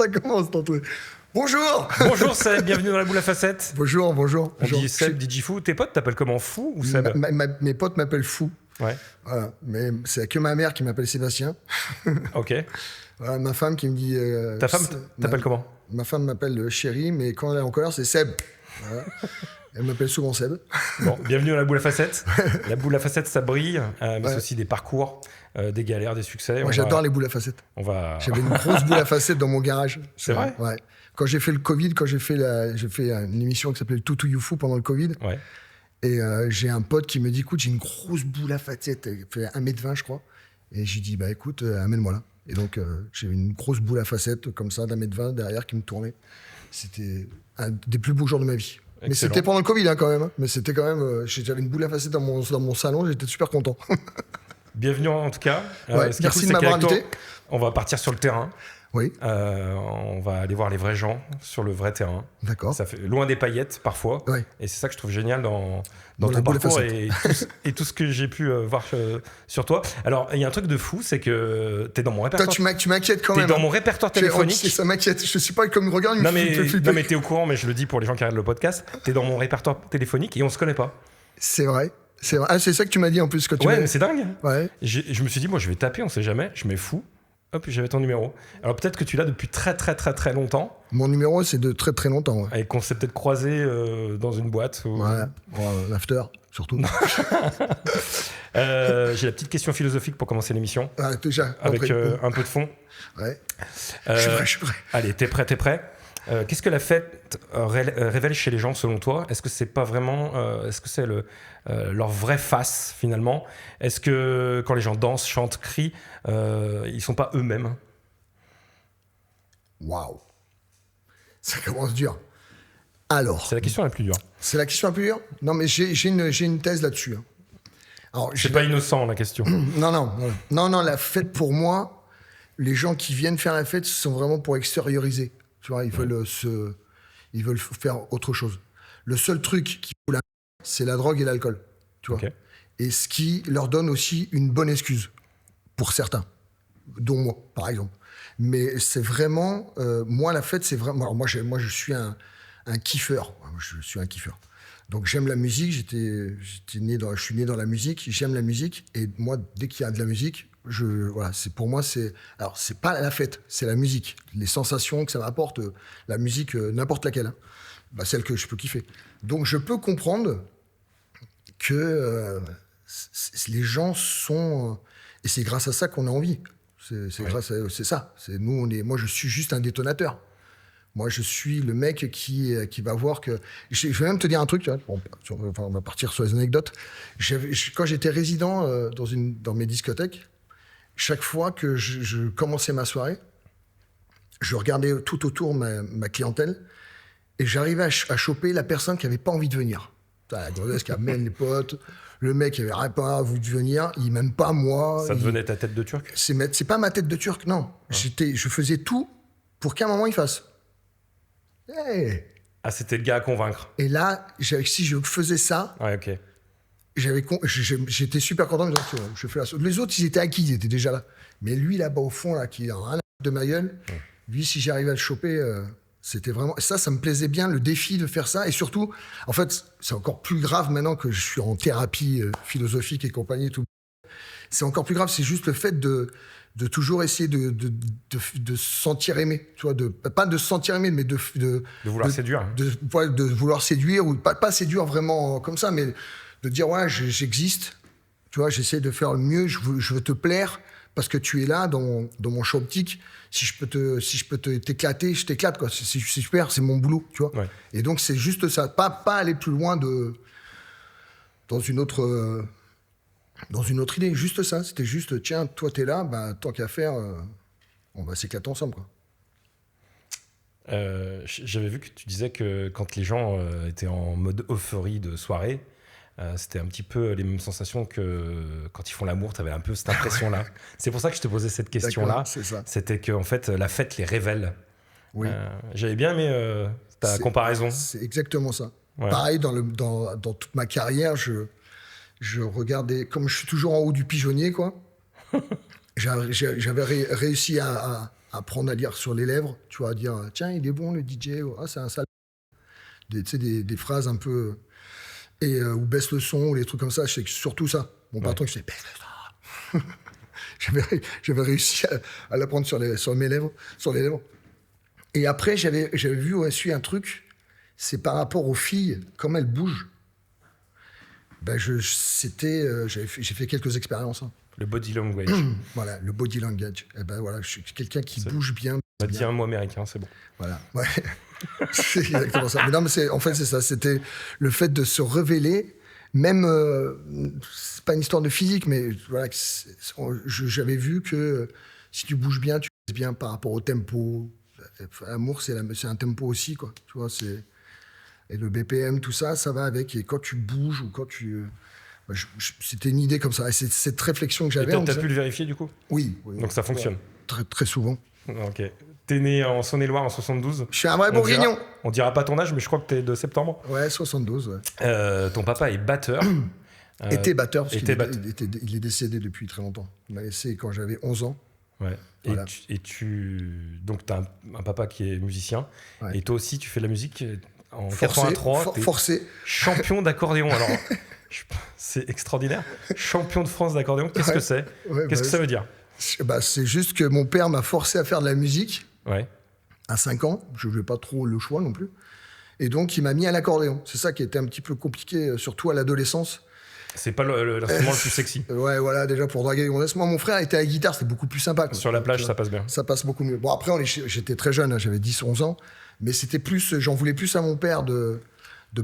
ça commence tantôt. Bonjour. Bonjour Seb, bienvenue dans la boule à facettes. Bonjour. On dit Seb, dit Fou. Tes potes t'appellent comment, Fou ou Seb? Mes potes m'appellent Fou. Ouais. Voilà. Mais c'est que ma mère qui m'appelle Sébastien. Ok. Voilà, ma femme qui me dit... Ta femme t'appelle comment? Ma femme m'appelle Chérie, mais quand elle est en colère, c'est Seb. Voilà. Elle m'appelle souvent Seb. Bon, bienvenue dans la boule à facettes. La boule à facettes, ça brille, mais c'est aussi des parcours, des galères, des succès. Moi, j'adore les boules à facettes. J'avais une grosse boule à facettes dans mon garage. C'est vrai? Ouais. Quand j'ai fait le Covid, j'ai fait une émission qui s'appelait le Toutou Youfou pendant le Covid. Ouais. Et j'ai un pote qui me dit, écoute, j'ai une grosse boule à facettes. Elle fait 1m20, je crois. Et j'ai dit, bah écoute, amène-moi là. Et donc, j'ai une grosse boule à facettes comme ça, d'1m20 derrière qui me tournait. C'était un des plus beaux jours de ma vie. Excellent. Mais c'était pendant le Covid quand même. Mais c'était quand même... j'avais une boule à facettes dans mon salon, j'étais super content. Bienvenue en tout cas. Merci de m'avoir invité. On va partir sur le terrain. Oui. On va aller voir les vrais gens sur le vrai terrain. D'accord. Ça fait loin des paillettes parfois. Ouais. Et c'est ça que je trouve génial dans la ton boule à parcours facettes. et tout ce que j'ai pu voir sur toi. Alors, il y a un truc de fou, c'est que t'es dans mon répertoire. Toi, tu m'inquiètes quand même. T'es dans mon répertoire téléphonique. Ça m'inquiète. Je sais pas comme regarde. Non mais t'es au courant, mais je le dis pour les gens qui regardent le podcast. T'es dans mon répertoire téléphonique et on se connaît pas. C'est vrai. Ah, c'est ça que tu m'as dit en plus. Ouais, mais c'est dingue. Ouais. Je me suis dit, moi, je vais taper, on sait jamais. Je mets Fou. Hop, j'avais ton numéro. Alors peut-être que tu l'as depuis très très très très longtemps. Mon numéro, c'est de très très longtemps. Ouais. Et qu'on s'est peut-être croisé dans une boîte. Voilà. L'after, surtout. J'ai la petite question philosophique pour commencer l'émission. Ah, déjà. Avec un peu de fond. Ouais. Je suis prêt. Allez, t'es prêt. Qu'est-ce que la fête révèle chez les gens selon toi? Est-ce que c'est pas vraiment... est-ce que c'est leur vraie face finalement? Est-ce que quand les gens dansent, chantent, crient, ils sont pas eux-mêmes? Waouh. Ça commence dur. Alors... C'est la question la plus dure. C'est la question la plus dure? Non, mais j'ai une thèse là-dessus. Alors, c'est pas innocent la question. Non, la fête pour moi, les gens qui viennent faire la fête, ce sont vraiment pour extérioriser. Tu vois, ils veulent faire autre chose. Le seul truc qui fout la merde, c'est la drogue et l'alcool. Tu vois. Okay. Et ce qui leur donne aussi une bonne excuse, pour certains, dont moi, par exemple. Mais c'est vraiment... moi, la fête, c'est vraiment... Alors, moi, je suis un kiffeur. Je suis un kiffeur. Donc, j'aime la musique. Je suis né dans la musique. J'aime la musique. Et moi, dès qu'il y a de la musique... pour moi, alors, c'est pas la fête, c'est la musique. Les sensations que ça m'apporte, la musique, n'importe laquelle, hein. Celle que je peux kiffer. Donc, je peux comprendre que les gens sont... et c'est grâce à ça qu'on a envie. C'est ça. Moi, je suis juste un détonateur. Moi, je suis le mec qui va voir que... Je vais même te dire un truc, on va partir sur les anecdotes. Quand j'étais résident dans mes discothèques, chaque fois que je commençais ma soirée, je regardais tout autour ma clientèle et j'arrivais à choper la personne qui n'avait pas envie de venir. La gonzesse qui amène les potes, le mec qui n'avait pas envie de venir, il m'aime pas moi. Ça devenait ta tête de turc? C'est pas ma tête de turc, non. Ouais. Je faisais tout pour qu'à un moment il fasse. Hey. Ah, c'était le gars à convaincre. Et là, si je faisais ça... Ouais, ok. J'étais super content de dire, je fais la sauce. Les autres, ils étaient acquis, ils étaient déjà là. Mais lui, là-bas au fond, là, qui a rien de ma gueule, lui, si j'arrivais à le choper, c'était vraiment... Ça me plaisait bien, le défi de faire ça. Et surtout, en fait, c'est encore plus grave maintenant que je suis en thérapie philosophique et compagnie. Tout. C'est encore plus grave, c'est juste le fait de toujours essayer de se sentir aimé. Tu vois, pas de se sentir aimé, mais de vouloir séduire. De vouloir séduire, ou pas séduire vraiment comme ça, mais... de dire, ouais, j'existe, tu vois, j'essaie de faire le mieux, je veux te plaire, parce que tu es là, dans mon champ optique, si je peux t'éclater, je t'éclate, quoi. C'est super, c'est mon boulot, tu vois. Ouais. Et donc, c'est juste ça, pas aller plus loin dans une autre idée, juste ça, c'était juste, tiens, toi, t'es là, tant qu'à faire, on va s'éclater ensemble, quoi. J'avais vu que tu disais que quand les gens étaient en mode euphorie de soirée, c'était un petit peu les mêmes sensations que quand ils font l'amour, tu avais un peu cette impression-là. C'est pour ça que je te posais cette question-là. C'était qu'en fait, la fête les révèle. Oui. J'avais bien aimé ta comparaison. C'est exactement ça. Ouais. Pareil, dans toute ma carrière, je regardais, comme je suis toujours en haut du pigeonnier, quoi. J'avais réussi à apprendre à lire sur les lèvres, tu vois, à dire tiens, il est bon le DJ, ah, c'est un sale. Des phrases un peu. Ou baisse le son, ou les trucs comme ça, c'est surtout ça. Mon patron, je sais, baisse le son. J'avais réussi à l'apprendre sur mes lèvres, sur les lèvres. Et après, j'avais vu aussi un truc, c'est par rapport aux filles, comme elles bougent. Ben j'ai fait quelques expériences. Hein. Le body language. Voilà, le body language. Et ben voilà, je suis quelqu'un qui bouge bien. On va dire un mot américain, c'est bon. Voilà, ouais. C'est exactement ça. Mais non, mais en fait, c'est ça. C'était le fait de se révéler, même, c'est pas une histoire de physique, mais voilà, j'avais vu que si tu bouges bien, tu bouges bien par rapport au tempo. L'amour, c'est un tempo aussi, quoi. Tu vois, et le BPM, tout ça, ça va avec. Et quand tu bouges ou quand tu... c'était une idée comme ça. Et c'est cette réflexion que j'avais. Et t'as pu le vérifier, du coup ? Oui. Donc ça fonctionne ? Très, très souvent. Ok. T'es né en Saône-et-Loire en 72. Je suis un vrai bourguignon. On dira pas ton âge, mais je crois que t'es de septembre. Ouais, 72, ouais. Ton papa est batteur. Était batteur, parce qu'il est décédé depuis très longtemps. Il m'a laissé quand j'avais 11 ans. Ouais. Voilà. Donc, tu as un papa qui est musicien. Ouais. Et toi aussi, tu fais de la musique en 83. Forcé. Champion d'accordéon. Alors, c'est extraordinaire. Champion de France d'accordéon, qu'est-ce que c'est ? Qu'est-ce que ça veut dire ? C'est juste que mon père m'a forcé à faire de la musique à 5 ans. Je n'avais pas trop le choix non plus. Et donc, il m'a mis à l'accordéon. C'est ça qui était un petit peu compliqué, surtout à l'adolescence. C'est pas l'instrument le plus sexy. Ouais, voilà, déjà pour draguer. Moi, mon frère était à la guitare, c'était beaucoup plus sympa. Quoi. Sur la plage, ça passe bien. Ça passe beaucoup mieux. Bon, après, j'étais très jeune, j'avais 10-11 ans. Mais c'était plus, j'en voulais plus à mon père de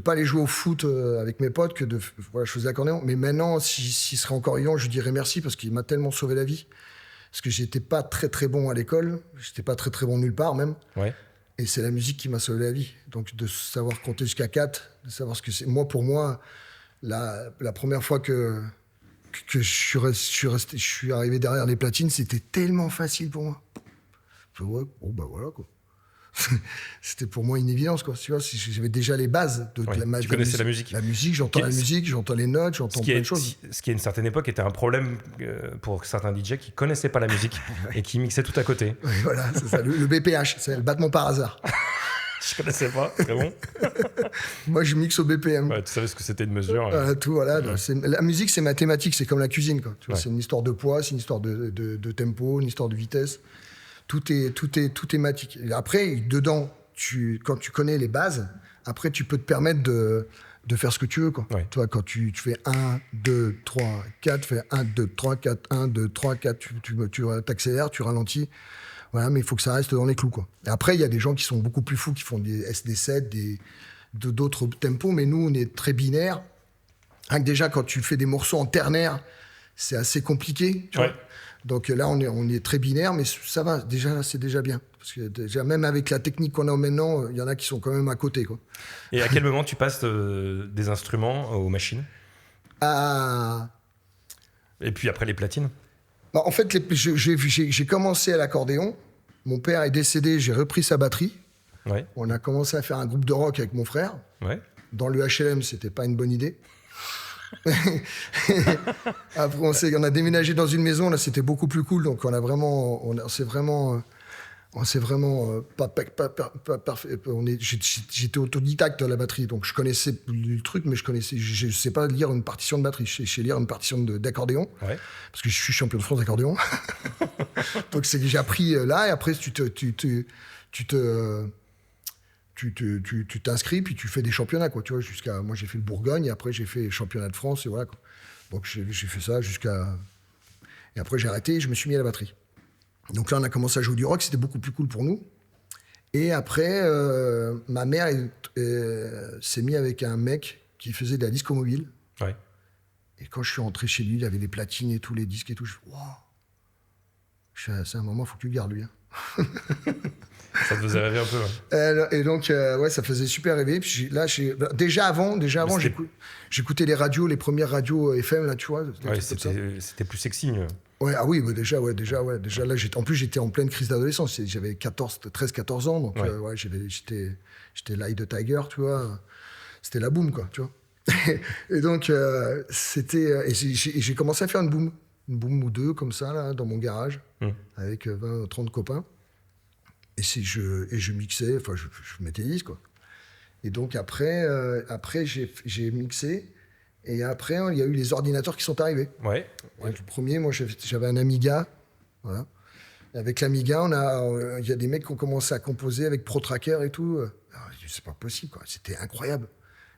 pas aller jouer au foot avec mes potes que je faisais l'accordéon. Mais maintenant, s'il serait encore vivant, je lui dirais merci parce qu'il m'a tellement sauvé la vie. Parce que j'étais pas très très bon à l'école, j'étais pas très très bon nulle part même. Ouais. Et c'est la musique qui m'a sauvé la vie. Donc de savoir compter jusqu'à 4, de savoir ce que c'est. Pour moi, la première fois que je suis arrivé derrière les platines, c'était tellement facile pour moi. Ouais, bon bah voilà quoi. C'était pour moi une évidence quoi. Tu vois, j'avais déjà les bases de la musique. Tu connaissais la musique. La musique, j'entends la musique, j'entends les notes, j'entends plein de choses. Ce qui à une certaine époque était un problème pour certains DJ qui connaissaient pas la musique et qui mixaient tout à côté. Oui, voilà, c'est ça. Le BPH, c'est le battement par hasard. Je connaissais pas, c'est bon. Moi, je mixe au BPM. Ouais, tu savais ce que c'était une mesure. Tout, voilà. Ouais. La musique, c'est mathématique, c'est comme la cuisine. Quoi. Tu vois, c'est une histoire de poids, c'est une histoire de tempo, une histoire de vitesse. Tout est matique. Et après, dedans, quand tu connais les bases, après, tu peux te permettre de faire ce que tu veux. Quoi. Ouais. Tu vois, quand tu fais 1, 2, 3, 4, fais 1, 2, 3, 4, 1, 2, 3, 4, tu t'accélères, tu ralentis. Voilà, mais il faut que ça reste dans les clous. Quoi. Et après, il y a des gens qui sont beaucoup plus fous, qui font des SD7, d'autres tempos, mais nous, on est très binaires. Déjà, quand tu fais des morceaux en ternaire, c'est assez compliqué. Tu vois. Donc là, on est très binaire, mais ça va. Déjà, c'est déjà bien. Parce que déjà, même avec la technique qu'on a maintenant, il y en a qui sont quand même à côté. Quoi. Et à quel moment tu passes des instruments aux machines ? Et puis après les platines ? En fait, j'ai commencé à l'accordéon. Mon père est décédé, j'ai repris sa batterie. Ouais. On a commencé à faire un groupe de rock avec mon frère. Ouais. Dans le HLM, c'était pas une bonne idée. Après, on a déménagé dans une maison. Là, c'était beaucoup plus cool. Donc, j'étais autodidacte à la batterie, donc je connaissais le truc, mais je sais pas lire une partition de batterie. Je sais lire une partition d'accordéon, parce que je suis champion de France d'accordéon. Donc j'ai appris là, et après tu t'inscris, puis tu fais des championnats, quoi. Tu vois, moi j'ai fait le Bourgogne, et après j'ai fait championnat de France, et voilà. Quoi. Donc j'ai fait ça et après j'ai arrêté, et je me suis mis à la batterie. Donc là, on a commencé à jouer du rock, c'était beaucoup plus cool pour nous. Et après, ma mère s'est mise avec un mec qui faisait de la disco mobile. Ouais. Et quand je suis rentré chez lui, il avait les platines et tous les disques et tout. Je fais, waouh! C'est un moment, il faut que tu le gardes, lui. Hein. Ça te faisait rêver un peu. Ouais. Et donc, ça faisait super rêver. Puis déjà avant, j'écoutais les radios, les premières radios FM, là, tu vois. Ouais, c'était plus sexy. Ouais, ah oui, déjà là, en plus, j'étais en pleine crise d'adolescence. J'avais 13-14 ans, donc j'étais l'Eye de Tiger, tu vois. C'était la boom, quoi, tu vois. Et donc, j'ai commencé à faire une boom ou deux, comme ça, là, dans mon garage, avec 20-30 copains. Et je mixais, enfin, je mettais les disques, quoi. Et donc, après j'ai mixé. Et après, il y a eu les ordinateurs qui sont arrivés. Ouais. Le premier, moi, j'avais un Amiga. Voilà. Avec l'Amiga, il y a des mecs qui ont commencé à composer avec ProTracker et tout. Alors, c'est pas possible, quoi. C'était incroyable.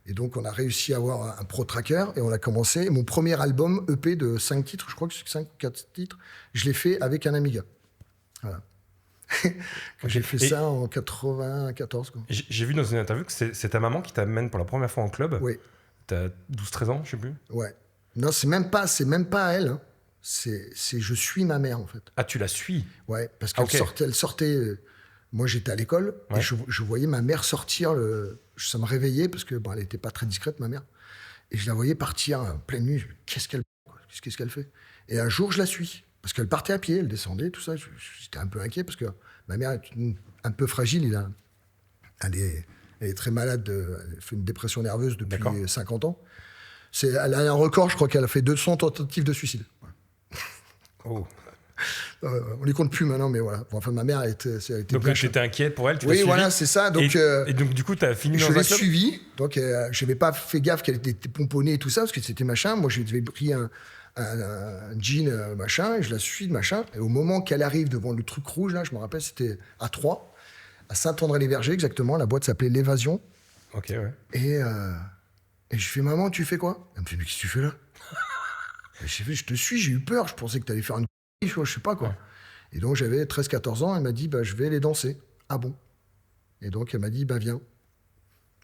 Et donc, on a réussi à avoir un ProTracker et on a commencé. Mon premier album EP de 5 titres, je crois que c'est 5 ou 4 titres, je l'ai fait avec un Amiga. Voilà. J'ai fait ça en 94. Quoi. J'ai vu dans une interview que c'est ta maman qui t'amène pour la première fois en club. Oui. T'as 12-13 ans, je sais plus. Ouais. Non, c'est même pas à elle. Hein. Je suis ma mère, en fait. Ah, tu la suis? Ouais, parce qu'elle sortait. Moi, j'étais à l'école et je voyais ma mère sortir. Ça me réveillait parce que elle n'était pas très discrète, ma mère. Et je la voyais partir en pleine nuit. Qu'est-ce qu'elle fait? Et un jour, je la suis. Parce qu'elle partait à pied, elle descendait, tout ça. J'étais un peu inquiet parce que ma mère est un peu fragile. Elle est très malade. Elle fait une dépression nerveuse depuis 50 ans. Elle a un record, je crois qu'elle a fait 200 tentatives de suicide. Oh. On les compte plus maintenant, mais voilà. Enfin, ma mère a été donc là, j'étais inquiet pour elle. Oui, voilà, c'est ça. Donc, et donc, du coup, tu as fini dans un club. Je l'ai suivie. Donc, je n'avais pas fait gaffe qu'elle était pomponnée et tout ça, parce que c'était machin. Moi, j'avais pris un jean machin, et je la suis de machin. Et au moment qu'elle arrive devant le truc rouge, là, je me rappelle, c'était à Troyes, à Saint-André-les-Vergers, exactement. La boîte s'appelait L'Évasion. Ok, ouais. Et je fais, maman, tu fais quoi? Elle me fait, mais qu'est-ce que tu fais là? J'ai fait, je te suis, j'ai eu peur. Je pensais que tu allais faire une je sais pas quoi. Ouais. Et donc j'avais 13-14 ans, elle m'a dit je vais les danser. Ah bon? Et donc elle m'a dit viens.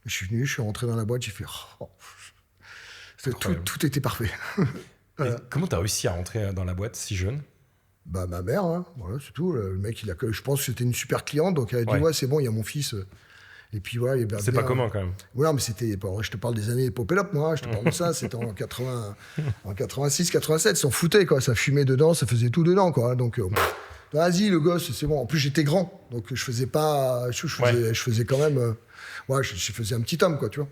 Je suis venu, je suis rentré dans la boîte, j'ai fait tout était parfait. Voilà. Comment t'as réussi à rentrer dans la boîte si jeune? Ma mère, hein, voilà, c'est tout. Le mec, je pense que c'était une super cliente, donc elle a dit c'est bon, il y a mon fils. Et puis voilà, c'est pas commun quand même. Ouais, mais c'était. Je te parle des années Popelop, moi. Je te parle de ça. C'était en 86, 87. Ils s'en foutaient, quoi. Ça fumait dedans, ça faisait tout dedans, quoi. Donc, vas-y, le gosse, c'est bon. En plus, j'étais grand, donc je faisais pas. Je faisais quand même. Je faisais un petit homme, quoi, tu vois.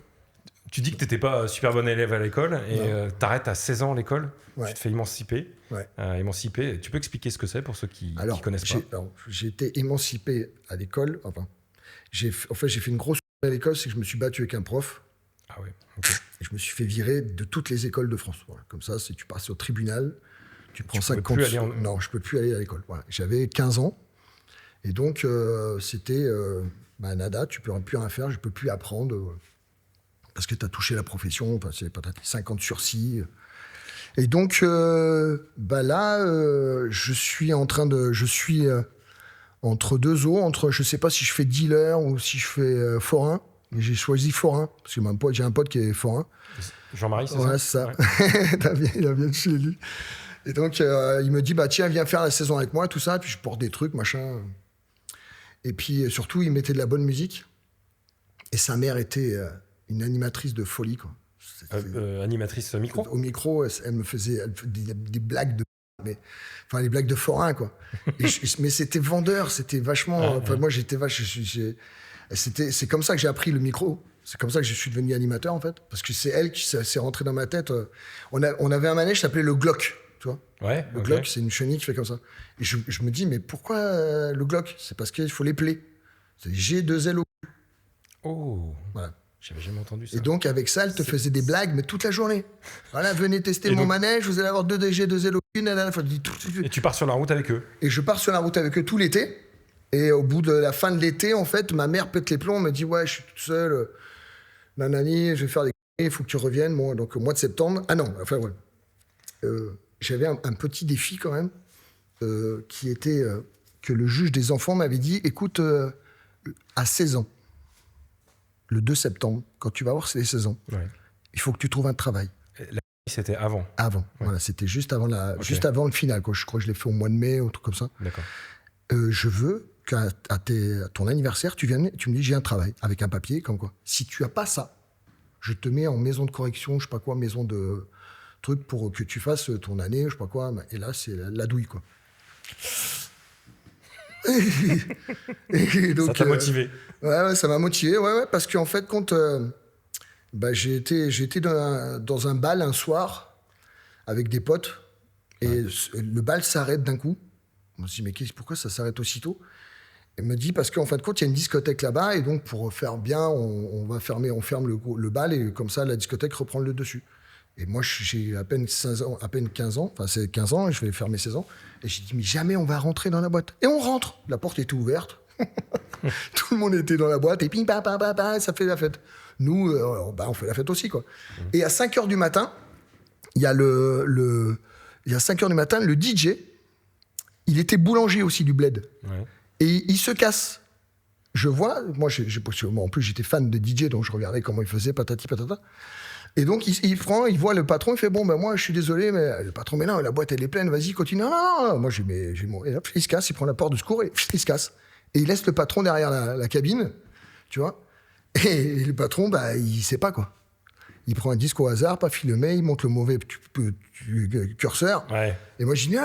Tu dis que t'étais pas super bon élève à l'école et t'arrêtes à 16 ans à l'école. Tu te fais émanciper. Émanciper. Tu peux expliquer ce que c'est pour ceux qui connaissent pas? J'ai été émancipé à l'école. Enfin. J'ai fait une grosse à l'école, c'est que je me suis battu avec un prof. Ah ouais. Okay. Et je me suis fait virer de toutes les écoles de France. Voilà. Comme ça, tu passes au tribunal, tu prends 50 ans. Non, je peux plus aller à l'école. Voilà. J'avais 15 ans. Et donc, c'était nada, tu peux plus rien faire, je peux plus apprendre. Parce que tu as touché la profession, c'est pas 50 sursis. Et donc, là, je suis entre deux eaux, je sais pas si je fais dealer ou si je fais forain. Mais j'ai choisi forain, parce que j'ai un pote qui est forain. Jean-Marie, c'est ça? C'est ça. Ouais. Il vient de chez lui. Et donc, il me dit, tiens, viens faire la saison avec moi, tout ça. Puis je porte des trucs, machin. Et puis, surtout, il mettait de la bonne musique. Et sa mère était une animatrice de folie, quoi. Animatrice micro? Au micro, elle me faisait des blagues de... les blagues de forain, quoi. Mais c'était vendeur, c'était vachement... moi, j'étais c'est comme ça que j'ai appris le micro. C'est comme ça que je suis devenu animateur, en fait. Parce que c'est elle qui s'est rentrée dans ma tête. On avait un manège qui s'appelait le Glock, tu vois. Ouais, le Glock, c'est une chenille qui fait comme ça. Et je me dis, mais pourquoi le Glock? C'est parce qu'il faut les plaies. C'est G2L. Oh, voilà. J'avais jamais entendu ça. Et donc, avec ça, elle te faisait des blagues, mais toute la journée. Voilà, venez tester mon manège, vous allez avoir 2 DG, 2 L, une. Et tu pars sur la route avec eux? Et je pars sur la route avec eux tout l'été. Et au bout de la fin de l'été, en fait, ma mère pète les plombs, me dit, je suis toute seule, nanani, je vais faire des conneries, il faut que tu reviennes. Bon, donc, au mois de septembre, j'avais un petit défi quand même, qui était que le juge des enfants m'avait dit, écoute, à 16 ans, le 2 septembre, quand tu vas voir les 16 ans, il faut que tu trouves un travail. C'était avant? Avant, voilà, c'était juste avant le final, quoi. Je crois que je l'ai fait au mois de mai, ou tout comme ça. D'accord. Je veux qu'à ton anniversaire, tu viennes, tu me dis, j'ai un travail, avec un papier, comme quoi. Si tu as pas ça, je te mets en maison de correction, je sais pas quoi, maison de truc pour que tu fasses ton année, je sais pas quoi. Et là, c'est la douille, quoi. Et donc, ça t'a motivé? Ouais, ça m'a motivé, parce qu'en fait, quand j'ai été dans un bal un soir avec des potes, et le bal s'arrête d'un coup. On se dit, mais pourquoi ça s'arrête aussitôt? Elle me dit, parce qu'en fin de compte, il y a une discothèque là-bas, et donc pour faire bien, on ferme le bal, et comme ça, la discothèque reprend le dessus. Et moi, j'ai à peine 15 ans, enfin c'est 15 ans, et je vais faire mes 16 ans, et j'ai dit, mais jamais on va rentrer dans la boîte. Et on rentre, la porte était ouverte, tout le monde était dans la boîte, et puis ça fait la fête. Nous, on fait la fête aussi, quoi. Et à 5h du matin, il y a il y a 5h du matin, le DJ, il était boulanger aussi du bled. Ouais. Et il se casse. Je vois, moi, en plus, j'étais fan de DJ, donc je regardais comment il faisait, patati patata. Et donc, il voit le patron, il fait, bon, ben moi, je suis désolé, mais le patron, mais non, la boîte, elle est pleine, vas-y, continue. Non. Moi, j'ai mon... Et hop, il se casse, il prend la porte de secours, et il se casse. Et il laisse le patron derrière la cabine, tu vois. Et le patron, bah, il sait pas, quoi. Il prend un disque au hasard, paf, il le met, il monte le mauvais curseur. Ouais. Et moi, je dis, non,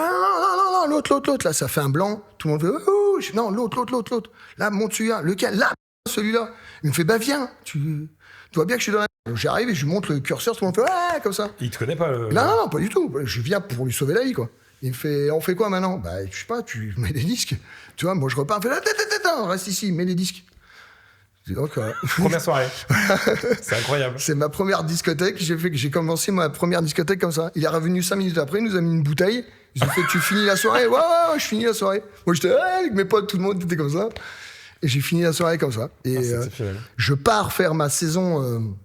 l'autre. Là, ça fait un blanc. Tout le monde fait, oh, non, l'autre. Là, monte celui-là. Lequel? Là, celui-là. Il me fait, bah, viens. Tu vois bien que je suis dans la... Donc, j'arrive et je lui montre le curseur. Tout le monde fait, ouais, comme ça. Il te connaît pas Non, pas du tout. Je viens pour lui sauver la vie, quoi. Il me fait, on fait quoi maintenant? Bah, je sais pas, tu mets des disques. Tu vois, moi, je repars. Il me fait, attends, reste ici, mets les disques. Donc, Première soirée. C'est incroyable. C'est ma première discothèque. J'ai commencé ma première discothèque comme ça. Il est revenu 5 minutes après, il nous a mis une bouteille. Ils ont fait, tu finis la soirée? Ouais, je finis la soirée. Moi, j'étais avec mes potes, tout le monde était comme ça. Et j'ai fini la soirée comme ça. Et je pars faire ma saison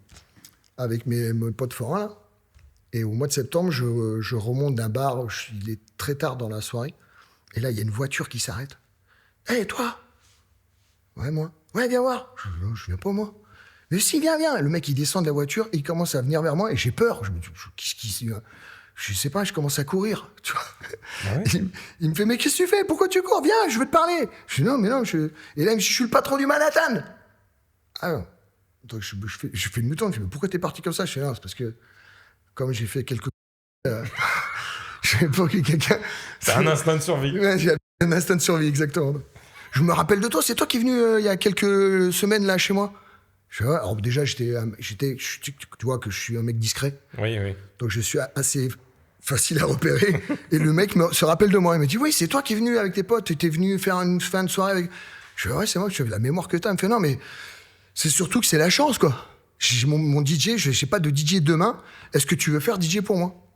avec mes potes forains, là. Et au mois de septembre, je remonte d'un bar. Il est très tard dans la soirée. Et là, il y a une voiture qui s'arrête. Hé, toi? Ouais, moi. Ouais, viens voir. Je viens pas, moi. Mais si, viens. Le mec, il descend de la voiture, et il commence à venir vers moi, et j'ai peur. Je me dis, je sais pas, je commence à courir. Tu vois. Ah ouais. Il me fait, mais qu'est-ce que tu fais? Pourquoi tu cours? Viens, je veux te parler. Je dis, non. Et là, il me dit, je suis le patron du Manhattan. Ah non. Donc, je fais une mouton. Je dis, mais pourquoi t'es parti comme ça? Je dis, non, c'est parce que, comme j'ai fait quelques... je sais pas que quelqu'un... C'est un instinct de survie. Ouais, j'ai un instinct de survie, exactement. Je me rappelle de toi, c'est toi qui es venu il y a quelques semaines là chez moi. Alors déjà, tu vois que je suis un mec discret. Oui. Donc je suis assez facile à repérer. Et le mec se rappelle de moi. Il me dit, oui, c'est toi qui es venu avec tes potes, tu étais venu faire une fin de soirée avec... Je dis, ouais, c'est moi, tu as la mémoire que t'as. Il me fait, non, mais c'est surtout que c'est la chance, quoi. J'ai mon DJ, je n'ai pas de DJ demain. Est-ce que tu veux faire DJ pour moi?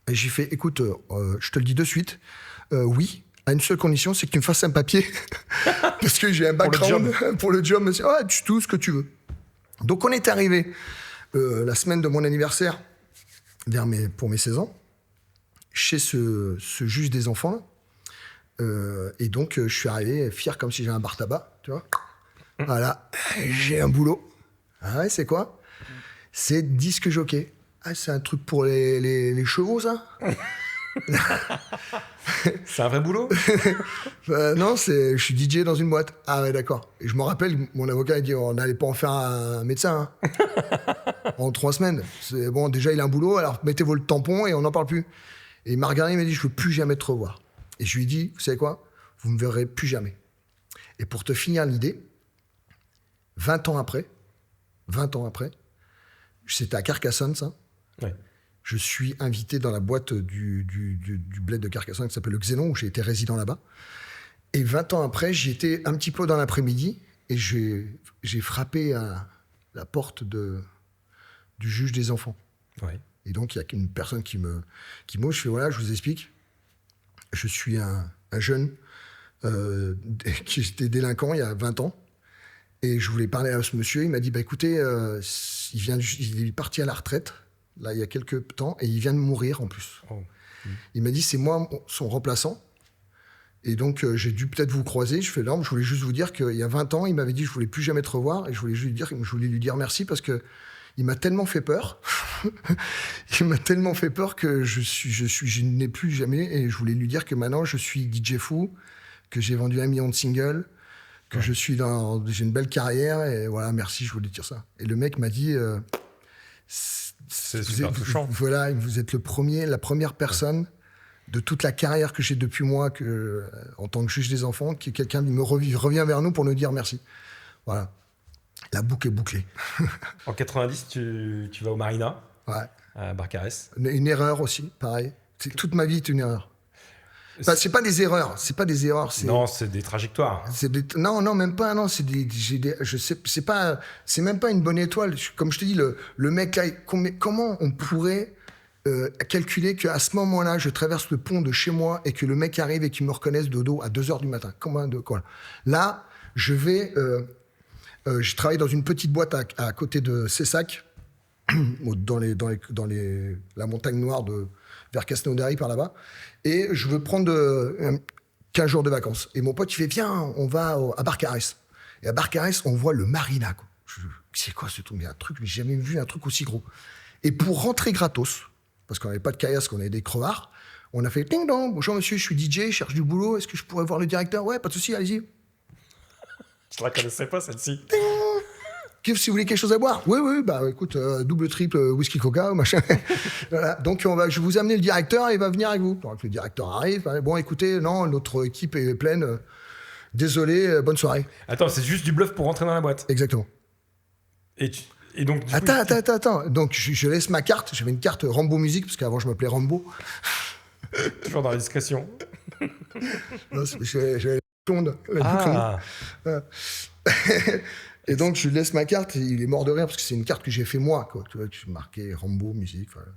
Et j'ai fait, écoute, je te le dis de suite, oui. À une seule condition, c'est que tu me fasses un papier. Parce que j'ai un background pour le job. Ouais, tout ce que tu veux. Donc, on est arrivé la semaine de mon anniversaire, pour mes 16 ans, chez ce juge des enfants. Et donc, je suis arrivé fier comme si j'avais un bar tabac. Tu vois. Voilà, j'ai un boulot. Ah ouais, c'est quoi? C'est disque jockey. Ah, c'est un truc pour les chevaux, ça? C'est un vrai boulot? Non, je suis DJ dans une boîte. Ah ouais, d'accord. Et je me rappelle, mon avocat a dit, on n'allait pas en faire un médecin en 3 semaines. C'est bon, déjà il a un boulot, alors mettez-vous le tampon et on n'en parle plus. Et il m'a regardé, il m'a dit, je veux plus jamais te revoir. Et je lui ai dit, vous savez quoi? Vous me verrez plus jamais. Et pour te finir l'idée, 20 ans après, c'était à Carcassonne, ça. Ouais. Je suis invité dans la boîte du bled de Carcassonne qui s'appelle le Xénon, où j'ai été résident là-bas. Et 20 ans après, j'y étais un petit peu dans l'après-midi et j'ai frappé à la porte du juge des enfants. Ouais. Et donc, il y a une personne qui m'ouvre. Je fais, voilà, je vous explique. Je suis un jeune qui était délinquant il y a 20 ans. Et je voulais parler à ce monsieur. Il m'a dit, bah, écoutez, il est parti à la retraite. Là, il y a quelques temps, et il vient de mourir en plus. Oh. Il m'a dit, c'est moi son remplaçant. Et donc, j'ai dû peut-être vous croiser. Je fais, non, je voulais juste vous dire qu'il y a 20 ans, il m'avait dit, je voulais plus jamais te revoir. Et je voulais lui dire merci parce que il m'a tellement fait peur. Il m'a tellement fait peur que je n'ai plus jamais. Et je voulais lui dire que maintenant, je suis DJ fou, que j'ai vendu 1 million de singles, que j'ai une belle carrière. Et voilà, merci, je voulais dire ça. Et le mec m'a dit... c'est super touchant. Voilà, vous êtes la première personne de toute la carrière que j'ai depuis moi, en tant que juge des enfants, qui quelqu'un revient vers nous pour nous dire merci. Voilà. La boucle est bouclée. En 90, tu vas au Marina, ouais. à Barcarès. Une erreur aussi, pareil. Toute ma vie est une erreur. Enfin, c'est pas des erreurs. Non, c'est des trajectoires. Non, même pas. Non, c'est même pas une bonne étoile. Comme je te dis, le mec là, comment on pourrait calculer qu'à ce moment-là, je traverse le pont de chez moi et que le mec arrive et qu'il me reconnaisse de dos à 2h du matin. Quoi. Là, je travaille dans une petite boîte à côté de Cessac, dans la montagne noire vers Castelnaudary par là-bas, et je veux prendre 15 jours de vacances. Et mon pote, il fait, viens, on va à Barcarès. Et à Barcarès, on voit le marina. Quoi. C'est quoi ce truc? Mais j'ai jamais vu un truc aussi gros. Et pour rentrer gratos, parce qu'on n'avait pas de caillasse, qu'on avait des crevards, on a fait ding dong, bonjour monsieur, je suis DJ, je cherche du boulot, est-ce que je pourrais voir le directeur? Ouais, pas de souci, allez-y. Je la connaissais pas, celle-ci. Si vous voulez quelque chose à boire? Oui, bah écoute, double, triple, whisky, coca, machin. Voilà. Donc je vais vous amener le directeur et il va venir avec vous. Donc le directeur arrive. Bon, écoutez, non, notre équipe est pleine. Désolé, bonne soirée. Attends, c'est juste du bluff pour rentrer dans la boîte. Exactement. Et donc. Attends. Donc je laisse ma carte. J'avais une carte Rambo Musique parce qu'avant je m'appelais Rambo. Toujours dans la discrétion. Non, j'avais la tonde. Et donc, je lui laisse ma carte, et il est mort de rire, parce que c'est une carte que j'ai fait moi, quoi. Tu vois, je suis marqué Rambo, musique, voilà.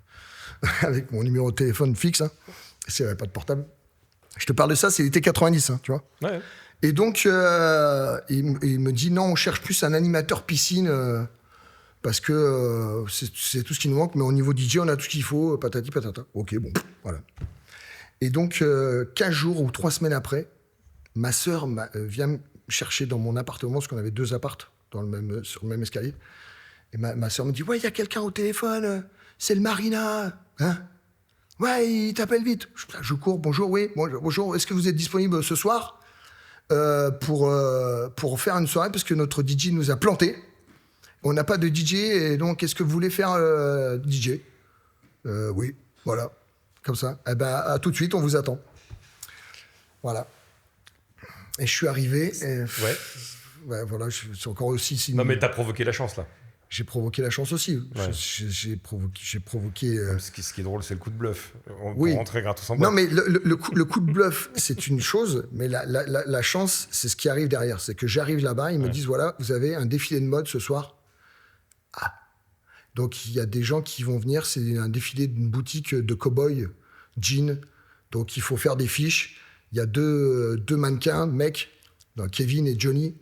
Avec mon numéro de téléphone fixe, hein. S'il n'y avait pas de portable. Je te parle de ça, c'est l'été 90, hein, tu vois. Ouais. Et donc, il me dit, non, on cherche plus un animateur piscine, parce que c'est tout ce qui nous manque, mais au niveau DJ, on a tout ce qu'il faut, patati patata. Ok, bon, voilà. Et donc, 15 jours ou 3 semaines après, ma sœur vient me chercher dans mon appartement, parce qu'on avait 2 appartes sur le même escalier. Et ma sœur me dit, ouais, il y a quelqu'un au téléphone, c'est le Marina. Hein? Ouais, il t'appelle vite. Je cours, bonjour, oui, bonjour, est-ce que vous êtes disponible ce soir pour faire une soirée, parce que notre DJ nous a plantés. On n'a pas de DJ, et donc, est-ce que vous voulez faire DJ? Oui, voilà, comme ça. Eh ben, à tout de suite, on vous attend. Voilà. Et je suis arrivé. Ouais, voilà, je suis encore aussi. Non, mais t'as provoqué la chance, là. J'ai provoqué la chance aussi. Ouais. J'ai provoqué. Ce qui est drôle, c'est le coup de bluff. Oui. Pour rentrer gratos en boîte. Non, mais le coup de bluff, c'est une chose, mais la chance, c'est ce qui arrive derrière. C'est que j'arrive là-bas, ils me disent, voilà, vous avez un défilé de mode ce soir. Ah. Donc, il y a des gens qui vont venir, c'est un défilé d'une boutique de cow-boy, jean. Donc, il faut faire des fiches. Il y a deux mannequins, mecs, Kevin et Johnny,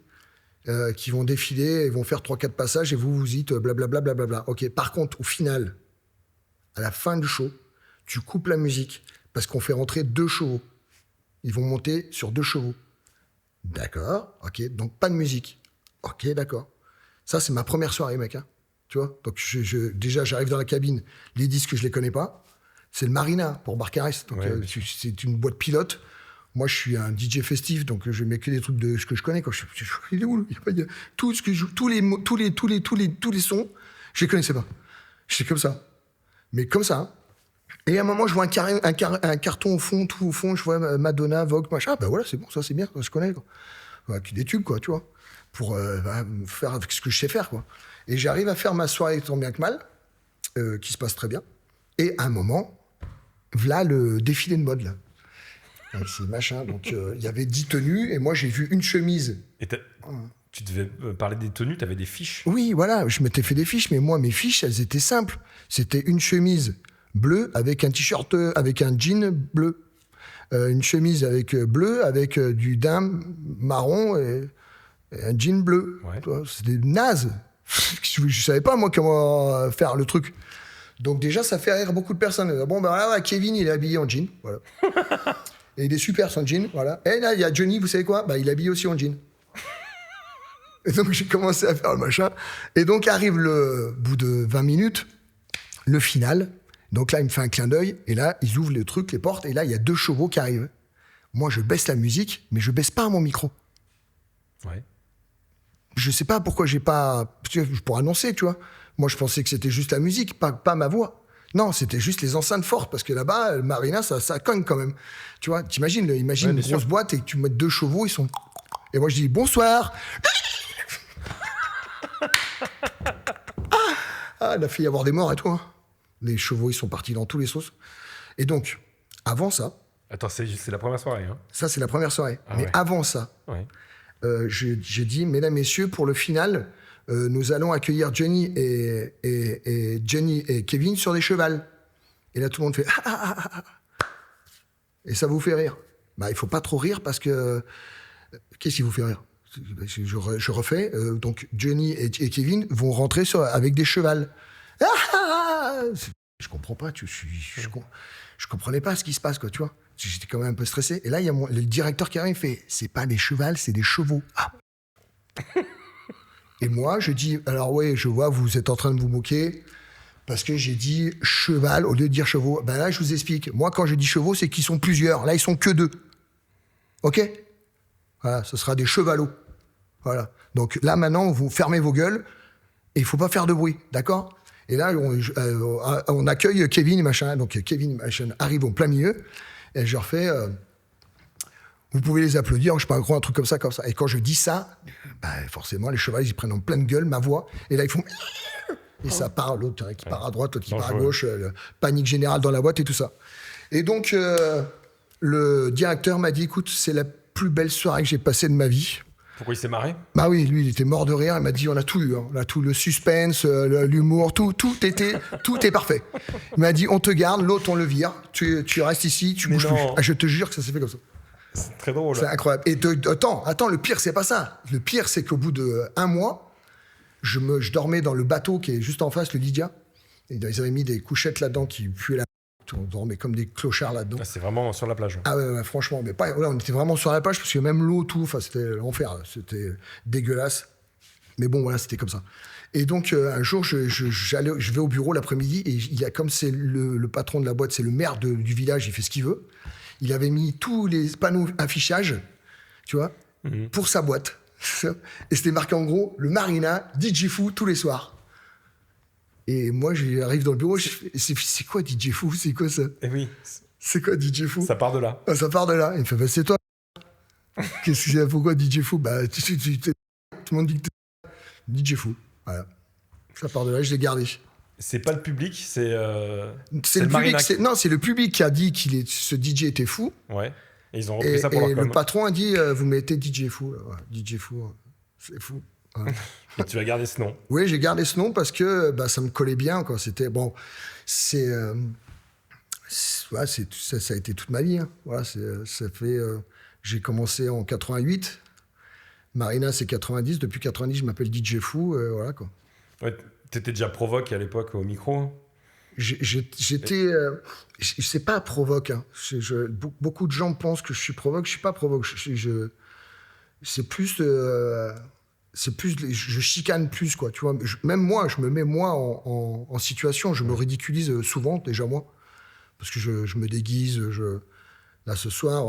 qui vont défiler et vont faire 3-4 passages et vous dites blablabla. Ok. Par contre, au final, à la fin du show, tu coupes la musique parce qu'on fait rentrer 2 chevaux. Ils vont monter sur 2 chevaux. D'accord. Ok. Donc, pas de musique. Ok, d'accord. Ça, c'est ma première soirée, mec. Hein. Tu vois? Donc, déjà, j'arrive dans la cabine. Les disques, je les connais pas. C'est le Marina pour Barcarès. Donc, c'est une boîte pilote. Moi, je suis un DJ festif, donc je mets que des trucs de ce que je connais. Quand il est où? Tout ce que je joue, tous les sons, je les connaissais pas. J'étais comme ça, mais comme ça. Hein. Et à un moment, je vois un carton au fond, tout au fond. Je vois Madonna, Vogue, machin. Ah ben voilà, c'est bon, ça c'est bien, je connais. Quoi. Ouais, puis des tubes, quoi, tu vois, pour faire ce que je sais faire, quoi. Et j'arrive à faire ma soirée tant bien que mal, qui se passe très bien. Et à un moment, voilà le défilé de mode là. C'est machin. Donc, il y avait 10 tenues et moi, j'ai vu une chemise. Et tu devais parler des tenues, tu avais des fiches. Oui, voilà, je m'étais fait des fiches, mais moi, mes fiches, elles étaient simples. C'était une chemise bleue avec un t-shirt, avec un jean bleu. Une chemise bleu avec du daim marron et un jean bleu. Ouais. C'était naze. Je savais pas, moi, comment faire le truc. Donc, déjà, ça fait rire beaucoup de personnes. Bon, ben là, Kevin, il est habillé en jean. Voilà. Et il est super son jean, voilà. Et là, il y a Johnny, vous savez quoi? Bah, il est habillé aussi en jean. Et donc, j'ai commencé à faire le machin. Et donc, arrive le bout de 20 minutes, le final. Donc là, il me fait un clin d'œil. Et là, ils ouvrent les trucs, les portes. Et là, il y a 2 chevaux qui arrivent. Moi, je baisse la musique, mais je baisse pas mon micro. Ouais. Je sais pas pourquoi j'ai pas... Pour annoncer, tu vois. Moi, je pensais que c'était juste la musique, pas ma voix. Non, c'était juste les enceintes fortes, parce que là-bas, le Marina, ça cogne quand même. Tu vois, imagine une grosse boîte et que tu mets 2 chevaux, ils sont... Et moi, je dis, bonsoir. Il a fait y avoir des morts et tout. Hein. Les chevaux, ils sont partis dans tous les sauces. Et donc, avant ça, Attends, c'est la première soirée. Hein. Ça, c'est la première soirée. Ah mais ouais. avant ça, j'ai dit, mesdames, messieurs, pour le final, nous allons accueillir Jenny et Kevin sur des chevals. Et là, tout le monde fait et ça vous fait rire. Bah, il faut pas trop rire parce que qu'est-ce qui vous fait rire? Je refais. Donc Jenny et Kevin vont rentrer avec des chevals. Je comprends pas. Je comprenais pas ce qui se passe, quoi. Tu vois. J'étais quand même un peu stressé. Et là, il y a le directeur qui arrive, il fait, c'est pas des chevals, c'est des chevaux. Ah. Et moi, je dis, alors ouais, je vois, vous êtes en train de vous moquer parce que j'ai dit cheval au lieu de dire chevaux. Ben là, je vous explique. Moi, quand je dis chevaux, c'est qu'ils sont plusieurs. Là, ils sont que 2. OK? Voilà, ce sera des chevalots. Voilà. Donc là, maintenant, vous fermez vos gueules et il faut pas faire de bruit, d'accord? Et là, on accueille Kevin et machin. Donc Kevin machin arrive au plein milieu et je leur fais... vous pouvez les applaudir, je sais pas, un truc comme ça, comme ça. Et quand je dis ça, bah, forcément, les chevaliers, ils prennent en pleine gueule ma voix. Et là, ils font... Et ça part, l'autre qui part à droite, l'autre qui part à gauche, panique générale dans la boîte et tout ça. Et donc, le directeur m'a dit, écoute, c'est la plus belle soirée que j'ai passée de ma vie. Pourquoi il s'est marré? Bah oui, lui, il était mort de rire. Il m'a dit, on a tout eu. Hein. On a tout, le suspense, l'humour, tout est parfait. Il m'a dit, on te garde, l'autre, on le vire. Tu restes ici, tu bouges plus. Ah, je te jure que ça s'est fait comme ça. C'est très drôle. C'est incroyable. Et attends, le pire, c'est pas ça. Le pire, c'est qu'au bout d'1 mois, je dormais dans le bateau qui est juste en face, le Lydia. Et ils avaient mis des couchettes là-dedans qui puaient la... On dormait comme des clochards là-dedans. Ah, c'est vraiment sur la plage. Ah ouais, franchement. Mais pas, là, on était vraiment sur la plage parce que même l'eau, tout, c'était l'enfer. C'était dégueulasse. Mais bon, voilà, c'était comme ça. Et donc, un jour, je vais au bureau l'après-midi et comme c'est le patron de la boîte, c'est le maire du village, il fait ce qu'il veut. Il avait mis tous les panneaux affichage, tu vois, pour sa boîte. Et c'était marqué en gros, le Marina, DJ Fou tous les soirs. Et moi, j'arrive dans le bureau, c'est quoi DJ Fou? C'est quoi ça? Eh oui. C'est quoi DJ Fou? Ça part de là. Ah, ça part de là. Il me fait, bah, c'est toi. Qu'est-ce que c'est? Pourquoi DJ Fou? Bah, tout le monde dit que t'es DJ Fou. Voilà. Ça part de là, je l'ai gardé. C'est pas le public, c'est le public. Marina. Non, c'est le public qui a dit ce DJ était fou. Ouais. Et ils ont repris ça pour leur com. Le patron a dit, vous mettez DJ Fou. Ouais, DJ Fou, c'est fou. Ouais. Et tu as gardé ce nom? Oui, j'ai gardé ce nom parce que ça me collait bien. Quoi. C'était bon. Ça a été toute ma vie. Hein. Voilà, ça fait. J'ai commencé en 88. Marina, c'est 90. Depuis 90, je m'appelle DJ Fou. Voilà quoi. Ouais, t'étais déjà provoque à l'époque au micro? J'étais. C'est pas provoque. Hein. Beaucoup de gens pensent que je suis provoque. Je suis pas provoque. C'est plus. Je chicane plus, quoi. Tu vois, même moi, je me mets en situation. Je me ridiculise souvent, déjà moi. Parce que je me déguise. Là, ce soir.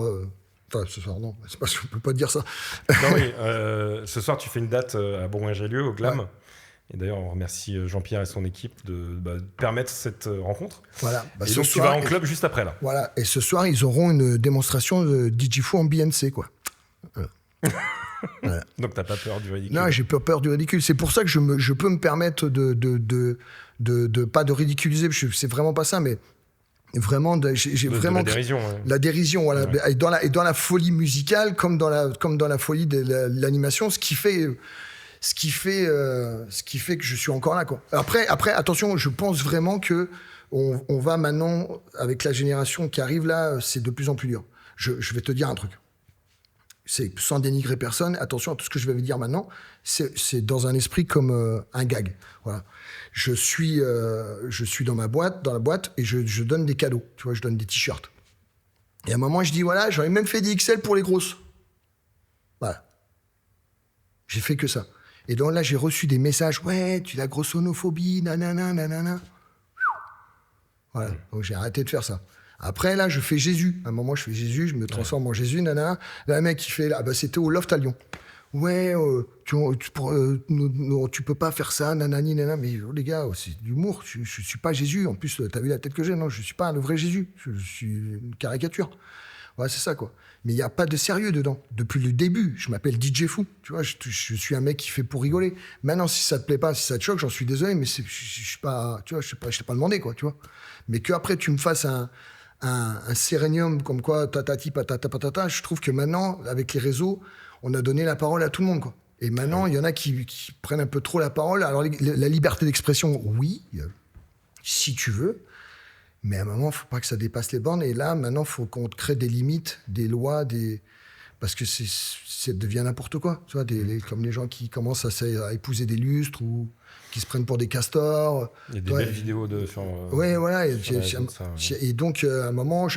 Enfin, ce soir, non. C'est parce qu'on peut pas dire ça. Non, oui. Ce soir, tu fais une date à Bourgoin-Jallieu, au Glam. Ouais. Et d'ailleurs, on remercie Jean-Pierre et son équipe de permettre cette rencontre. Voilà. Et donc, tu vas en club juste après, là. Voilà. Et ce soir, ils auront une démonstration de DJ Fou en BNC, quoi. Voilà. Donc, t'as pas peur du ridicule? Non, j'ai pas peur du ridicule. C'est pour ça que je peux me permettre de pas de ridiculiser. C'est vraiment pas ça, mais vraiment, j'ai vraiment la dérision. Ouais. La dérision, voilà. Ouais. Et dans la folie musicale, comme dans la folie de l'animation, ce qui fait que je suis encore là, quoi. Après, attention, je pense vraiment que on va maintenant, avec la génération qui arrive là, c'est de plus en plus dur. Je vais te dire un truc. C'est sans dénigrer personne. Attention à tout ce que je vais vous dire maintenant. C'est dans un esprit comme un gag. Voilà. Je suis dans la boîte, et je donne des cadeaux. Tu vois, je donne des t-shirts. Et à un moment, je dis voilà, j'en ai même fait des XL pour les grosses. Voilà. J'ai fait que ça. Et donc là, j'ai reçu des messages. Ouais, tu as la grossonophobie, nanana, nanana. Voilà. Donc j'ai arrêté de faire ça. Après, là, je fais Jésus. À un moment, je fais Jésus, je me transforme en Jésus, nanana. Là, le mec, il fait, c'était au Loft à Lyon. Ouais, tu peux pas faire ça, nanani, nanana. Mais les gars, c'est de l'humour. Je suis pas Jésus. En plus, t'as vu la tête que j'ai? Non, je suis pas le vrai Jésus. Je suis une caricature. Ouais, c'est ça, quoi. Mais il n'y a pas de sérieux dedans. Depuis le début, je m'appelle DJ Fou. Tu vois, je suis un mec qui fait pour rigoler. Maintenant, si ça te plaît pas, si ça te choque, j'en suis désolé, mais je suis pas, tu vois, je t'ai pas demandé, quoi, tu vois. Mais qu'après, tu me fasses un sérénium comme quoi tatati patata patata. Je trouve que maintenant, avec les réseaux, on a donné la parole à tout le monde, quoi. Et maintenant, il y en a qui prennent un peu trop la parole. Alors, la liberté d'expression, oui, si tu veux. Mais à un moment, il ne faut pas que ça dépasse les bornes. Et là, maintenant, il faut qu'on crée des limites, des lois, parce que ça devient n'importe quoi. Tu vois, comme les gens qui commencent à épouser des lustres ou qui se prennent pour des castors. Il y a des belles vidéos sur... Oui, voilà. Et donc, à un moment...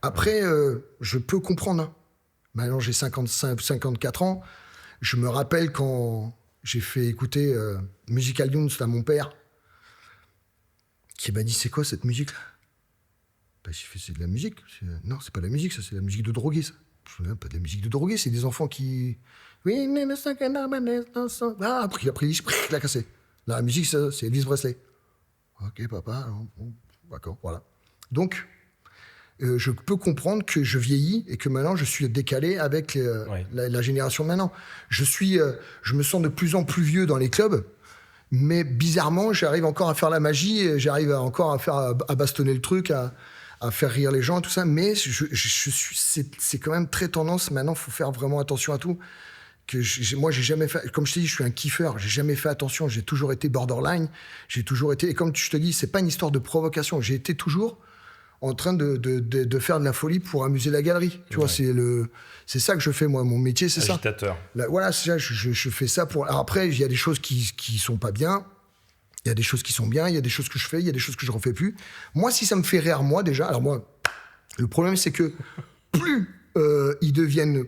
Après, je peux comprendre. Hein. Maintenant, j'ai 54 ans. Je me rappelle quand j'ai fait écouter Musical Younes à mon père, qui m'a dit, c'est quoi cette musique-là? J'ai fait, c'est de la musique. Non, c'est pas de la musique, ça, c'est de la musique de drogué, ça. Je me dis, pas de la musique de drogué, c'est des enfants qui... Oui, après, il l'a cassé. La musique, ça, c'est Elvis Presley. Ok, papa, bon, d'accord, voilà. Donc, je peux comprendre que je vieillis et que maintenant, je suis décalé avec la génération de maintenant. Je me sens de plus en plus vieux dans les clubs, mais bizarrement, j'arrive encore à faire la magie, et j'arrive encore à bastonner le truc, à faire rire les gens, tout ça. Mais c'est quand même très tendance. Maintenant, il faut faire vraiment attention à tout. Moi, j'ai jamais fait, comme je te dis, je suis un kiffeur. J'ai jamais fait attention. J'ai toujours été borderline. J'ai toujours été, et comme je te dis, c'est pas une histoire de provocation. J'ai été toujours en train de faire de la folie pour amuser la galerie. Tu vois, c'est ça que je fais, moi. Mon métier, c'est ça. Agitateur. Voilà, c'est ça. Je fais ça pour. Alors après, il y a des choses qui sont pas bien. Il y a des choses qui sont bien. Il y a des choses que je fais. Il y a des choses que je refais plus. Moi, si ça me fait rire, moi, déjà. Alors moi, le problème, c'est que plus ils deviennent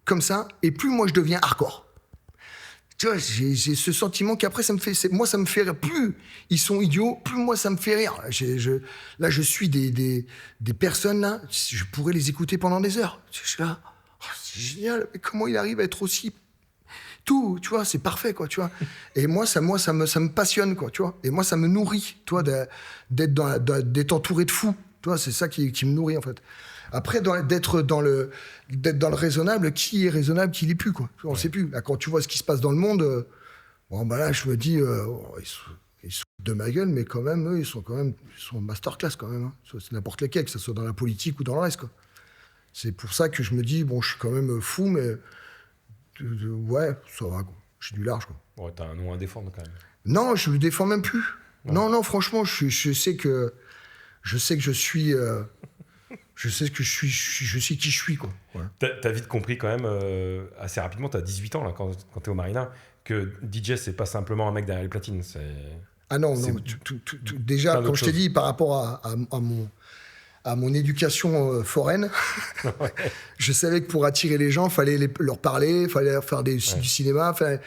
comme ça, et plus moi, je deviens hardcore. Tu vois, j'ai ce sentiment qu'après, moi, ça me fait rire. Plus ils sont idiots, plus moi, ça me fait rire. Là, je suis des personnes, là, je pourrais les écouter pendant des heures. Je suis là, oh, c'est génial, mais comment il arrive à être aussi... Tout, tu vois, c'est parfait, quoi, tu vois. Et moi, ça me passionne, quoi, tu vois. Et moi, ça me nourrit, tu vois, d'être entouré de fous. Tu vois, c'est ça qui me nourrit, en fait. Après, d'être dans le raisonnable, qui est raisonnable, qui l'est plus, quoi. On ne sait plus. Là, quand tu vois ce qui se passe dans le monde, bon, bah là, je me dis, ils sont de ma gueule, mais quand même, eux, ils sont masterclass, quand même. Hein. C'est n'importe lesquels, que ce soit dans la politique ou dans le reste, quoi. C'est pour ça que je me dis, bon, je suis quand même fou, mais ouais, ça va, quoi. J'ai du large, quoi. Ouais, t'as un nom à défendre, quand même. Non, je le défends même plus. Ouais. Non, franchement, je sais que je suis... je sais que je sais qui je suis, quoi. Ouais. T'as vite compris quand même, assez rapidement, t'as 18 ans là, quand t'es au Marina, que DJ, c'est pas simplement un mec derrière les platines. Ah non, déjà, comme je t'ai dit, par rapport à mon éducation foraine, ouais. Je savais que pour attirer les gens, il fallait leur parler, il fallait faire du cinéma, il fallait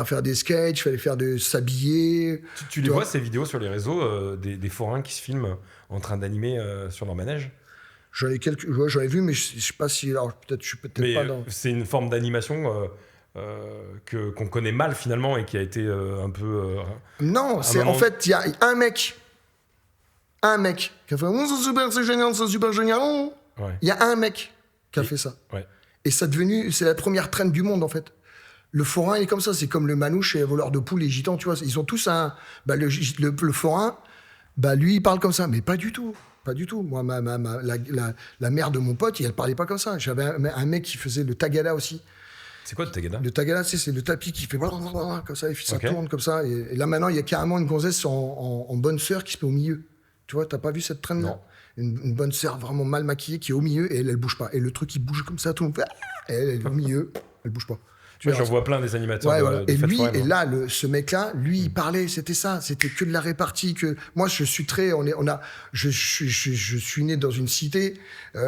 faire des sketchs, il fallait s'habiller. Tu les vois, ces vidéos sur les réseaux, des forains qui se filment en train d'animer sur leur manège? J'en ai vu, mais je sais pas si... Alors, je suis peut-être pas dans... C'est une forme d'animation qu'on connaît mal, finalement, et qui a été un peu... non, en fait, il y a un mec qui a fait c'est super génial. Il y a un mec qui a fait ça. Ouais. Et c'est la première trend du monde, en fait. Le forain, il est comme ça. C'est comme le manouche et les voleurs de poules, les gitans, tu vois. Ils ont tous un... le forain, lui, il parle comme ça. Mais pas du tout. Pas du tout. Moi, la mère de mon pote, elle parlait pas comme ça. J'avais un mec qui faisait le tagada aussi. C'est quoi le tagada? Le tagada, c'est le tapis qui fait comme ça, et ça tourne comme ça. Et là, maintenant, il y a carrément une gonzesse en bonne sœur qui se met au milieu. Tu vois, t'as pas vu cette traîne-là? Une bonne sœur vraiment mal maquillée qui est au milieu et elle bouge pas. Et le truc, il bouge comme ça, tout le monde fait... Elle est au milieu, elle bouge pas. J'en vois plein des animateurs. Ouais, voilà. Et lui, et là, ce mec-là, lui, il parlait, c'était ça, c'était que de la répartie. Moi, je suis très, je suis né dans une cité.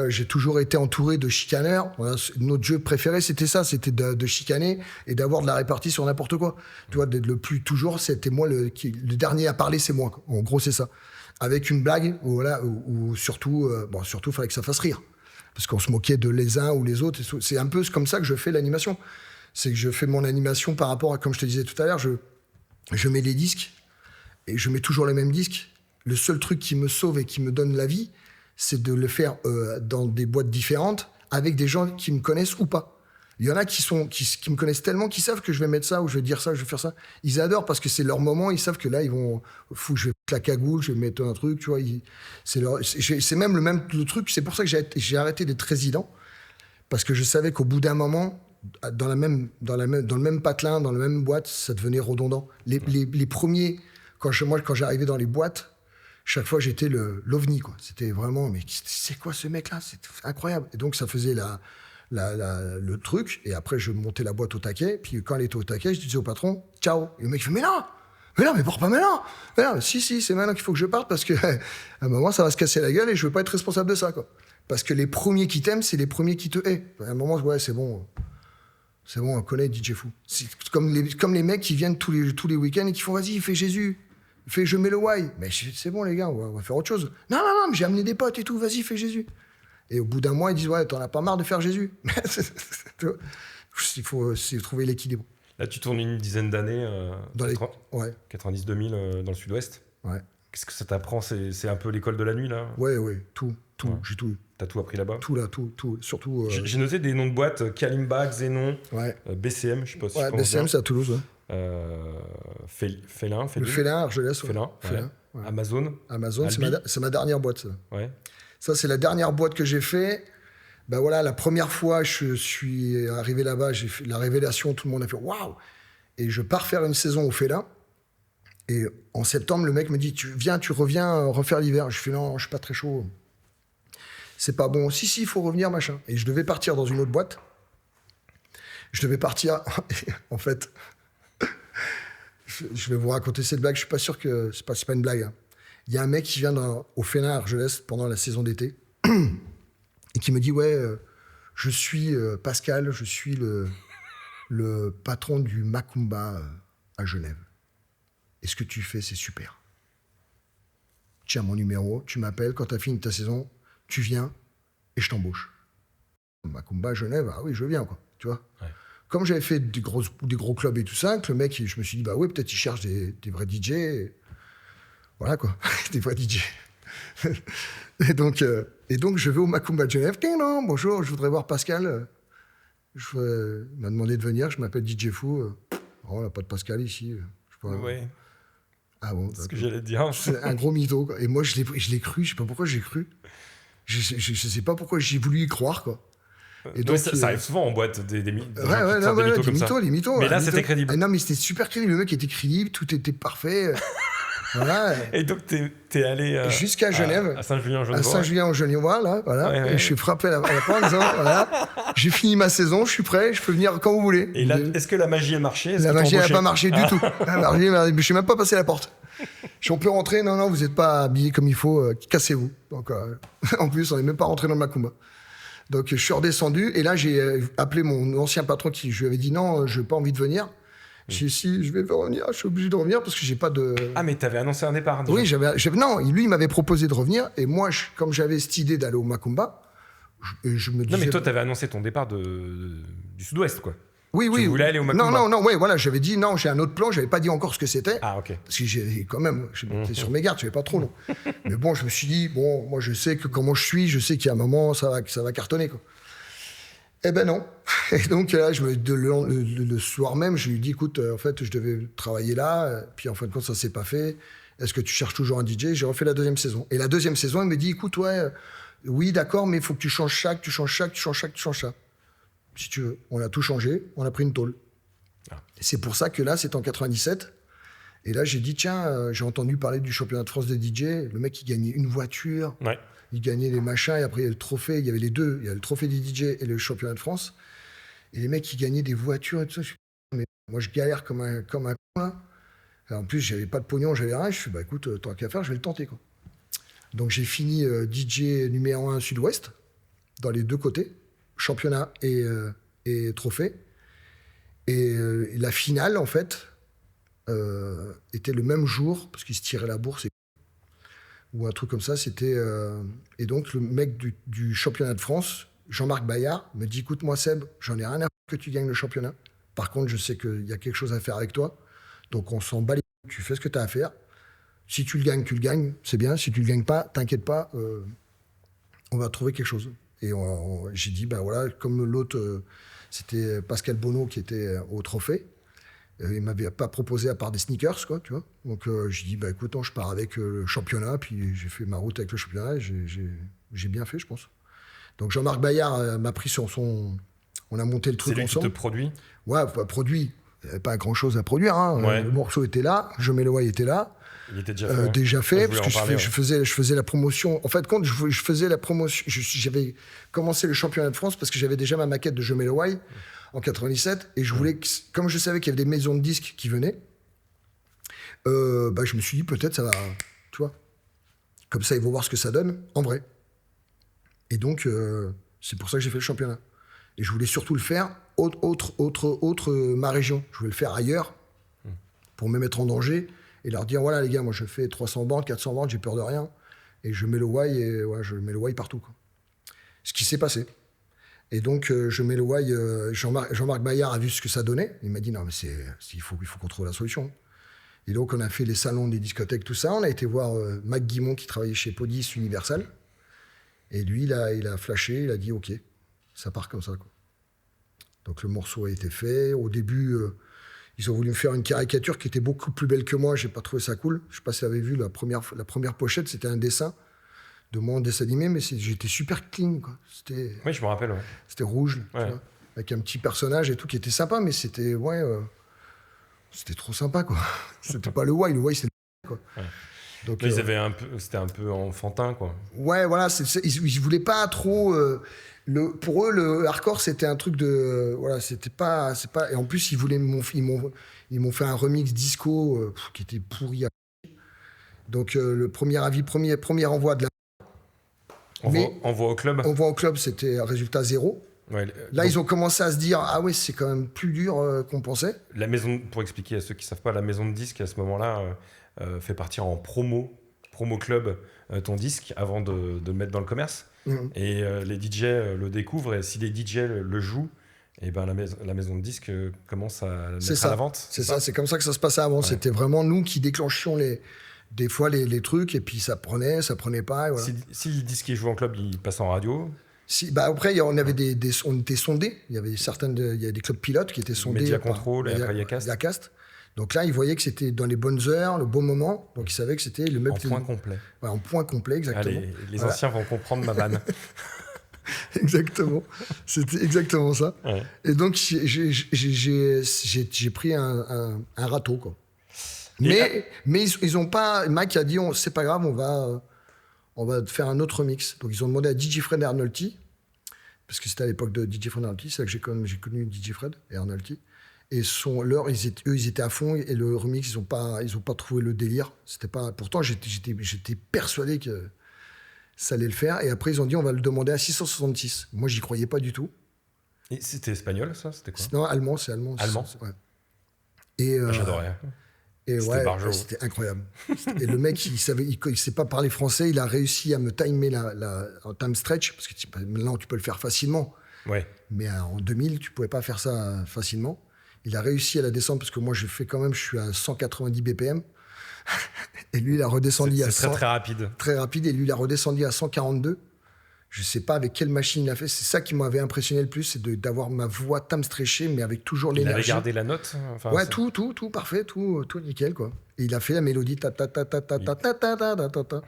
J'ai toujours été entouré de chicaneurs. Notre jeu préféré, c'était ça, c'était de chicaner et d'avoir de la répartie sur n'importe quoi. Tu vois, d'être le plus toujours, c'était moi le dernier à parler, c'est moi. Quoi. En gros, c'est ça. Avec une blague, où surtout, il fallait que ça fasse rire, parce qu'on se moquait de les uns ou les autres. C'est un peu comme ça que je fais l'animation. C'est que je fais mon animation par rapport à, comme je te disais tout à l'heure, je mets des disques et je mets toujours les mêmes disques. Le seul truc qui me sauve et qui me donne la vie, c'est de le faire dans des boîtes différentes avec des gens qui me connaissent ou pas. Il y en a qui me connaissent tellement, qui savent que je vais mettre ça, ou je vais dire ça, je vais faire ça. Ils adorent parce que c'est leur moment, ils savent que là, ils vont... Fou, je vais mettre la cagoule, je vais mettre un truc, tu vois. C'est même le truc, c'est pour ça que j'ai arrêté d'être résident, parce que je savais qu'au bout d'un moment, dans le même patelin, dans la même boîte, ça devenait redondant. Les premiers, quand j'arrivais dans les boîtes, chaque fois, j'étais l'ovni, quoi. C'était vraiment, mais c'est quoi ce mec-là? C'est incroyable. Et donc, ça faisait le truc. Et après, je montais la boîte au taquet. Puis, quand elle était au taquet, je disais au patron, ciao. Et le mec, il fait, mais non, mais pars pas maintenant. Mais non, si, c'est maintenant qu'il faut que je parte parce qu'à un moment, ça va se casser la gueule et je veux pas être responsable de ça, quoi. Parce que les premiers qui t'aiment, c'est les premiers qui te haient. À un moment, ouais, c'est bon, on connaît DJ Fou. C'est comme les mecs qui viennent tous les week-ends et qui font, vas-y, fais Jésus. Fais je mets le why. Mais c'est bon, les gars, on va faire autre chose. Non, mais j'ai amené des potes et tout, vas-y, fais Jésus. Et au bout d'un mois, ils disent, ouais, t'en as pas marre de faire Jésus. Il faut trouver l'équilibre. Là, tu tournes une dizaine d'années, ouais. 90-2000 dans le sud-ouest. Ouais. Qu'est-ce que ça t'apprend? C'est un peu l'école de la nuit, là? Ouais, tout. Ouais. J'ai tout. T'as tout appris là-bas? Tout. Surtout. J'ai noté des noms de boîtes, Kalimba, Xenon, ouais. BCM, je sais pas si ouais, BCM, c'est à Toulouse, ouais. Félin, le Félin, Argelès. Félin, ouais. Amazon, c'est ma dernière boîte, ça. Ouais. Ça, c'est la dernière boîte que j'ai fait. Ben voilà, la première fois, je suis arrivé là-bas, j'ai fait la révélation, tout le monde a fait waouh! Et je pars faire une saison au Félin. Et en septembre, le mec me dit, tu reviens refaire l'hiver. Je fais non, je suis pas très chaud. C'est pas bon. Si, il faut revenir, machin. Et je devais partir dans une autre boîte. Je devais partir, en fait. Je vais vous raconter cette blague. Je suis pas sûr que c'est pas une blague. Hein. Il y a un mec qui vient au Félin à Argelès pendant la saison d'été et qui me dit ouais, je suis Pascal, je suis le patron du Macumba à Genève. Et ce que tu fais, c'est super. Tiens mon numéro, tu m'appelles quand tu as fini ta saison, tu viens et je t'embauche. Macumba à Genève, ah oui, je viens quoi, tu vois. Ouais. Comme j'avais fait des gros clubs et tout ça, que le mec, je me suis dit, bah oui, peut-être il cherche des vrais DJ. Et voilà quoi, des vrais DJ. et donc, je vais au Macumba de Genève. Non, bonjour, je voudrais voir Pascal. Il m'a demandé de venir, je m'appelle DJ Fou. On n'a pas de Pascal ici. Oui. Ah bon, c'est ce que j'allais te dire. C'est un gros mytho. Quoi. Et moi, je l'ai cru, je sais pas pourquoi j'ai cru. Je sais pas pourquoi j'ai voulu y croire, quoi. Et donc, ça arrive souvent en boîte, des mythos comme ça. Les mythos. Mais là, c'était crédible. Ah, non, mais c'était super crédible. Le mec était crédible, tout était parfait. Voilà. Et donc, t'es allé jusqu'à Genève. À Saint-Julien-en-Genevois. À Saint-Julien-en-Genevois, là. Voilà. Ouais. Et je suis frappé à la porte en disant, voilà, j'ai fini ma saison, je suis prêt, je peux venir quand vous voulez. Et là, est-ce que la magie a marché? La magie n'a pas marché du tout. Je suis même pas passé la porte. On peut rentrer? Non, vous n'êtes pas habillé comme il faut, cassez-vous. Donc, en plus, on n'est même pas rentré dans le Macumba. Donc, je suis redescendu et là, j'ai appelé mon ancien patron qui je lui avais dit non, je n'ai pas envie de venir. J'ai dit si, je vais revenir, je suis obligé de revenir parce que j'ai pas de... Ah, mais tu avais annoncé un départ déjà. Oui, non, lui, il m'avait proposé de revenir et moi, comme j'avais cette idée d'aller au Macumba, je me disais... Non, mais toi, tu avais annoncé ton départ du Sud-Ouest, quoi. Oui. Tu voulais aller au Macumba. Non, ouais, voilà, j'avais dit non, j'ai un autre plan, j'avais pas dit encore ce que c'était. Ah, ok. Parce que j'étais sur mes gardes, je savais pas trop, non. Mais bon, je me suis dit, bon, moi, je sais que comment je suis, je sais qu'il y a un moment, ça va cartonner, quoi. Eh ben non. Et donc là, le soir même, je lui ai dit, écoute, en fait, je devais travailler là, puis en fin de compte, ça s'est pas fait. Est-ce que tu cherches toujours un DJ? J'ai refait la deuxième saison. Et la deuxième saison, il me dit, écoute, oui, d'accord, mais il faut que tu changes ça, tu changes ça. Si tu veux. On a tout changé, on a pris une tôle. Ah. Et c'est pour ça que là, c'est en 97. Et là, j'ai dit, tiens, j'ai entendu parler du championnat de France des DJ. Le mec, il gagnait une voiture. Ouais. Il gagnait les machins. Et après, il y a le trophée. Il y avait les deux. Il y a le trophée des DJ et le championnat de France. Et les mecs, ils gagnaient des voitures et tout ça. Mais moi, je galère comme un con, là. En plus, j'avais pas de pognon, j'avais rien. Je suis bah écoute, tant qu'à faire, je vais le tenter, quoi. Donc, j'ai fini DJ numéro 1 Sud-Ouest, dans les deux côtés. Championnat et trophée. Et la finale, en fait, était le même jour, parce qu'ils se tiraient la bourse, ou un truc comme ça. C'était, et donc, le mec du championnat de France, Jean-Marc Bayard, me dit, écoute-moi, Seb, j'en ai rien à foutre que tu gagnes le championnat. Par contre, je sais qu'il y a quelque chose à faire avec toi. Donc, on s'en bat les couilles, tu fais ce que tu as à faire. Si tu le gagnes, c'est bien. Si tu le gagnes pas, t'inquiète pas, on va trouver quelque chose. Et j'ai dit, ben voilà, comme l'autre C'était Pascal Bonneau qui était au trophée. Il m'avait pas proposé à part des sneakers, quoi, tu vois. Donc j'ai dit, bah écoute, je pars avec le championnat, puis j'ai fait ma route avec le championnat, et j'ai bien fait, je pense. Donc Jean-Marc Bayard m'a pris sur son... On a monté le truc ensemble. C'est lui qui te produit ? Ouais, produit. Il n'y avait pas grand-chose à produire. Hein. Ouais. Le morceau était là, Je mets le way était là. Il était déjà fait. Déjà fait, parce que je je faisais la promotion. En fait, quand je faisais la promotion, j'avais commencé le championnat de France parce que j'avais déjà ma maquette de Je mets le way en 97, et je voulais, comme je savais qu'il y avait des maisons de disques qui venaient, je me suis dit peut-être ça va, tu vois, comme ça ils vont voir ce que ça donne en vrai. Et donc c'est pour ça que j'ai fait le championnat. Et je voulais surtout le faire autre ma région. Je voulais le faire ailleurs pour me mettre en danger et leur dire voilà les gars, moi je fais 300 bandes, 400 bandes, j'ai peur de rien et je mets le way et ouais, je mets le way partout, quoi. Ce qui s'est passé. Et donc je mets le way. Jean-Marc Bayard a vu ce que ça donnait. Il m'a dit non mais il faut qu'on trouve la solution. Et donc on a fait les salons des discothèques, tout ça. On a été voir Mac Guimond qui travaillait chez Podis Universal. Et lui il a flashé, il a dit ok, ça part comme ça, quoi. Donc le morceau a été fait. Au début, ils ont voulu me faire une caricature qui était beaucoup plus belle que moi. J'ai pas trouvé ça cool. Je sais pas si vous avez vu la première pochette, c'était un dessin de moi en dessin animé, mais j'étais super clean, quoi. Oui, je me rappelle. Ouais. C'était rouge, ouais. Tu vois, avec un petit personnage et tout qui était sympa, mais c'était c'était trop sympa, quoi. C'était pas le way c'est le quoi. Ouais. Donc c'était un peu enfantin, quoi. Ouais, voilà, ils voulaient pas trop. Pour eux, le hardcore, c'était un truc de. Voilà, c'est pas. Et en plus, ils m'ont fait un remix disco qui était pourri. Donc, le premier envoi de la. Envoi au club. Envoi au club, c'était un résultat 0. Ouais, là, ils ont commencé à se dire ah ouais, c'est quand même plus dur qu'on pensait. La maison, pour expliquer à ceux qui savent pas, la maison de disques à ce moment-là fait partir en promo club ton disque avant de le mettre dans le commerce. Et les DJ le découvrent, et si les DJ le jouent, et ben la maison de disques commence à le mettre à la vente. C'est ça, c'est comme ça que ça se passait avant. Ouais. C'était vraiment nous qui déclenchions des fois les trucs, et puis ça prenait pas. Et voilà. Si le disque est joué en club, il passe en radio. Après, on avait on était sondés. Il y avait des clubs pilotes qui étaient sondés. Média Control et après Yacast. Donc là, ils voyaient que c'était dans les bonnes heures, le bon moment. Donc ils savaient que c'était le même. En point complet. Ouais, en point complet, exactement. Allez, les anciens vont comprendre ma vanne. Exactement. C'était exactement ça. Ouais. Et donc j'ai pris un râteau, quoi. Mais ils ont pas. Mac a dit c'est pas grave, on va faire un autre mix. Donc ils ont demandé à DJ Fred et Arnolti, parce que c'était à l'époque de DJ Fred et Arnolti, c'est là que j'ai connu DJ Fred et Arnolti. Et ils étaient à fond, et le remix, ils ont pas trouvé le délire. C'était pas. Pourtant, j'étais persuadé que ça allait le faire. Et après, ils ont dit on va le demander à 666. Moi, j'y croyais pas du tout. Et c'était espagnol, ça? C'était quoi? Non, allemand, c'est allemand. Allemand. Ouais. Et j'adorais. Et c'était incroyable. Et le mec, il sait pas parler français. Il a réussi à me timer en time stretch, parce que maintenant tu peux le faire facilement. Ouais. Mais en 2000, tu pouvais pas faire ça facilement. Il a réussi à la descendre, parce que moi, je suis à 190 BPM. Et lui, il a redescendu à 100. C'est très rapide. Très rapide. Et lui, il a redescendu à 142. Je sais pas avec quelle machine il a fait. C'est ça qui m'avait impressionné le plus, c'est d'avoir ma voix time stretchée, mais avec toujours l'énergie. Il avait gardé la note. Ouais, tout parfait, tout nickel, quoi. Et il a fait la mélodie ta ta ta ta ta ta ta ta ta ta ta.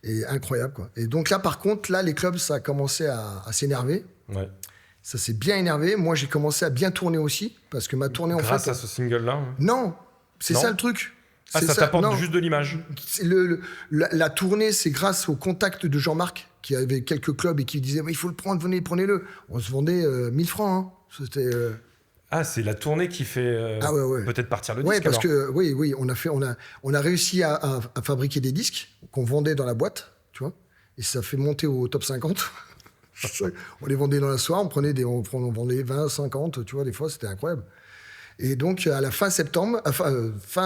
Et incroyable, quoi. Et donc là, par contre, les clubs, ça a commencé à s'énerver. Ouais. Ça s'est bien énervé. Moi, j'ai commencé à bien tourner aussi, parce que ma tournée, grâce à ce single-là. Non, c'est ça le truc. Ah, ça t'apporte juste de l'image. La tournée, c'est grâce au contact de Jean-Marc, qui avait quelques clubs et qui disait il faut le prendre, venez, prenez-le. On se vendait 1000 francs. Hein. C'était. Ah, c'est la tournée qui fait peut-être partir le disque. Ouais, parce que oui, on a réussi à fabriquer des disques qu'on vendait dans la boîte, tu vois, et ça fait monter au top 50. On les vendait dans la soirée, on vendait 20, 50, tu vois, des fois, c'était incroyable. Et donc, à la fin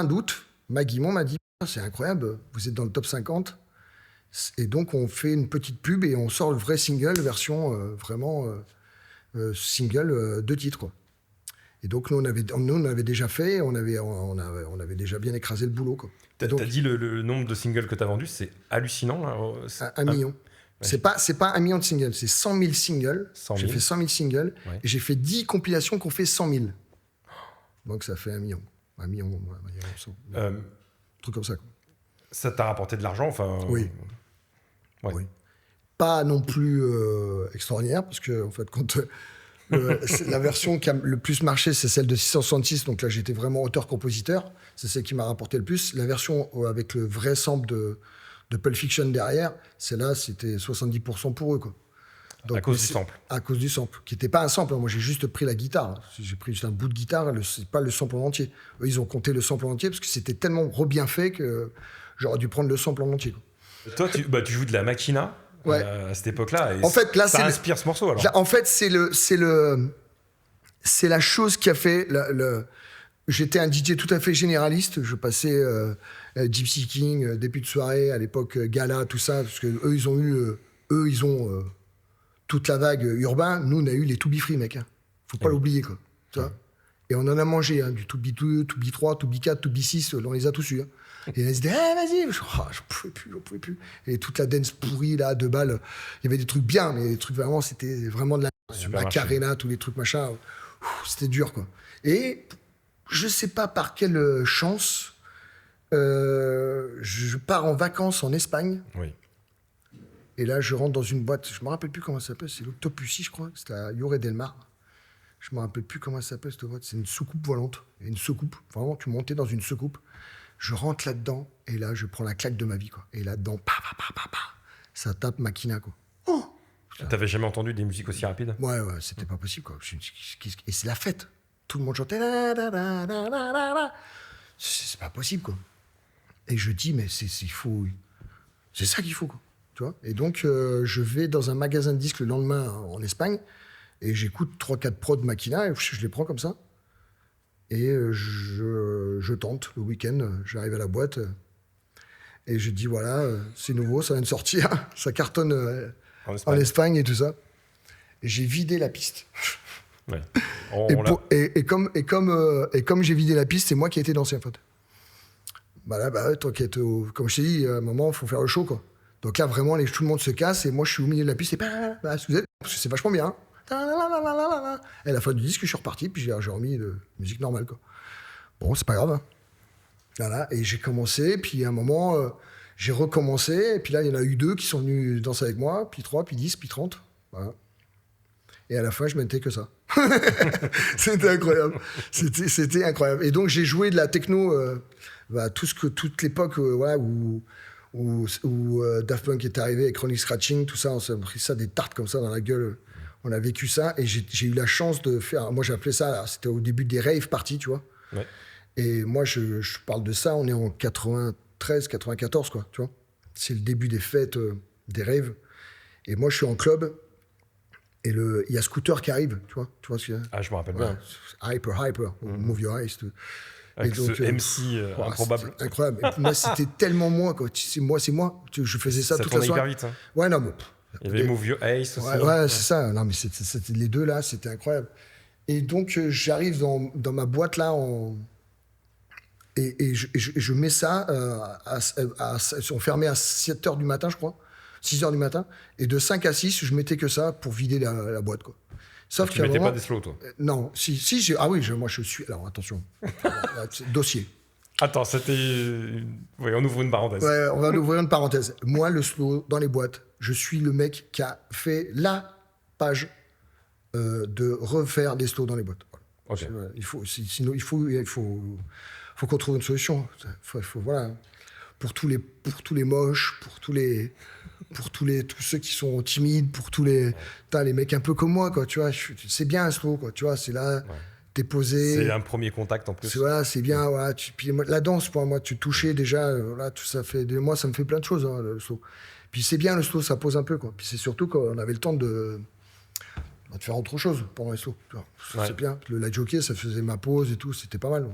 d'août, Mac Guimond m'a dit c'est incroyable, vous êtes dans le top 50. Et donc, on fait une petite pub et on sort le vrai single, version vraiment single 2 titres, quoi. Et donc, nous, on avait déjà fait, on avait déjà bien écrasé le boulot, quoi. T'as dit le nombre de singles que t'as vendus, c'est hallucinant. Là. 1 million. C'est pas 1 million de singles, c'est 100 000 singles. 100 000. J'ai fait 100 000 singles Ouais. et j'ai fait 10 compilations qui ont fait 100 000. Donc ça fait 1 million. 1 million, un truc comme ça. Quoi. Ça t'a rapporté de l'argent, enfin. Oui. Ouais. Oui. Pas non plus extraordinaire, parce que en fait, quand la version qui a le plus marché, c'est celle de 666. Donc là, j'étais vraiment auteur-compositeur. C'est celle qui m'a rapporté le plus. La version avec le vrai sample de Pulp Fiction derrière, celle-là, c'était 70% pour eux, quoi. Donc, à cause du sample. À cause du sample, qui n'était pas un sample. Moi, j'ai juste pris la guitare. J'ai pris juste un bout de guitare, c'est pas le sample en entier. Eux, ils ont compté le sample en entier parce que c'était tellement bien fait que j'aurais dû prendre le sample en entier, quoi. Toi, tu joues de la Machina à cette époque-là. Et en fait, là, ça inspire ce morceau, alors. En fait, c'est la chose qui a fait J'étais un DJ tout à fait généraliste. Je passais Gypsy King, début de soirée, à l'époque Gala, tout ça, parce que eux, ils ont toute la vague urbain. Nous, on a eu les To Be Free, mec. Hein. Faut pas l'oublier, quoi. Tu vois. Et on en a mangé, hein, du To Be 2, To Be 3, To Be 4, To Be 6, on les a tous eus. Hein. Et ils se disaient, vas-y, j'en pouvais plus. Et toute la dance pourrie, là, 2 balles, il y avait des trucs bien, mais les trucs vraiment, c'était vraiment de la Macarena, tous les trucs machin. C'était dur, quoi. Et je sais pas par quelle chance, je pars en vacances en Espagne. Oui. Et là, je rentre dans une boîte, je me rappelle plus comment ça s'appelle, c'est l'Octopussy, je crois, c'était à Lloret del Mar. Je me rappelle plus comment ça s'appelle cette boîte, c'est une soucoupe volante. Et une soucoupe, vraiment, tu montais dans une soucoupe. Je rentre là-dedans, et là, je prends la claque de ma vie, quoi. Et là-dedans, ça tape Machina, quoi. Oh! T'avais jamais entendu des musiques aussi rapides? Ouais, c'était pas possible, quoi. Et c'est la fête. Tout le monde chantait. C'est pas possible, quoi. Et je dis, mais c'est fou. C'est ça qu'il faut, quoi. Tu vois. Et donc, je vais dans un magasin de disques le lendemain en Espagne, et j'écoute 3-4 prods de Machina, et je les prends comme ça. Et je tente le week-end, j'arrive à la boîte, et je dis, voilà, c'est nouveau, ça vient de sortir, ça cartonne en Espagne et tout ça. Et j'ai vidé la piste. Ouais. Et comme j'ai vidé la piste, c'est moi qui ai été dansé, en fait. T'inquiète, comme je t'ai dit, à un moment, il faut faire le show, quoi. Donc là, vraiment, tout le monde se casse, et moi, je suis au milieu de la piste, et parce que c'est vachement bien. Hein. Et à la fin du disque, je suis reparti, puis j'ai remis de musique normale, quoi. Bon, c'est pas grave. Hein. Voilà, et j'ai commencé, puis à un moment, j'ai recommencé, et puis là, il y en a eu 2 qui sont venus danser avec moi, puis 3, puis 10, puis 30. Voilà. Et à la fin, je mettais que ça. C'était incroyable. C'était incroyable. Et donc, j'ai joué de la techno, toute l'époque où Daft Punk est arrivé avec Chronic Scratching, tout ça, on s'est pris ça des tartes comme ça dans la gueule. On a vécu ça, et j'ai eu la chance de faire... Moi, j'appelais ça... C'était au début des rave parties, tu vois. Ouais. Et moi, je parle de ça, on est en 93, 94, quoi, tu vois. C'est le début des fêtes, des raves. Et moi, je suis en club, et il y a Scooter qui arrive, tu vois ce qu'il y a. Ah, je me rappelle bien. Hyper, Move Your Eyes. Avec donc, ce MC improbable. Incroyable. Et moi, c'était tellement moi, quoi. C'est moi. Je faisais ça toute la soirée. Ça tournait hyper vite, hein. Ouais, non, mais... Il y avait Move Your Eyes aussi. Ouais, c'est ça. Non, mais c'était les deux, là, c'était incroyable. Et donc, j'arrive dans ma boîte, là, et je mets ça, on fermait à 7h du matin, je crois, 6h du matin, et de 5 à 6, je mettais que ça pour vider la boîte, quoi. Sauf tu mettais pas des slows, toi? Non, moi, je suis... Alors, attention, dossier. Attends, oui, on ouvre une parenthèse. Ouais, on va ouvrir une parenthèse. Moi, le slow, dans les boîtes, je suis le mec qui a fait la page de refaire des slows dans les boîtes. Voilà. Okay. Sinon, il faut qu'on trouve une solution. Voilà. Pour tous les moches, pour tous ceux qui sont timides, pour tous les mecs un peu comme moi, quoi. Tu vois, c'est bien un slow, quoi. Tu vois, c'est là. Ouais. T'es posé. C'est un premier contact en plus. C'est bien. Voilà. Puis la danse, pour moi, tu touchais déjà. Là, tout ça fait. Moi, ça me fait plein de choses, hein, le slow. Puis c'est bien le slow, ça pose un peu, quoi. Puis c'est surtout qu'on avait le temps de faire autre chose pendant les slow. Ouais. C'est bien. La jockey, ça faisait ma pause et tout, c'était pas mal.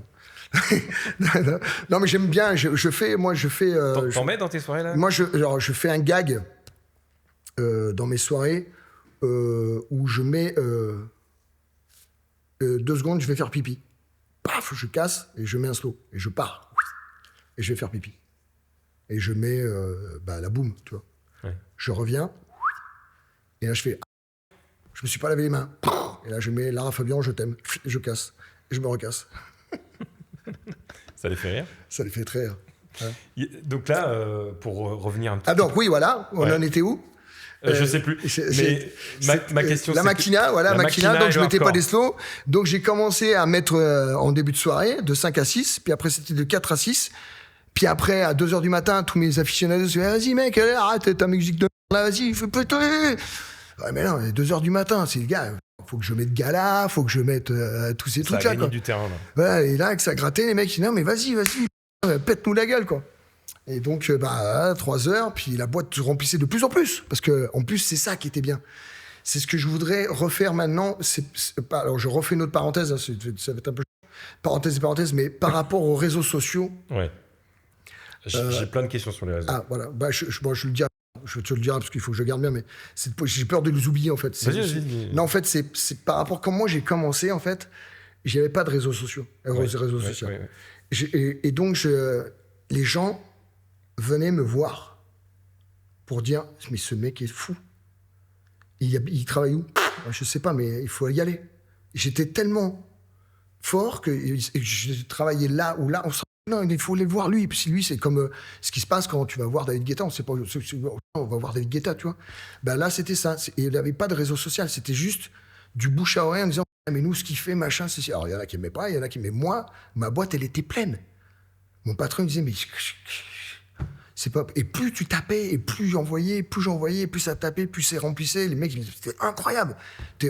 Non, mais j'aime bien. Je fais. T'en mets dans tes soirées là? Moi, je fais un gag dans mes soirées où je mets 2 secondes, je vais faire pipi. Paf, je casse et je mets un slow et je pars et je vais faire pipi. Et je mets la boum, tu vois. Ouais. Je reviens, Et là, je fais, je me suis pas lavé les mains. Et là, je mets Lara Fabian, je t'aime. Et je casse. Et je me recasse. Ça les fait rire. Ça les fait très rire. Ouais. Donc là, pour revenir un petit peu... Ah donc oui, voilà, on en était où? Je sais plus. Mais ma question, la c'est... Machina, voilà, la Machina, Machina donc et je le mettais pas hardcore. des slows. Donc j'ai commencé à mettre en début de soirée, de 5 à 6, puis après c'était de 4 à 6. Puis après, à 2h du matin, tous mes aficionados disaient, vas-y mec, allez, arrête ta musique de là, vas-y, fais péter. Ouais, mais non, 2h du matin, c'est le gars, faut que je mette Gala, faut que je mette tous ces Ça a trucs-là, gagné quoi. du terrain, là. Voilà, et là, avec ça grattait, les mecs, ils disaient, non mais vas-y, pète-nous la gueule, quoi. Et donc, 3h, puis la boîte se remplissait de plus en plus. Parce que, en plus, c'est ça qui était bien. C'est ce que je voudrais refaire maintenant. C'est pas, alors, je refais une autre parenthèse, hein, ça va être un peu parenthèse, mais par rapport aux réseaux sociaux. Ouais. J'ai plein de questions sur les réseaux. Ah, voilà. Je le dirai. Je te le dirai parce qu'il faut que je garde bien, mais j'ai peur de les oublier, en fait. Vas-y. Non, en fait, c'est par rapport à comment moi j'ai commencé, en fait, j'avais pas de réseaux sociaux. Sociaux. Ouais. Et donc, les gens venaient me voir pour dire mais ce mec est fou. Il travaille où? Je sais pas, mais il faut y aller. J'étais tellement fort que je travaillais là ou là. Non, il faut aller le voir lui. Puis lui, c'est comme ce qui se passe quand tu vas voir David Guetta. On sait pas, on va voir David Guetta, tu vois. Ben là, c'était ça. Et il n'y avait pas de réseau social. C'était juste du bouche à oreille en disant mais nous, ce qu'il fait, machin, c'est. Alors il y en a qui n'aimaient pas, il y en a qui. Mais moi, ma boîte, elle était pleine. Mon patron me disait mais c'est pas. Et plus tu tapais, et plus j'envoyais, plus ça tapait, plus ça remplissait. Les mecs, c'était incroyable.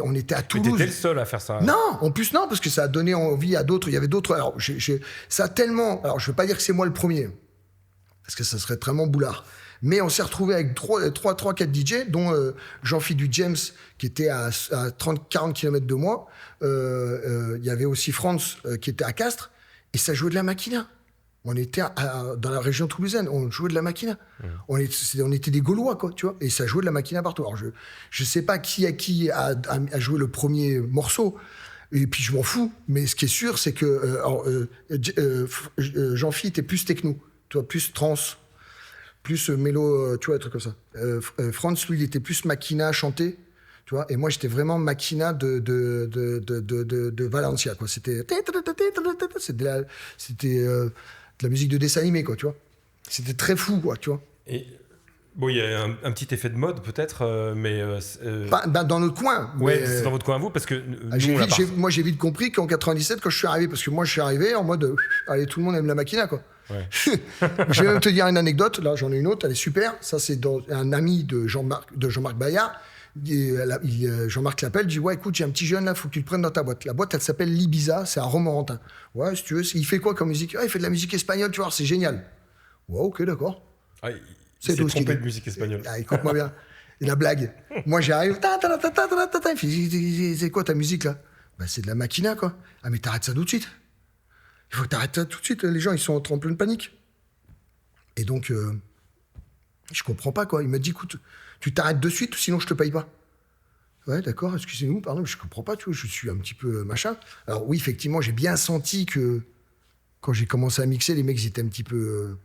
On était à Toulouse. Mais t'étais le seul à faire ça. Non, en plus non, parce que ça a donné envie à d'autres. Il y avait d'autres. Alors, ça a tellement. Alors, je veux pas dire que c'est moi le premier, parce que ça serait vraiment boulard. Mais on s'est retrouvé avec 4 DJ, dont Jean-Philippe du James, qui était à 30-40 km de moi. Il y avait aussi Franz, qui était à Castres, et ça jouait de la Machina. On était dans la région toulousaine, on jouait de la Machina. On était des Gaulois, quoi, tu vois. Et ça jouait de la Machina partout. Alors, je sais pas qui a joué le premier morceau, et puis je m'en fous. Mais ce qui est sûr, c'est que Jean-Philippe était plus techno, tu vois, plus trance, plus mélo, tu vois, des trucs comme ça. Franz, lui, il était plus Machina chanté, tu vois. Et moi, j'étais vraiment Machina de Valencia, quoi. C'était de la musique de dessin animé, quoi, tu vois. C'était très fou, quoi, tu vois. Et bon, il y a un petit effet de mode, peut-être, mais... dans notre coin. Ouais, c'est dans votre coin à vous, parce que moi, j'ai vite compris qu'en 97, quand je suis arrivé, parce que moi, je suis arrivé en mode, allez, tout le monde aime la Machina, quoi. Ouais. Je vais même te dire une anecdote, là, j'en ai une autre, elle est super. Ça, c'est un ami de Jean-Marc Bayard. Jean-Marc l'appelle, dit ouais, écoute, j'ai un petit jeune là, faut que tu le prennes dans ta boîte. La boîte, elle s'appelle l'Ibiza, c'est à Romorantin. Ouais, si tu veux, il fait quoi comme musique? Il fait de la musique espagnole, tu vois, c'est génial. Ouais, ok, d'accord. Ah, il s'est trompé de musique espagnole. Écoute-moi bien. Et la blague. Moi, j'arrive, il fait, c'est quoi ta musique là? Bah, c'est de la Machina, quoi. Ah, mais t'arrêtes ça tout de suite. Il faut que t'arrêtes ça tout de suite. Les gens, ils sont en pleine panique. Et donc, je comprends pas, quoi. Il m'a dit, écoute, tu t'arrêtes de suite, sinon je te paye pas. Ouais, d'accord, excusez-nous, pardon, je comprends pas, tu vois, je suis un petit peu machin. Alors oui, effectivement, j'ai bien senti que quand j'ai commencé à mixer, les mecs, ils étaient un petit peu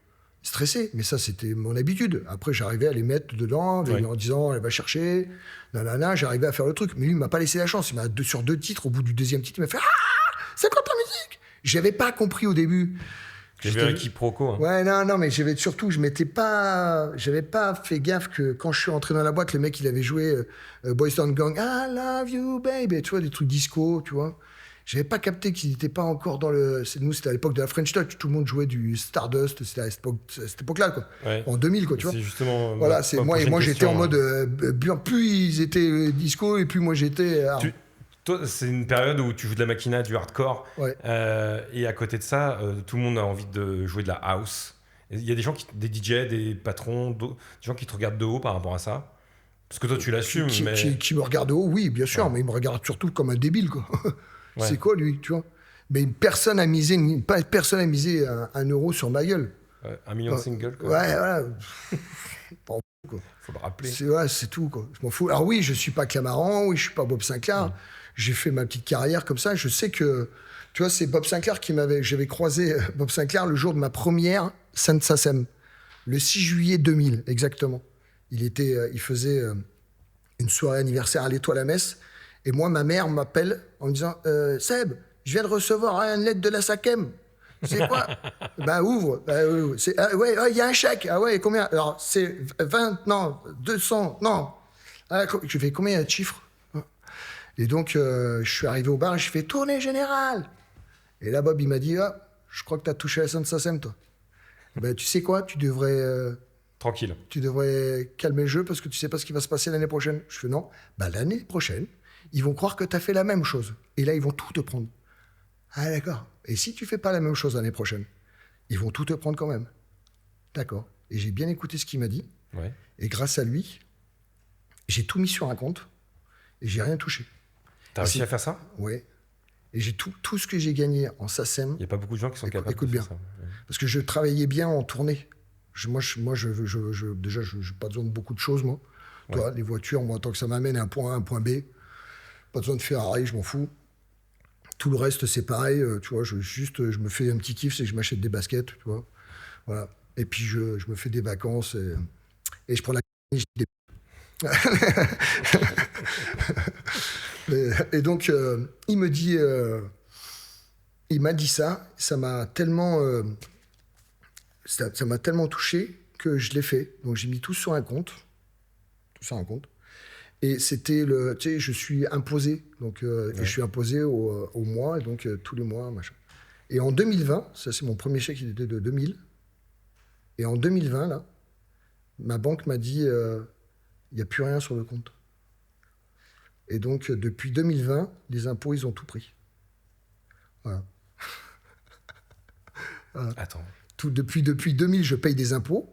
stressés. Mais ça, c'était mon habitude. Après, j'arrivais à les mettre dedans, en disant, elle va chercher, nanana, j'arrivais à faire le truc. Mais lui, il m'a pas laissé la chance. Il m'a sur 2 titres, au bout du 2e titre, il m'a fait, ah, c'est quoi ta musique? J'avais pas compris au début. J'ai vu un quiproquo. Hein. Ouais, non, mais j'avais pas fait gaffe que quand je suis entré dans la boîte, le mec, il avait joué Boys Don't Gang, I love you, baby, tu vois, des trucs disco, tu vois. J'avais pas capté qu'il n'était pas encore dans le. Nous, c'était à l'époque de la French Touch, tout le monde jouait du Stardust, c'était à cette époque-là, quoi. Ouais. En 2000, quoi, tu vois. C'est justement. Voilà, c'est moi, et moi, j'étais en mode. Plus ils étaient disco, et plus moi, j'étais. Toi, c'est une période où tu joues de la Machina, du hardcore, ouais. Et à côté de ça, tout le monde a envie de jouer de la house. Il y a des gens, des DJ, des patrons, des gens qui te regardent de haut par rapport à ça. Parce que toi, tu l'assumes, mais... Qui me regardent de haut, oui, bien sûr, mais ils me regardent surtout comme un débile, quoi. Ouais. C'est quoi, lui, tu vois? Mais personne n'a misé 1 euro sur ma gueule. 1 million de singles, quoi. Ouais, voilà. Faut le rappeler. C'est tout, quoi. Je m'en fous. Alors oui, je suis pas Clamaran, oui, je suis pas Bob Sinclair. J'ai fait ma petite carrière comme ça. Je sais que, tu vois, c'est Bob Sinclair j'avais croisé Bob Sinclair le jour de ma première Saint-Sassem, le 6 juillet 2000, exactement. Il faisait une soirée anniversaire à l'Étoile à Metz. Et moi, ma mère m'appelle en me disant Seb, je viens de recevoir une lettre de la SACEM. C'est quoi? Ben ouvre. Ouais, il y a un chèque. Ah ouais, combien? Alors, c'est 20, non, 200, non. Ah, je fais combien de chiffres? Et donc, je suis arrivé au bar et je fais tournée générale. Et là, Bob, il m'a dit je crois que tu as touché la SACEM, toi. Ben, tu sais quoi? Tu devrais. Tranquille. Tu devrais calmer le jeu parce que tu sais pas ce qui va se passer l'année prochaine. Je fais non. Ben, l'année prochaine, ils vont croire que tu as fait la même chose. Et là, ils vont tout te prendre. Ah, d'accord. Et si tu fais pas la même chose l'année prochaine, ils vont tout te prendre quand même. D'accord. Et j'ai bien écouté ce qu'il m'a dit. Ouais. Et grâce à lui, j'ai tout mis sur un compte et j'ai rien touché. T'as réussi à faire ça? Ouais. Et j'ai tout ce que j'ai gagné en SACEM. Il n'y a pas beaucoup de gens qui sont capables écoute de bien. faire ça. Ouais. Parce que je travaillais bien en tournée. Déjà, je n'ai pas besoin de beaucoup de choses, moi. Ouais. Toi, les voitures, moi, tant que ça m'amène à un point A, un point B, pas besoin de Ferrari, je m'en fous. Tout le reste, c'est pareil. Tu vois, je me fais un petit kiff, c'est que je m'achète des baskets, tu vois. Voilà. Et puis, je me fais des vacances et je prends la et donc, il me dit... il m'a dit ça m'a tellement... ça m'a tellement touché que je l'ai fait. Donc, j'ai mis tout sur un compte. Et c'était tu sais, je suis imposé. Donc, et je suis imposé au mois, et donc tous les mois, machin. Et en 2020, ça c'est mon premier chèque, il était de 2000. Et en 2020, là, ma banque m'a dit, il n'y a plus rien sur le compte. Et donc, depuis 2020, les impôts, ils ont tout pris. Voilà. Voilà. Attends. Depuis 2000, je paye des impôts.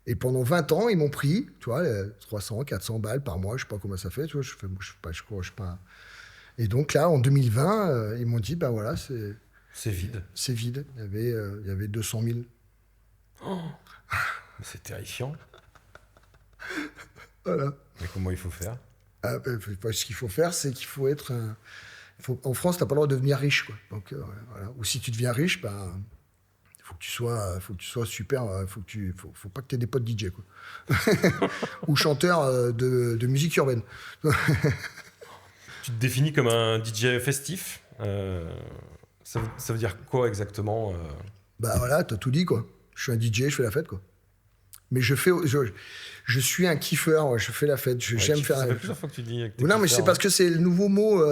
Et pendant 20 ans, ils m'ont pris, tu vois, 300, 400 balles par mois, je ne sais pas comment ça fait, tu vois, je sais pas. Et donc là, en 2020, ils m'ont dit, ben voilà, c'est vide. C'est vide. Il y avait 200 000. Oh, mais c'est terrifiant. Voilà. Mais comment il faut faire? Ce qu'il faut faire, c'est qu'il faut être en France, tu n'as pas le droit de devenir riche, quoi. Donc, voilà. Ou si tu deviens riche, ben... Faut que tu sois super. Faut pas que tu aies des potes DJ, quoi. Ou chanteur de musique urbaine. Tu te définis comme un DJ festif. Ça veut dire quoi exactement Bah voilà, t'as tout dit, quoi. Je suis un DJ, je fais la fête, quoi. Mais je suis un kiffeur, je fais la fête, j'aime faire. Ça fait plusieurs fois que tu dis. Non, mais c'est parce que c'est le nouveau mot.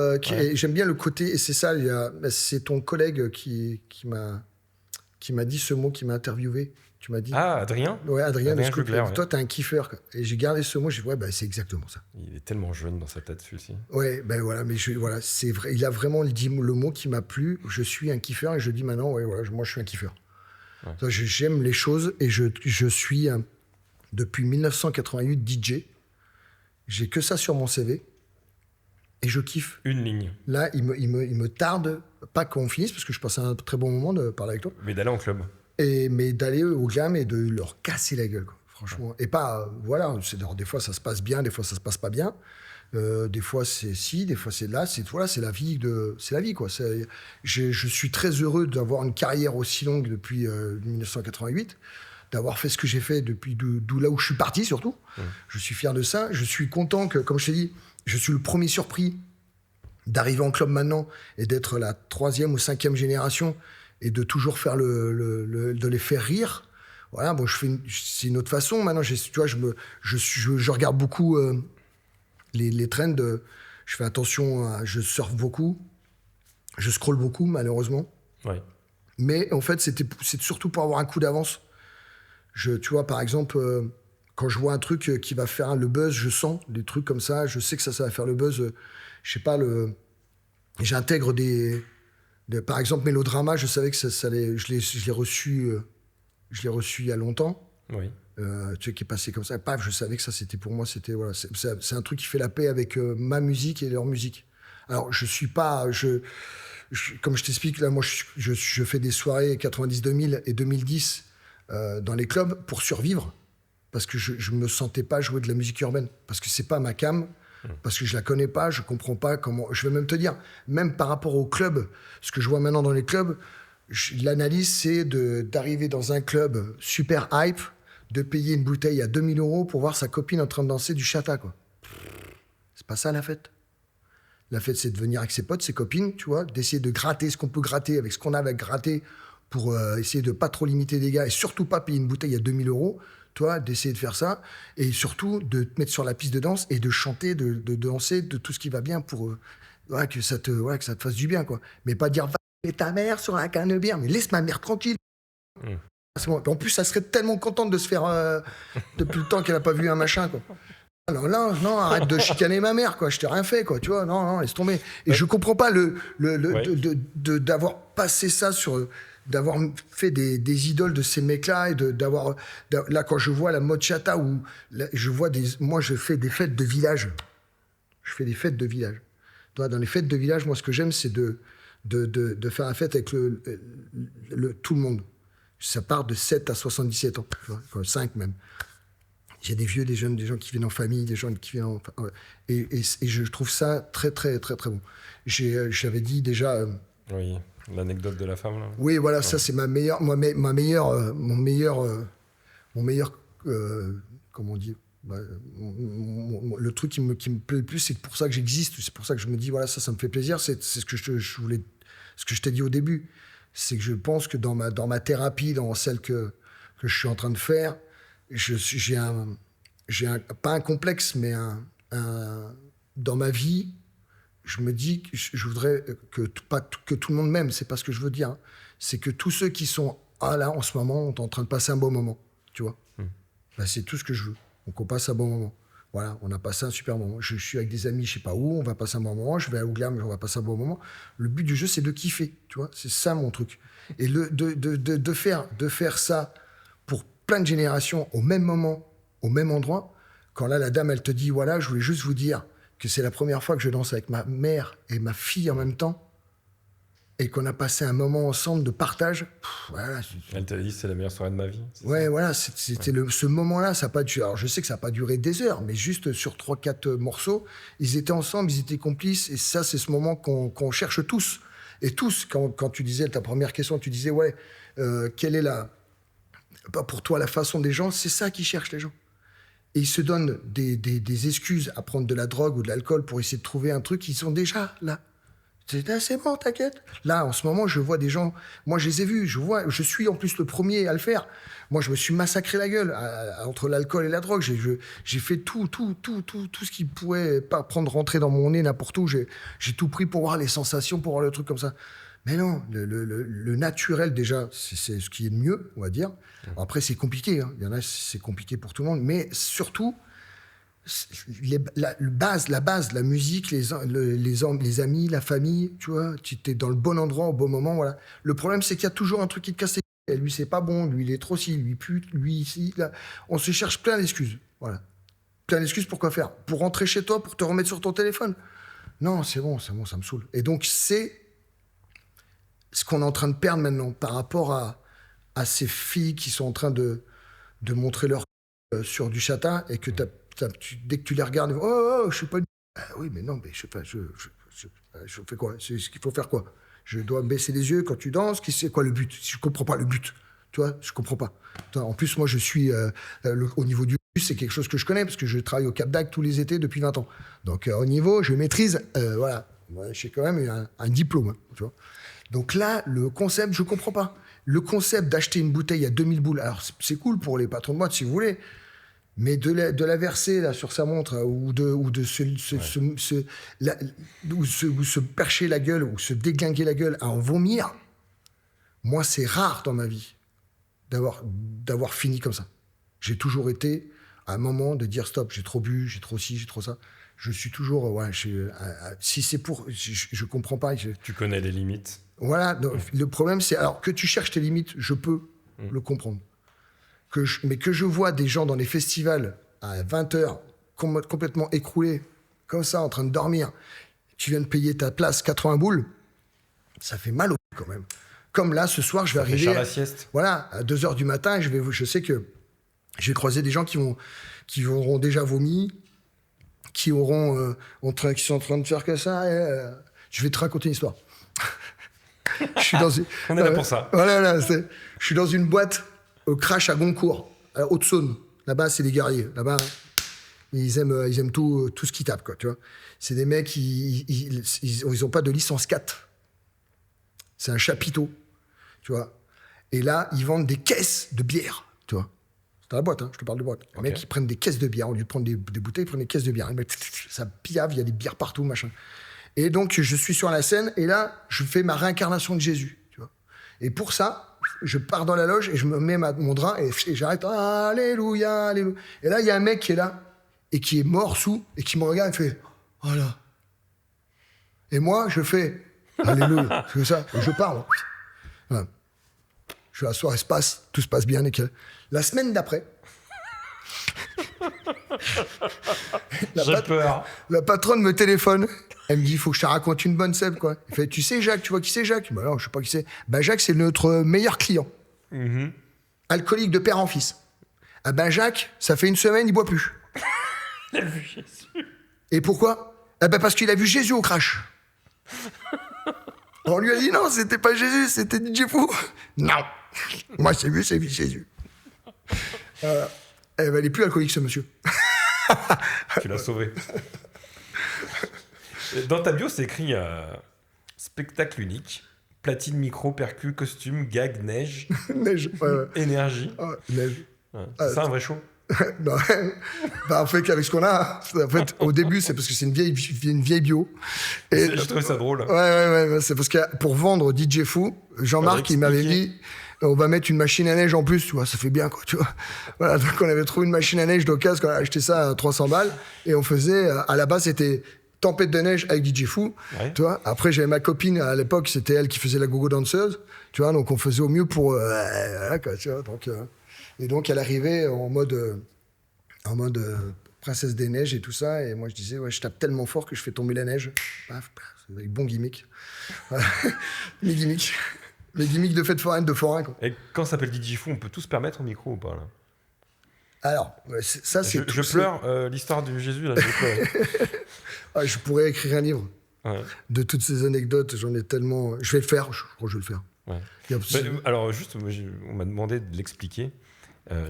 J'aime bien le côté. Et c'est ça. C'est ton collègue qui m'a dit ce mot, qui m'a interviewé. Tu m'as dit. Ah, Adrien? Ouais, Adrien Jugler, ouais. Toi, t'es un kiffeur. Et j'ai gardé ce mot, j'ai dit, ouais, bah, c'est exactement ça. Il est tellement jeune dans sa tête, celui-ci. Ouais, ben voilà, mais voilà, c'est vrai. Il a vraiment dit le mot qui m'a plu. Je suis un kiffeur et je dis maintenant, ouais, voilà, moi, je suis un kiffeur. Ouais. J'aime les choses et je suis, depuis 1988, DJ. J'ai que ça sur mon CV. Et je kiffe. Une ligne. Là, il me tarde, pas qu'on finisse, parce que je passe un très bon moment de parler avec toi. Mais d'aller en club. Mais d'aller au glam et de leur casser la gueule, quoi, franchement. Ouais. Et pas, voilà, des fois ça se passe bien, des fois ça se passe pas bien. Des fois c'est ci, des fois c'est là. C'est la vie, quoi. Je suis très heureux d'avoir une carrière aussi longue depuis 1988, d'avoir fait ce que j'ai fait depuis d'où là où je suis parti, surtout. Je suis fier de ça. Je suis content que, comme je t'ai dit, je suis le premier surpris d'arriver en club maintenant et d'être la 3e ou 5e génération et de toujours faire de les faire rire. Voilà, bon, c'est une autre façon. Maintenant, tu vois, je regarde beaucoup les trends. Je fais attention, je surfe beaucoup. Je scrolle beaucoup, malheureusement. Ouais. Mais en fait, c'est surtout pour avoir un coup d'avance. Tu vois, par exemple... quand je vois un truc qui va faire le buzz, je sens des trucs comme ça, je sais que ça va faire le buzz. Je sais pas, j'intègre par exemple, Mélodrama, je savais que ça allait, je l'ai reçu il y a longtemps. Oui. Tu sais, qui est passé comme ça. Paf, je savais que ça, c'était pour moi, voilà, c'est un truc qui fait la paix avec ma musique et leur musique. Alors, je suis pas, comme je t'explique, là, moi, je fais des soirées 90-2000 et 2010 dans les clubs pour survivre. Parce que je me sentais pas jouer de la musique urbaine. Parce que c'est pas ma cam, parce que je la connais pas, je comprends pas comment... Je vais même te dire, même par rapport au club, ce que je vois maintenant dans les clubs, l'analyse, c'est d'arriver dans un club super hype, de payer une bouteille à 2000 € pour voir sa copine en train de danser du chata, quoi. pas ça la fête. La fête, c'est de venir avec ses potes, ses copines, tu vois, d'essayer de gratter ce qu'on peut gratter avec ce qu'on a à gratter pour essayer de pas trop limiter les dégâts et surtout pas payer une bouteille à 2000 €, toi, d'essayer de faire ça et surtout de te mettre sur la piste de danse et de chanter, de danser, de tout ce qui va bien pour que ça te fasse du bien, quoi. Mais pas dire, va et ta mère sur un canne de bière, mais laisse ma mère tranquille. C'est bon. En plus, ça serait tellement contente de se faire depuis le temps qu'elle n'a pas vu un machin, quoi. Alors là, non, arrête de chicaner ma mère, quoi. Je t'ai rien fait, quoi. Tu vois, non, laisse tomber. Et je comprends pas d'avoir passé ça d'avoir fait des idoles de ces mecs-là et là, quand je vois la mochata où moi, je fais des fêtes de village. Je fais des fêtes de village. Toi, dans les fêtes de village, moi, ce que j'aime, c'est de faire la fête avec tout le monde. Ça part de 7 à 77 ans, tu vois, 5 même. Il y a des vieux, des jeunes, des gens qui viennent en famille, des gens qui viennent et je trouve ça très, très, très, très bon. J'avais dit déjà... Oui, l'anecdote de la femme, là. Oui, voilà, ça, c'est mon meilleur... comment on dit le truc qui me plaît le plus, c'est pour ça que j'existe. C'est pour ça que je me dis, voilà, ça me fait plaisir. C'est ce que je voulais... Ce que je t'ai dit au début. C'est que je pense que dans ma thérapie, dans celle que je suis en train de faire, j'ai pas un complexe, mais dans ma vie, je me dis que je voudrais pas que tout le monde m'aime, c'est pas ce que je veux dire. Hein. C'est que tous ceux qui sont là en ce moment sont en train de passer un bon moment, tu vois. Bah, c'est tout ce que je veux. Donc on passe un bon moment. Voilà, on a passé un super moment. Je suis avec des amis, je sais pas où, on va passer un bon moment. Je vais à Ouglam, on va passer un bon moment. Le but du jeu, c'est de kiffer, tu vois. C'est ça mon truc. Et de faire ça pour plein de générations au même moment, au même endroit. Quand là, la dame, elle te dit, voilà, je voulais juste vous dire que c'est la première fois que je danse avec ma mère et ma fille en même temps. Et qu'on a passé un moment ensemble de partage. Voilà. Elle t'a dit c'est la meilleure soirée de ma vie. Ouais, ça voilà, c'était ce moment-là. Ça a pas duré. Alors je sais que ça n'a pas duré des heures, mais juste sur 3-4 morceaux, ils étaient ensemble, ils étaient complices. Et ça, c'est ce moment qu'on cherche tous. Et tous, quand tu disais ta première question, tu disais ouais, quelle est pour toi la façon des gens, c'est ça qu'ils cherchent les gens. Et ils se donnent des excuses à prendre de la drogue ou de l'alcool pour essayer de trouver un truc. Ils sont déjà là. C'est bon, t'inquiète. Là, en ce moment, je vois des gens... Moi, je les ai vus. Je suis en plus le premier à le faire. Moi, je me suis massacré la gueule entre l'alcool et la drogue. J'ai fait tout ce qui pouvait pas rentrer dans mon nez n'importe où. J'ai tout pris pour voir les sensations, pour voir le truc comme ça. Mais non, le naturel, déjà, c'est ce qui est le mieux, on va dire. Alors après, c'est compliqué. Hein. Il y en a, c'est compliqué pour tout le monde. Mais surtout... la base, la musique, les amis, la famille, tu vois, tu es dans le bon endroit au bon moment, voilà. Le problème, c'est qu'il y a toujours un truc qui te casse les couilles. Lui, c'est pas bon, lui, il est trop ci, lui, pute, lui, ici, là. On se cherche plein d'excuses, voilà. Plein d'excuses pour quoi faire ? Pour rentrer chez toi, pour te remettre sur ton téléphone ? Non, c'est bon, ça me saoule. Et donc, c'est ce qu'on est en train de perdre maintenant par rapport à ces filles qui sont en train de montrer leur sur du châtain et que dès que tu les regardes, je suis pas. Oui, mais non, mais je fais quoi ? C'est ce qu'il faut faire quoi ? Je dois baisser les yeux quand tu danses. C'est quoi le but ? Je comprends pas le but. Tu vois, je comprends pas. En plus, moi, je suis au niveau du but, c'est quelque chose que je connais parce que je travaille au Cap d'Agde tous les étés depuis 20 ans. Donc, au niveau, je maîtrise. Voilà, j'ai quand même un diplôme. Tu vois. Donc là, le concept, je comprends pas. Le concept d'acheter une bouteille à 2000 boules, alors c'est cool pour les patrons de boîte si vous voulez. Mais de la verser là, sur sa montre ou de se percher la gueule ou se déglinguer la gueule à en vomir, moi, c'est rare dans ma vie d'avoir fini comme ça. J'ai toujours été à un moment de dire stop, j'ai trop bu, j'ai trop ci, j'ai trop ça. Je suis toujours... si c'est pour... Je comprends pas. Tu connais les limites. Voilà. Donc, le problème, c'est... Alors, que tu cherches tes limites, je peux le comprendre. Mais que je vois des gens dans les festivals à 20h complètement écroulés, comme ça, en train de dormir, tu viens de payer ta place 80 boules, ça fait mal au cul quand même. Comme là, ce soir, je vais arriver la sieste. Voilà, à 2h du matin, et je sais que je vais croiser des gens qui auront déjà vomi, qui sont en train de faire que ça. Je vais te raconter une histoire. On est là pour ça. Voilà, je suis dans une boîte au Crash à Goncourt, à Haute-Saône. Là-bas, c'est des guerriers. Là-bas, Ils aiment tout ce qui tape, quoi, tu vois. C'est des mecs, ils ont pas de licence 4. C'est un chapiteau, tu vois. Et là, ils vendent des caisses de bière, tu vois. C'est dans la boîte, hein, je te parle de boîte. Les mecs, ils prennent des caisses de bière. Au lieu de prendre des bouteilles, ils prennent des caisses de bière. Ça piave, il y a des bières partout, machin. Et donc, je suis sur la scène, et là, je fais ma réincarnation de Jésus, tu vois. Et pour ça, je pars dans la loge, et je me mets mon drap, et j'arrête. Alléluia, alléluia. Et là, il y a un mec qui est là, et qui est mort sous, et qui me regarde, et fait, oh là. Et moi, je fais, alléluia. C'est ça, et je pars. Voilà. Je la soirée se passe, tout se passe bien, nickel. La semaine d'après, J'ai peur. la patronne me téléphone. Elle me dit, il faut que je te raconte une bonne sève, quoi. Elle fait, tu sais Jacques, tu vois qui c'est Jacques? Bah non, je sais pas qui c'est. Bah Jacques, c'est notre meilleur client. Alcoolique de père en fils. Ah ben Jacques, ça fait une semaine, il boit plus. Il a vu Jésus. Et pourquoi? Ah ben parce qu'il a vu Jésus au crash. On lui a dit, non, c'était pas Jésus, c'était DJ Fou. Non. Moi, j'ai vu Jésus. Eh ben, il est plus alcoolique, ce monsieur. Tu l'as sauvé. Dans ta bio, c'est écrit spectacle unique, platine, micro, percu, costume, gag, neige, Neige, ouais. énergie. Ah, neige. Ouais. C'est ça un vrai show? Non, bah, en fait, qu'avec ce qu'on a, en fait, au début, c'est parce que c'est une vieille bio. Et, j'ai trouvé ça drôle. Ouais, c'est parce que pour vendre DJ Fou, Jean-Marc, il m'avait dit, on va mettre une machine à neige en plus, tu vois, ça fait bien, quoi, tu vois. Voilà, donc on avait trouvé une machine à neige d'occasion, on a acheté ça à 300 balles, et on faisait, à la base, c'était tempête de neige avec DJ Fou, tu vois. Après, j'avais ma copine, à l'époque, c'était elle qui faisait la gogo danseuse, tu vois, donc on faisait au mieux pour, voilà, quoi, tu vois, donc... Et donc, elle arrivait en mode princesse des neiges et tout ça. Et moi, je disais, ouais, je tape tellement fort que je fais tomber la neige. Paf, paf, c'est des bons gimmicks. Voilà. Les gimmicks. Les gimmicks de fête foraine, de forain, quoi. Et quand ça s'appelle DJ Fou, on peut tous se permettre au micro ou pas, là? Alors, ça, c'est tout. Je pleure, l'histoire du Jésus, là, je pleure. Ah, je pourrais écrire un livre. Ouais. De toutes ces anecdotes, j'en ai tellement... Je vais le faire, je crois que je vais le faire. Ouais. Alors, juste, on m'a demandé de l'expliquer.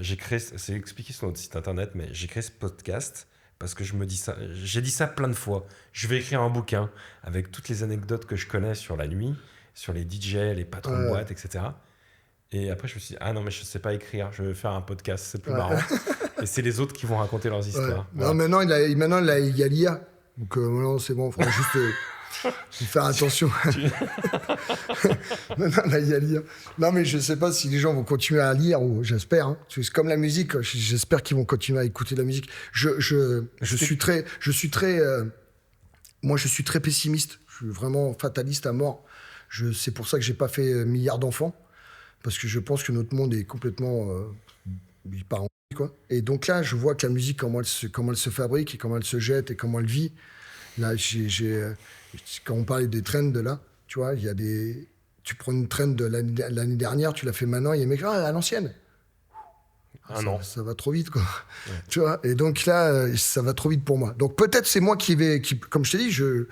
C'est expliqué sur notre site internet, mais j'ai créé ce podcast parce que je me dis ça. J'ai dit ça plein de fois. Je vais écrire un bouquin avec toutes les anecdotes que je connais sur la nuit, sur les DJ, les patrons de boîtes, etc. Et après, je me suis dit, ah non, mais je sais pas écrire, je vais faire un podcast, c'est plus marrant. Et c'est les autres qui vont raconter leurs histoires. Ouais. Non, maintenant, il y a l'IA. Donc, maintenant, c'est bon, il faudra juste faire attention. Là, il y a lire. Non, mais je sais pas si les gens vont continuer à lire, ou j'espère. Hein. C'est comme la musique, j'espère qu'ils vont continuer à écouter la musique. Je suis très, moi, je suis très pessimiste. Je suis vraiment fataliste à mort. C'est pour ça que j'ai pas fait milliard d'enfants, parce que je pense que notre monde est complètement, il part en quoi. Et donc là, je vois que la musique, comment elle se fabrique, et comment elle se jette, et comment elle vit. Là, quand on parlait des trends là, tu vois, il y a des... Tu prends une trend de l'année dernière, tu l'as fait maintenant, il y a des mecs, à l'ancienne. Non. Ça va trop vite, quoi. Ouais. Tu vois, et donc là, ça va trop vite pour moi. Donc peut-être c'est moi qui comme je t'ai dit, je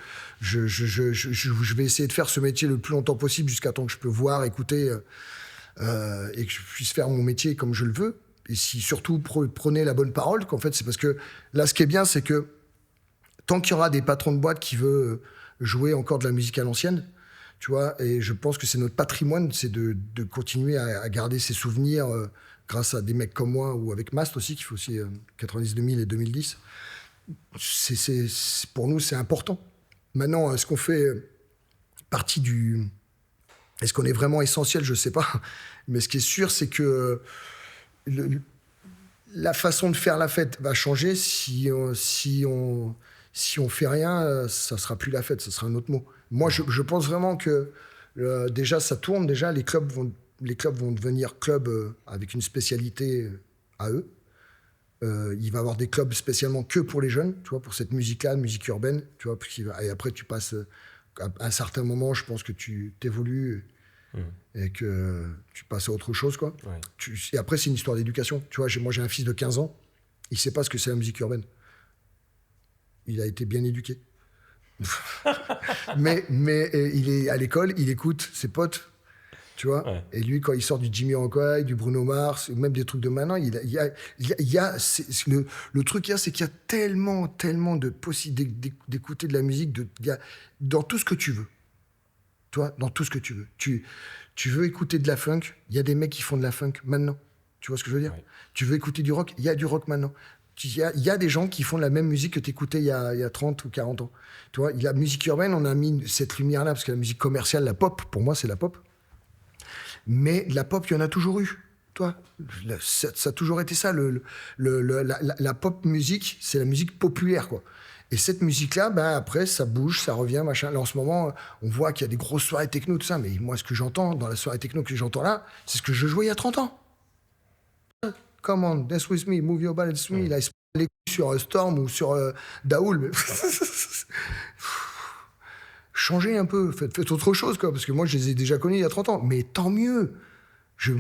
vais essayer de faire ce métier le plus longtemps possible jusqu'à temps que je peux voir, écouter, et que je puisse faire mon métier comme je le veux. Et si surtout prenez la bonne parole, qu'en fait, c'est parce que là, ce qui est bien, c'est que tant qu'il y aura des patrons de boîte qui veulent jouer encore de la musique à l'ancienne, tu vois, et je pense que c'est notre patrimoine, c'est de continuer à garder ces souvenirs grâce à des mecs comme moi, ou avec Mast aussi, qui fait aussi 90-2000 et 2010. Pour nous, c'est important. Maintenant, est-ce qu'on fait partie du... Est-ce qu'on est vraiment essentiel? Je sais pas. Mais ce qui est sûr, c'est que la façon de faire la fête va changer si on fait rien, ça sera plus la fête, ça sera un autre mot. Moi, je pense vraiment que déjà, ça tourne. Déjà, les clubs vont devenir clubs avec une spécialité à eux. Il va y avoir des clubs spécialement que pour les jeunes, tu vois, pour cette musique-là, musique urbaine, tu vois. Et après, tu passes à un certain moment, je pense que tu t'évolues et que tu passes à autre chose, quoi. Ouais. Et après, c'est une histoire d'éducation. Tu vois, moi, j'ai un fils de 15 ans, il sait pas ce que c'est la musique urbaine. Il a été bien éduqué. mais il est à l'école, il écoute ses potes, Tu vois. Ouais. Et lui, quand il sort du Jimmy Rockway, du Bruno Mars, ou même des trucs de maintenant, le truc qu'il y a, c'est qu'il y a tellement de possibilités d'écouter de la musique, dans tout ce que tu veux. Tu vois, dans tout ce que tu veux. Tu veux écouter de la funk, il y a des mecs qui font de la funk maintenant. Tu vois ce que je veux dire? Ouais. Tu veux écouter du rock, il y a du rock maintenant. Il y a des gens qui font la même musique que tu écoutais il y a 30 ou 40 ans. Tu vois, la musique urbaine, on a mis cette lumière-là, parce que la musique commerciale, la pop, pour moi, c'est la pop. Mais la pop, il y en a toujours eu. Toi, ça a toujours été ça. La pop musique, c'est la musique populaire, quoi. Et cette musique-là, ben, après, ça bouge, ça revient, machin. Là, en ce moment, on voit qu'il y a des grosses soirées techno, tout ça. Mais moi, ce que j'entends dans la soirée techno que j'entends là, c'est ce que je jouais il y a 30 ans. Come on, dance with me, move your body, dance with me. Là, il se prend les couilles sur Storm ou sur Daoul. Mais changez un peu, faites autre chose, quoi. Parce que moi, je les ai déjà connus il y a 30 ans. Mais tant mieux.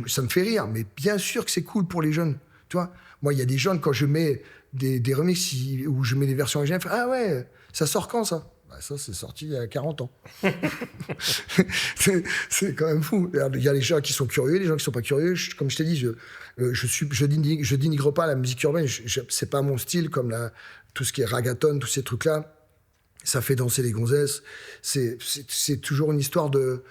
Ça me fait rire. Mais bien sûr que c'est cool pour les jeunes. Tu vois, moi, il y a des jeunes, quand je mets des remixes où je mets des versions originales, ah ouais, ça sort quand, ça? Bah, ça, c'est sorti il y a 40 ans. c'est quand même fou. Il y a les gens qui sont curieux, les gens qui sont pas curieux. Comme je t'ai dit, je dénigre pas la musique urbaine. C'est pas mon style, comme tout ce qui est ragaton, tous ces trucs-là. Ça fait danser les gonzesses. C'est toujours une histoire de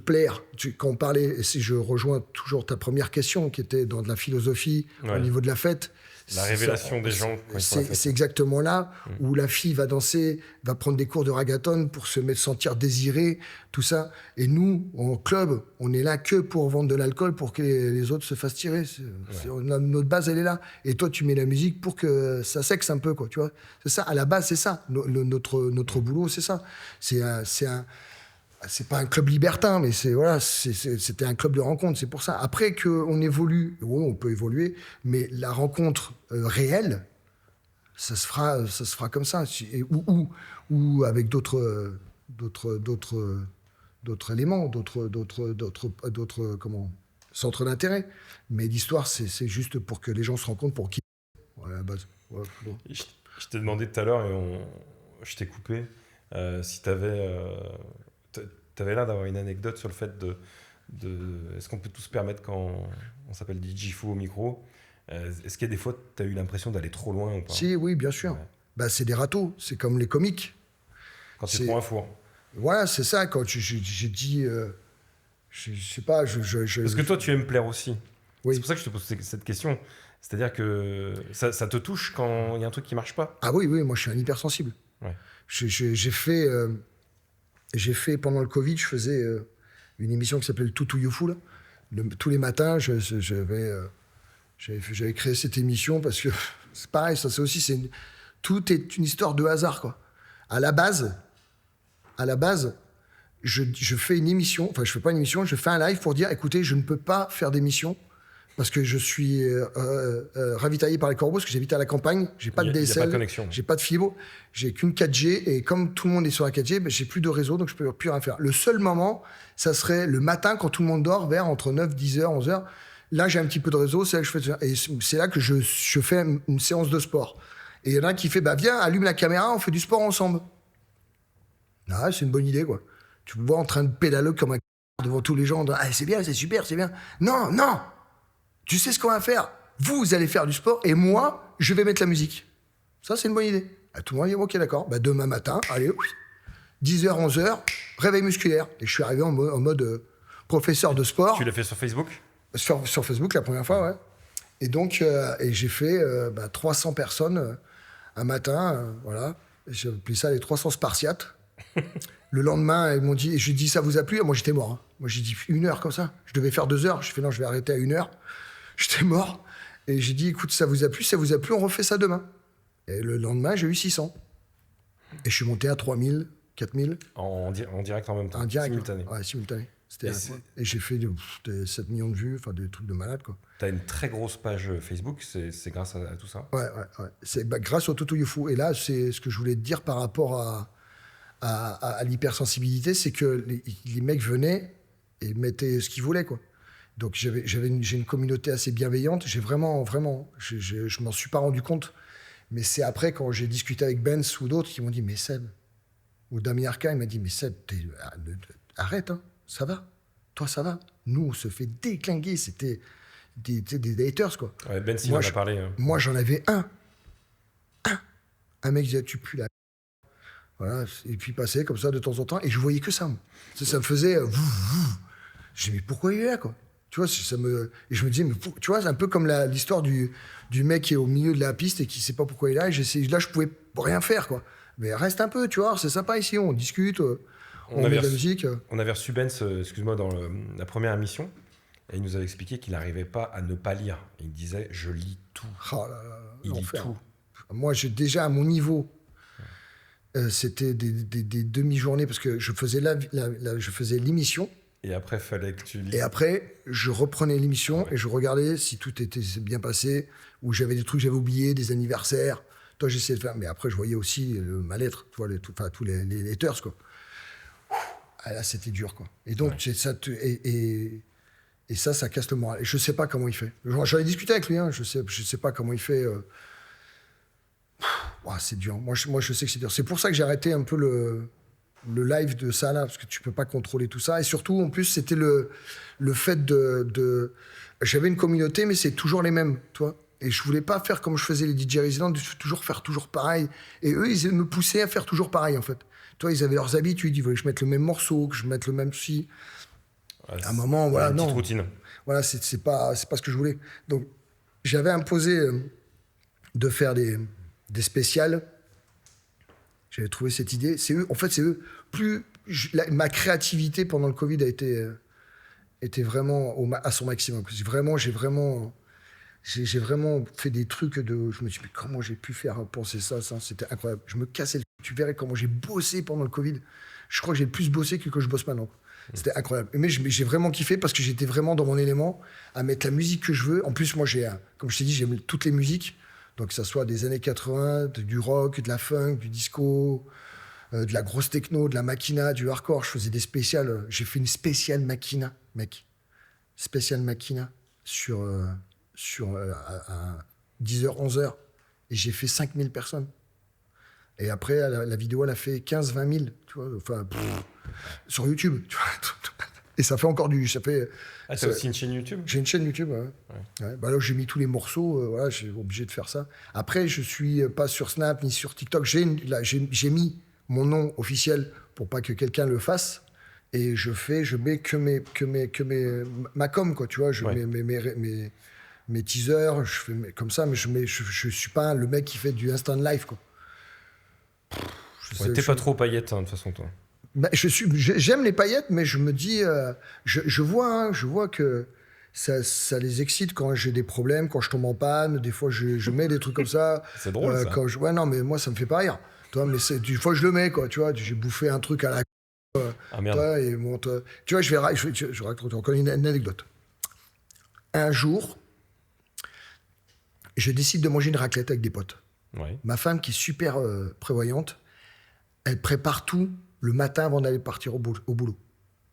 plaire. Quand on parlait, si je rejoins toujours ta première question, qui était dans de la philosophie, au niveau de la fête. La révélation des gens. C'est exactement là où la fille va danser, va prendre des cours de ragaton pour se sentir désirée, tout ça. Et nous, en club, on est là que pour vendre de l'alcool, pour que les autres se fassent tirer. Notre base, elle est là. Et toi, tu mets la musique pour que ça sexe un peu, quoi, tu vois. C'est ça, à la base, c'est ça. Notre boulot, c'est ça. C'est pas un club libertin, mais c'était un club de rencontre, c'est pour ça. Après qu'on évolue, on peut évoluer, mais la rencontre réelle, ça se fera comme ça, ou avec d'autres éléments, d'autres centres d'intérêt. Mais l'histoire, c'est juste pour que les gens se rencontrent pour qui, à la base. Ouais, bon. Je t'ai demandé tout à l'heure, et je t'ai coupé, si t'avais l'air d'avoir une anecdote sur le fait est-ce qu'on peut tout se permettre quand on s'appelle DJ Fou au micro? Est-ce qu'il y a des fois tu as eu l'impression d'aller trop loin ou pas? Si, oui, bien sûr. Ouais. Bah, c'est des râteaux, c'est comme les comiques. Quand tu prends un four. Voilà, c'est ça. Quand j'ai dit, je sais pas, Parce que toi, tu aimes plaire aussi. Oui. C'est pour ça que je te pose cette question. C'est-à-dire que ça te touche quand il y a un truc qui marche pas? Ah oui, moi je suis un hypersensible. Ouais. J'ai fait, pendant le Covid, je faisais une émission qui s'appelait le Toutou Youfou. Tous les matins, j'avais créé cette émission parce que c'est pareil, ça c'est aussi, tout est une histoire de hasard, quoi. À la base, je fais une émission, enfin je fais pas une émission, je fais un live pour dire, écoutez, je ne peux pas faire d'émission parce que je suis ravitaillé par les corbeaux, parce que j'habite à la campagne, j'ai pas de DSL, j'ai pas de fibre, j'ai qu'une 4G, et comme tout le monde est sur la 4G, ben, j'ai plus de réseau, donc je peux plus rien faire. Le seul moment, ça serait le matin, quand tout le monde dort, vers entre 9, 10h, 11h. Là, j'ai un petit peu de réseau, c'est là que je fais ça. Et c'est là que je fais une séance de sport. Et il y en a un qui fait, bah viens, allume la caméra, on fait du sport ensemble. Ah, c'est une bonne idée, quoi. Tu me vois en train de pédaler comme un devant tous les gens, ah, c'est bien, c'est super, c'est bien. Non, tu sais ce qu'on va faire. Vous allez faire du sport et moi, je vais mettre la musique. Ça, c'est une bonne idée. Ah, tout le monde dit, ok, d'accord. Bah, demain matin, allez, 10h, 11h, réveil musculaire. Et je suis arrivé en mode professeur de sport. Tu l'as fait sur Facebook? Sur Facebook, la première fois, ouais. Et donc, j'ai fait 300 personnes un matin, voilà. J'ai appelé ça les 300 Spartiates. Le lendemain, ils m'ont dit, je dis, ça vous a plu? Moi, j'étais mort. Hein. Moi, j'ai dit 1 heure comme ça. Je devais faire 2 heures. Je fais, non, je vais arrêter à 1 heure. J'étais mort. Et j'ai dit, écoute, ça vous a plu, on refait ça demain. Et le lendemain, j'ai eu 600. Et je suis monté à 3000, 4000. En direct en même temps? En direct. Simultané. Ouais, simultané. Et j'ai fait des 7 millions de vues, enfin des trucs de malade, quoi. T'as une très grosse page Facebook, c'est grâce à tout ça? Ouais. C'est grâce au Toutou Youfou. Et là, c'est ce que je voulais te dire par rapport à l'hypersensibilité, c'est que les mecs venaient et mettaient ce qu'ils voulaient, quoi. Donc j'ai une communauté assez bienveillante. J'ai vraiment, je m'en suis pas rendu compte. Mais c'est après, quand j'ai discuté avec Benz ou d'autres, qui m'ont dit, mais Seb, ou Damien Arca, il m'a dit, mais Seb, arrête, hein, ça va. Toi, ça va. Nous, on se fait déclinguer. C'était des haters, quoi. Ouais, Ben Sylvain en a parlé. Moi, j'en avais un. Un mec disait, tu pues la... Voilà. Et puis, il passait comme ça de temps en temps. Et je voyais que ça. Moi. Ça me faisait... Je dis, mais pourquoi il est là, quoi? Tu vois, et je me disais, mais tu vois, c'est un peu comme l'histoire du mec qui est au milieu de la piste et qui sait pas pourquoi il est là. Et là, je pouvais rien faire, quoi. Mais reste un peu, tu vois, c'est sympa ici, on discute, on met de la musique. On avait reçu Ben, excuse-moi, dans la première émission, et il nous avait expliqué qu'il n'arrivait pas à ne pas lire. Il disait, je lis tout. Oh là là, il lit l'enfer. tout. Moi, j'ai déjà à mon niveau, c'était des demi-journées parce que je faisais je faisais l'émission. Et après, fallait que tu lises. Et après, je reprenais l'émission et je regardais si tout était bien passé, ou j'avais des trucs que j'avais oubliés, des anniversaires. Toi, j'essayais de faire. Mais après, je voyais aussi le mal-être, tu vois, tous les haters, quoi. Ah, là, c'était dur, quoi. Et donc, ça casse le moral. Et je sais pas comment il fait. J'en ai discuté avec lui, hein. Je sais pas comment il fait. C'est dur. Moi, je sais que c'est dur. C'est pour ça que j'ai arrêté un peu le live de ça, là, parce que tu peux pas contrôler tout ça. Et surtout, en plus, c'était le fait de... J'avais une communauté, mais c'est toujours les mêmes, toi. Et je voulais pas faire comme je faisais les DJ résidents, de toujours faire toujours pareil. Et eux, ils me poussaient à faire toujours pareil, en fait. Toi, ils avaient leurs habitudes, ils voulaient que je mette le même morceau, que je mette le même souci. Ouais, à un moment, voilà, une non. petite routine. Voilà, c'est pas ce que je voulais. Donc, j'avais imposé de faire des spéciales. J'avais trouvé cette idée. C'est eux, en fait, c'est eux. Ma créativité pendant le Covid a été vraiment à son maximum. J'ai vraiment fait des trucs je me suis dit, mais comment j'ai pu faire penser ça, c'était incroyable. Je me cassais le cul. Tu verrais comment j'ai bossé pendant le Covid. Je crois que j'ai plus bossé que je bosse maintenant. C'était incroyable. Mais j'ai vraiment kiffé parce que j'étais vraiment dans mon élément à mettre la musique que je veux. En plus, moi, comme je t'ai dit, j'aime toutes les musiques. Donc, que ça soit des années 80, du rock, de la funk, du disco, de la grosse techno, de la machina, du hardcore. Je faisais des spéciales. J'ai fait une spéciale machina, mec. Spéciale machina sur à 10h, 11h. Et j'ai fait 5000 personnes. Et après, la vidéo, elle a fait 15, 20 000, tu vois, enfin, sur YouTube, tu vois. Et ça fait encore du... T'as aussi une chaîne YouTube ? J'ai une chaîne YouTube, ouais. Ouais. Bah là, j'ai mis tous les morceaux, voilà, j'ai obligé de faire ça. Après, je suis pas sur Snap ni sur TikTok. J'ai mis mon nom officiel pour pas que quelqu'un le fasse. Et je mets ma com, quoi, tu vois. Je mets mes teasers, je fais comme ça, mais je suis pas le mec qui fait du instant live, quoi. T'es pas trop paillette, hein, de toute façon, toi. Bah, j'aime les paillettes, mais je me dis, je vois que ça les excite quand j'ai des problèmes, quand je tombe en panne. Des fois, je mets des trucs comme ça. C'est drôle, ça. Ouais, non, mais moi, ça me fait pas rire. Toi, mais des fois, je le mets, quoi. Tu vois, j'ai bouffé un truc à la. Ah merde. Toi, et tu vois, je raconte encore une anecdote. Un jour, je décide de manger une raclette avec des potes. Ouais. Ma femme, qui est super prévoyante, elle prépare tout le matin avant d'aller partir au boulot.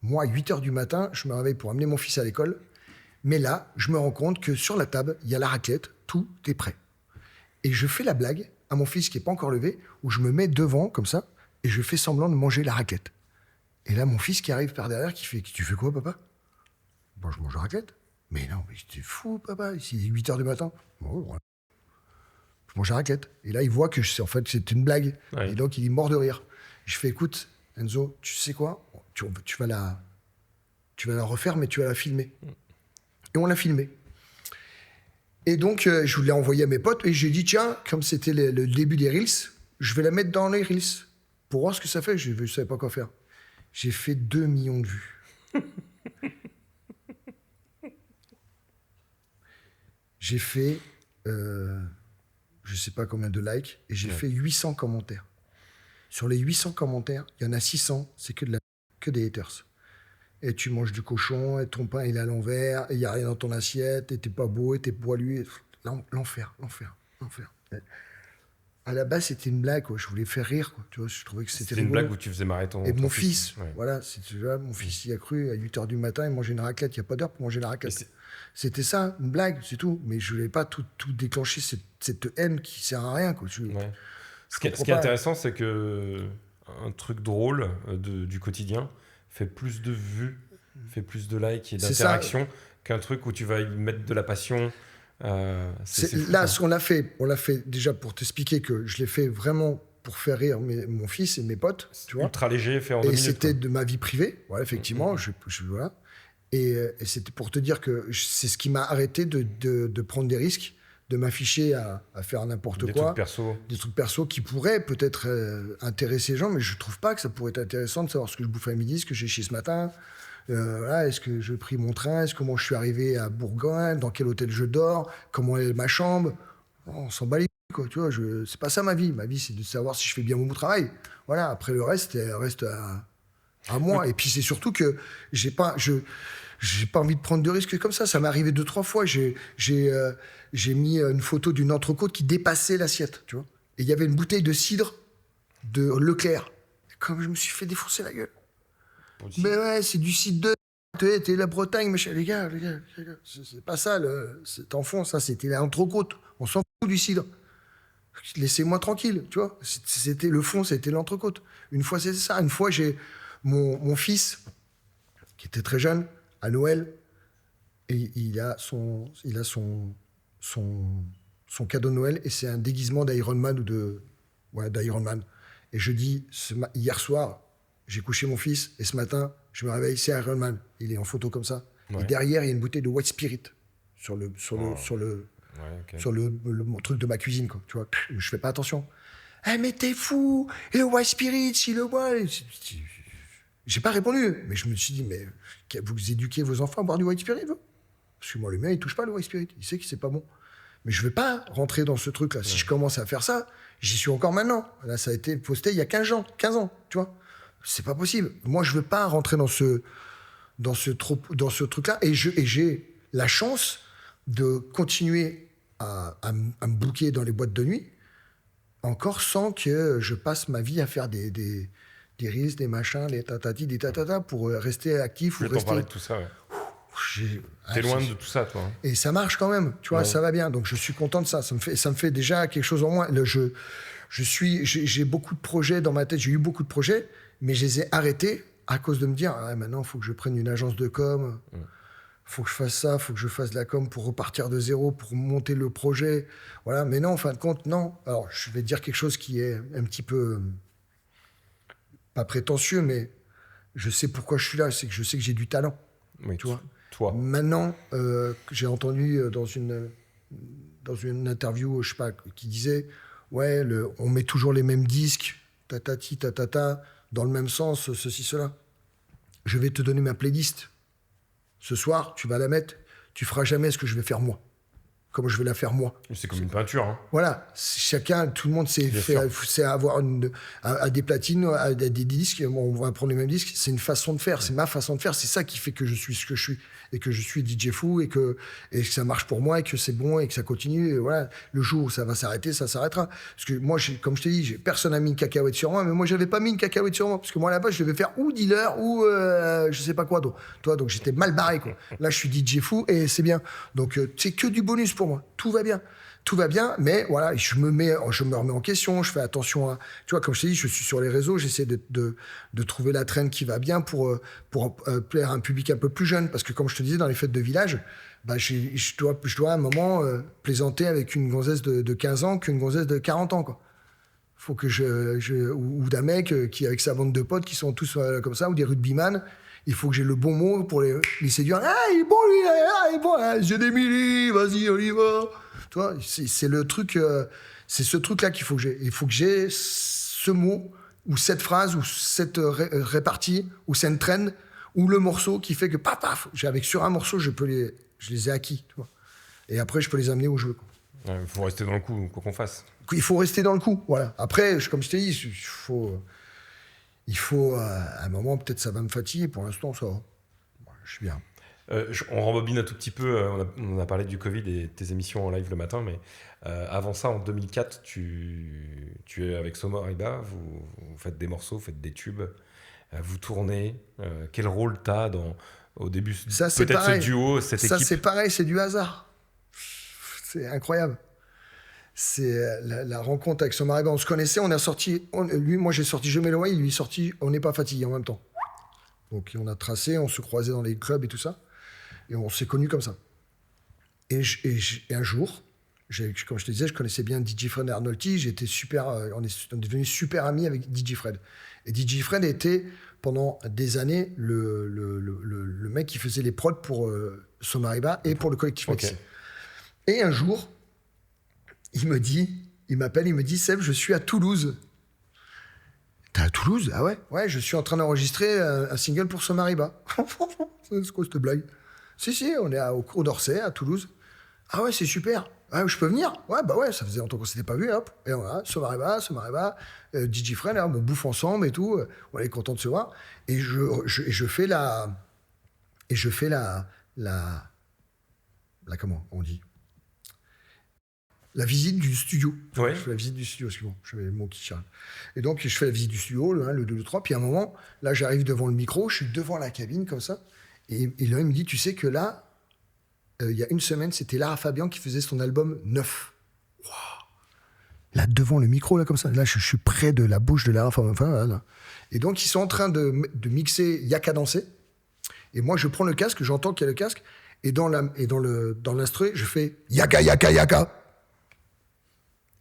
Moi, à 8h du matin, je me réveille pour amener mon fils à l'école. Mais là, je me rends compte que sur la table, il y a la raclette, tout est prêt. Et je fais la blague à mon fils qui n'est pas encore levé, où je me mets devant, comme ça, et je fais semblant de manger la raclette. Et là, mon fils qui arrive par derrière, qui fait « Tu fais quoi, papa ?»« Bon, je mange la raclette. »« Mais non, mais t'es fou, papa, ici, il est 8h du matin. » Bon, voilà. Je mange la raclette. Et là, il voit que en fait, c'est une blague. Ouais. Et donc, il est mort de rire. Je fais « Écoute, Enzo, tu sais quoi, tu vas la refaire, mais tu vas la filmer. » Et on l'a filmé. Et donc, je l'ai envoyé à mes potes et j'ai dit, tiens, comme c'était le début des Reels, je vais la mettre dans les Reels pour voir ce que ça fait. Je ne savais pas quoi faire. J'ai fait 2 millions de vues. J'ai fait, je ne sais pas combien de likes, et j'ai fait 800 commentaires. Sur les 800 commentaires, il y en a 600, c'est que des haters. Et tu manges du cochon, et ton pain il est à l'envers, et il n'y a rien dans ton assiette, et t'es pas beau, et t'es poilu. L'enfer. À la base, c'était une blague, quoi. Je voulais faire rire, quoi. Tu vois, je trouvais que c'était une blague où tu faisais marrer ton mon fils. Ouais. Voilà, mon fils, il a cru, à 8h du matin, il mangeait une raclette. Il n'y a pas d'heure pour manger la raclette. C'était ça, une blague, c'est tout. Mais je ne voulais pas tout déclencher, cette haine qui ne sert à rien, quoi. Ce qui est intéressant, c'est que un truc drôle du quotidien fait plus de vues fait plus de likes et C'est ça. d'interactions qu'un truc où tu vas y mettre de la passion. C'est fou, Là, ça. on l'a fait déjà pour t'expliquer que je l'ai fait vraiment pour faire rire mon fils et mes potes, tu vois. Ultra léger, fait en 2 Et minutes. c'était quoi. de ma vie privée, voilà, effectivement. Voilà. Et c'était pour te dire que c'est ce qui m'a arrêté de prendre des risques, de m'afficher à faire n'importe Des quoi. trucs perso. Des trucs perso qui pourraient peut-être intéresser les gens, mais je trouve pas que ça pourrait être intéressant de savoir ce que je bouffe à midi, ce que j'ai chié ce matin. Voilà, est-ce que je pris mon train, comment je suis arrivé à Bourgogne, dans quel hôtel je dors, comment est ma chambre. On s'en bat les couilles, quoi, tu vois. C'est pas ça ma vie. Ma vie, c'est de savoir si je fais bien mon travail. Voilà, après le reste reste à moi. Oui. Et puis c'est surtout que j'ai pas envie de prendre de risques comme ça. Ça m'est arrivé 2-3 fois. J'ai mis une photo d'une entrecôte qui dépassait l'assiette, tu vois. Et il y avait une bouteille de cidre de Leclerc. Comme je me suis fait défoncer la gueule. Aussi. Mais ouais, c'est du cidre de... T'es la Bretagne, machin. Les gars, c'est pas ça, cet enfant, ça, c'était l'entrecôte. On s'en fout du cidre. Laissez-moi tranquille, tu vois. C'était le fond, c'était l'entrecôte. Une fois, c'était ça. Une fois, j'ai mon fils, qui était très jeune, à Noël, et il a son cadeau de Noël, et c'est un déguisement d'Iron Man d'Iron Man. Et je dis, hier soir, j'ai couché mon fils, et ce matin, je me réveille, c'est Iron Man. Il est en photo comme ça. Ouais. Et derrière, il y a une bouteille de White Spirit sur le Ouais, ok. sur le truc de ma cuisine, quoi. Tu vois, je fais pas attention. Eh, mais t'es fou! Et le White Spirit, s'il le boit. J'ai pas répondu, mais je me suis dit, mais vous éduquez vos enfants à boire du White Spirit, vous? Parce que moi, le mien, il touche pas le White Spirit. Il sait que c'est pas bon. Mais je vais pas rentrer dans ce truc-là. Si je commence à faire ça, j'y suis encore maintenant. Là, ça a été posté il y a 15 ans, tu vois. C'est pas possible. Moi, je veux pas rentrer dans ce truc-là. Et j'ai la chance de continuer à me booker dans les boîtes de nuit, encore sans que je passe ma vie à faire des reels, des machins, des tatati, des tatata, pour rester actif. Je ou vais t'en rester... parler de tout ça, ouais. T'es loin de tout ça, toi. Hein. Et ça marche quand même, tu vois, Ouais. ça va bien. Donc je suis content de ça. Ça me fait déjà quelque chose en moins. J'ai beaucoup de projets dans ma tête. J'ai eu beaucoup de projets, mais je les ai arrêtés à cause de me dire, ah, maintenant, il faut que je prenne une agence de com. Faut que je fasse ça, faut que je fasse de la com pour repartir de zéro, pour monter le projet. Voilà, mais non, en fin de compte, non. Alors, je vais dire quelque chose qui est un petit peu pas prétentieux, mais je sais pourquoi je suis là. C'est que je sais que j'ai du talent. Oui, Tu vois. Toi. Maintenant, j'ai entendu dans une interview, je sais pas, qui disait, ouais, on met toujours les mêmes disques, tatati, tatata, dans le même sens, ceci, cela. Je vais te donner ma playlist. Ce soir, tu vas la mettre, tu feras jamais ce que je vais faire moi. Comme je vais la faire moi. C'est comme une peinture. Hein. Voilà, chacun, tout le monde sait avoir à des platines, à des disques, on va prendre les mêmes disques, c'est une façon de faire, c'est ma façon de faire, c'est ça qui fait que je suis ce que je suis, et que je suis DJ fou, et que ça marche pour moi, et que c'est bon, et que ça continue, et voilà, le jour où ça va s'arrêter, ça s'arrêtera. Parce que moi, comme je t'ai dit, personne n'a mis une cacahuète sur moi, mais moi, j'avais pas mis une cacahuète sur moi, parce que moi, là-bas, je devais faire ou dealer, ou je sais pas quoi d'autre. Toi, donc j'étais mal barré, quoi. Là, je suis DJ fou, et c'est bien. Donc, c'est que du bonus pour moi. Tout va bien. Tout va bien, mais voilà, je me remets en question, je fais attention à... Tu vois, comme je t'ai dit, je suis sur les réseaux, j'essaie de trouver la traîne qui va bien pour plaire à un public un peu plus jeune. Parce que comme je te disais, dans les fêtes de village, bah, je dois à un moment plaisanter avec une gonzesse de 15 ans qu'une gonzesse de 40 ans, quoi. Faut que ou d'un mec qui, avec sa bande de potes qui sont tous comme ça, ou des rugbyman, il faut que j'ai le bon mot pour les séduire. Ah, il est bon, lui, ah, il est bon, ah, j'ai des millis, vas-y, on y va. Tu vois, c'est le truc, c'est ce truc-là qu'il faut que j'ai. Il faut que j'ai ce mot, ou cette phrase, ou cette répartie, ou cette traîne, ou le morceau qui fait que, paf, sur un morceau, je les ai acquis, tu vois. Et après, je peux les amener où je veux. Il faut rester dans le coup, quoi qu'on fasse. Il faut rester dans le coup, voilà. Après, comme je t'ai dit, il faut à un moment, peut-être ça va me fatiguer. Pour l'instant, ça va. Je suis bien. On rembobine un tout petit peu. On a parlé du Covid et tes émissions en live le matin, mais avant ça, en 2004, tu es avec Soma Ariba, vous faites des morceaux, vous faites des tubes, vous tournez. Quel rôle t'as au début, ça, c'est peut-être pareil. ce duo, cette équipe? Ça, c'est pareil, c'est du hasard. C'est incroyable. C'est la rencontre avec Soma Ariba. On se connaissait, on a sorti... moi, j'ai sorti Je mets le way, lui sorti On n'est pas fatigué en même temps. Donc on a tracé, on se croisait dans les clubs et tout ça. Et on s'est connus comme ça. Et un jour, comme je te disais, je connaissais bien DJ Fred et Arnolti. On est devenus super amis avec DJ Fred. Et DJ Fred était, pendant des années, le mec qui faisait les prods pour Somariba et pour le collectif Maxi. Okay. Et un jour, il m'appelle, il me dit, Seb, je suis à Toulouse. T'es à Toulouse? Ah ouais? Ouais, je suis en train d'enregistrer un single pour Somariba. C'est quoi cette blague? Si, on est au cours d'Orsay, à Toulouse. Ah ouais, c'est super. Ah, je peux venir? Ouais, bah ouais, ça faisait longtemps qu'on s'était pas vu, hop. Et voilà, Somariba, DJ Fred, on bouffe ensemble et tout. On est content de se voir. Et je fais la comment on dit? La visite du studio. Ouais. Je fais la visite du studio, excuse-moi. Je fais le mot qui charge. Et donc, je fais la visite du studio, le 1, le 2, le 3. Puis à un moment, là, j'arrive devant le micro, je suis devant la cabine, comme ça. Et là, il me dit, tu sais que là, il y a une semaine, c'était Lara Fabian qui faisait son album 9. Wow. Là, devant le micro, là, comme ça. Là, je suis près de la bouche de Lara Fabian. Enfin, là. Et donc, ils sont en train de mixer Yaka danser. Et moi, je prends le casque, j'entends qu'il y a le casque. Et dans l'instru, je fais Yaka, Yaka, Yaka.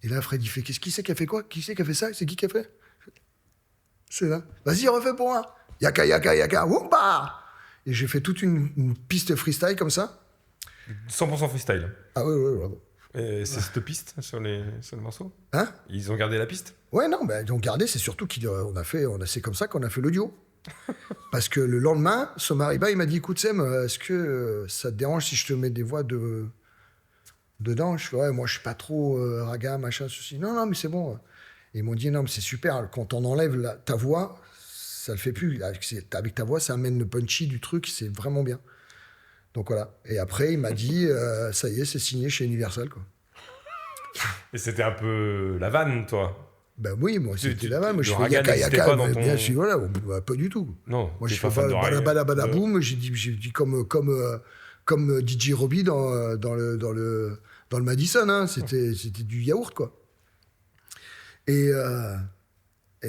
Et là, Fred, il fait, qui c'est qui a fait quoi? Qui c'est qui a fait ça? C'est qui a fait? C'est là. Vas-y, refais pour moi. Yaka, Yaka, Yaka. Wumba! Et j'ai fait toute une piste freestyle comme ça. 100% freestyle. Ah ouais. Et c'est cette piste sur le morceau? Hein? Ils ont gardé la piste? Ouais, non, ils ont gardé, c'est surtout c'est comme ça qu'on a fait l'audio. Parce que le lendemain, Somariba, il m'a dit, écoute Sam, est-ce que ça te dérange si je te mets des voix dedans? Je fais, ouais, moi je suis pas trop raga, machin, ceci. Non, mais c'est bon. Et ils m'ont dit, non, mais c'est super, quand on enlève ta voix, ça le fait plus. Avec ta voix, ça amène le punchy du truc, c'est vraiment bien. Donc voilà. Et après, il m'a dit, ça y est, c'est signé chez Universal, quoi. Et c'était un peu la vanne, toi? Ben oui, moi, c'était la vanne. Moi, je fais Raga n'existait pas dans ton... bien sûr, voilà, pas du tout. Non, moi, je fais bada-bada-bada-boum, j'ai dit comme DJ Robbie dans le Madison, hein. C'était du yaourt, quoi. Et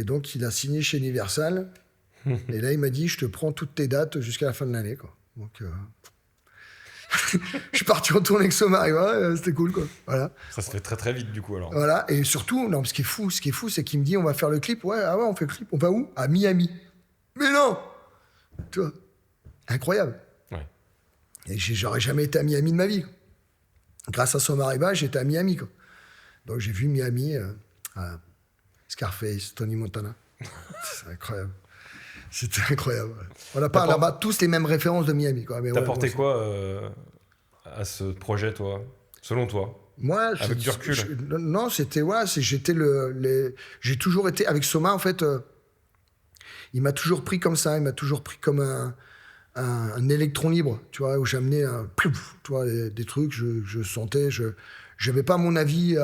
donc, il a signé chez Universal. Et là, il m'a dit, je te prends toutes tes dates jusqu'à la fin de l'année, quoi. Donc, je suis parti en tournée avec Somariba, c'était cool, quoi. Voilà. Ça se fait très très vite, du coup, alors. Voilà, et surtout, non, ce qui est fou, c'est qu'il me dit, on va faire le clip. Ouais, on fait le clip. On va où? À Miami. Mais non! Tu vois, incroyable. Ouais. Et j'aurais jamais été à Miami de ma vie. Grâce à Somariba, j'étais à Miami, quoi. Donc j'ai vu Miami, Scarface, Tony Montana. C'est incroyable. C'était incroyable. On n'a pas là-bas tous les mêmes références de Miami, quoi. T'as apporté quoi à ce projet, toi, selon toi? Moi, avec du recul. Non, c'était j'ai toujours été avec Soma, en fait. Il m'a toujours pris comme ça. Il m'a toujours pris comme un électron libre, tu vois, où j'amenais tu vois, des trucs. Je sentais. J'avais pas mon avis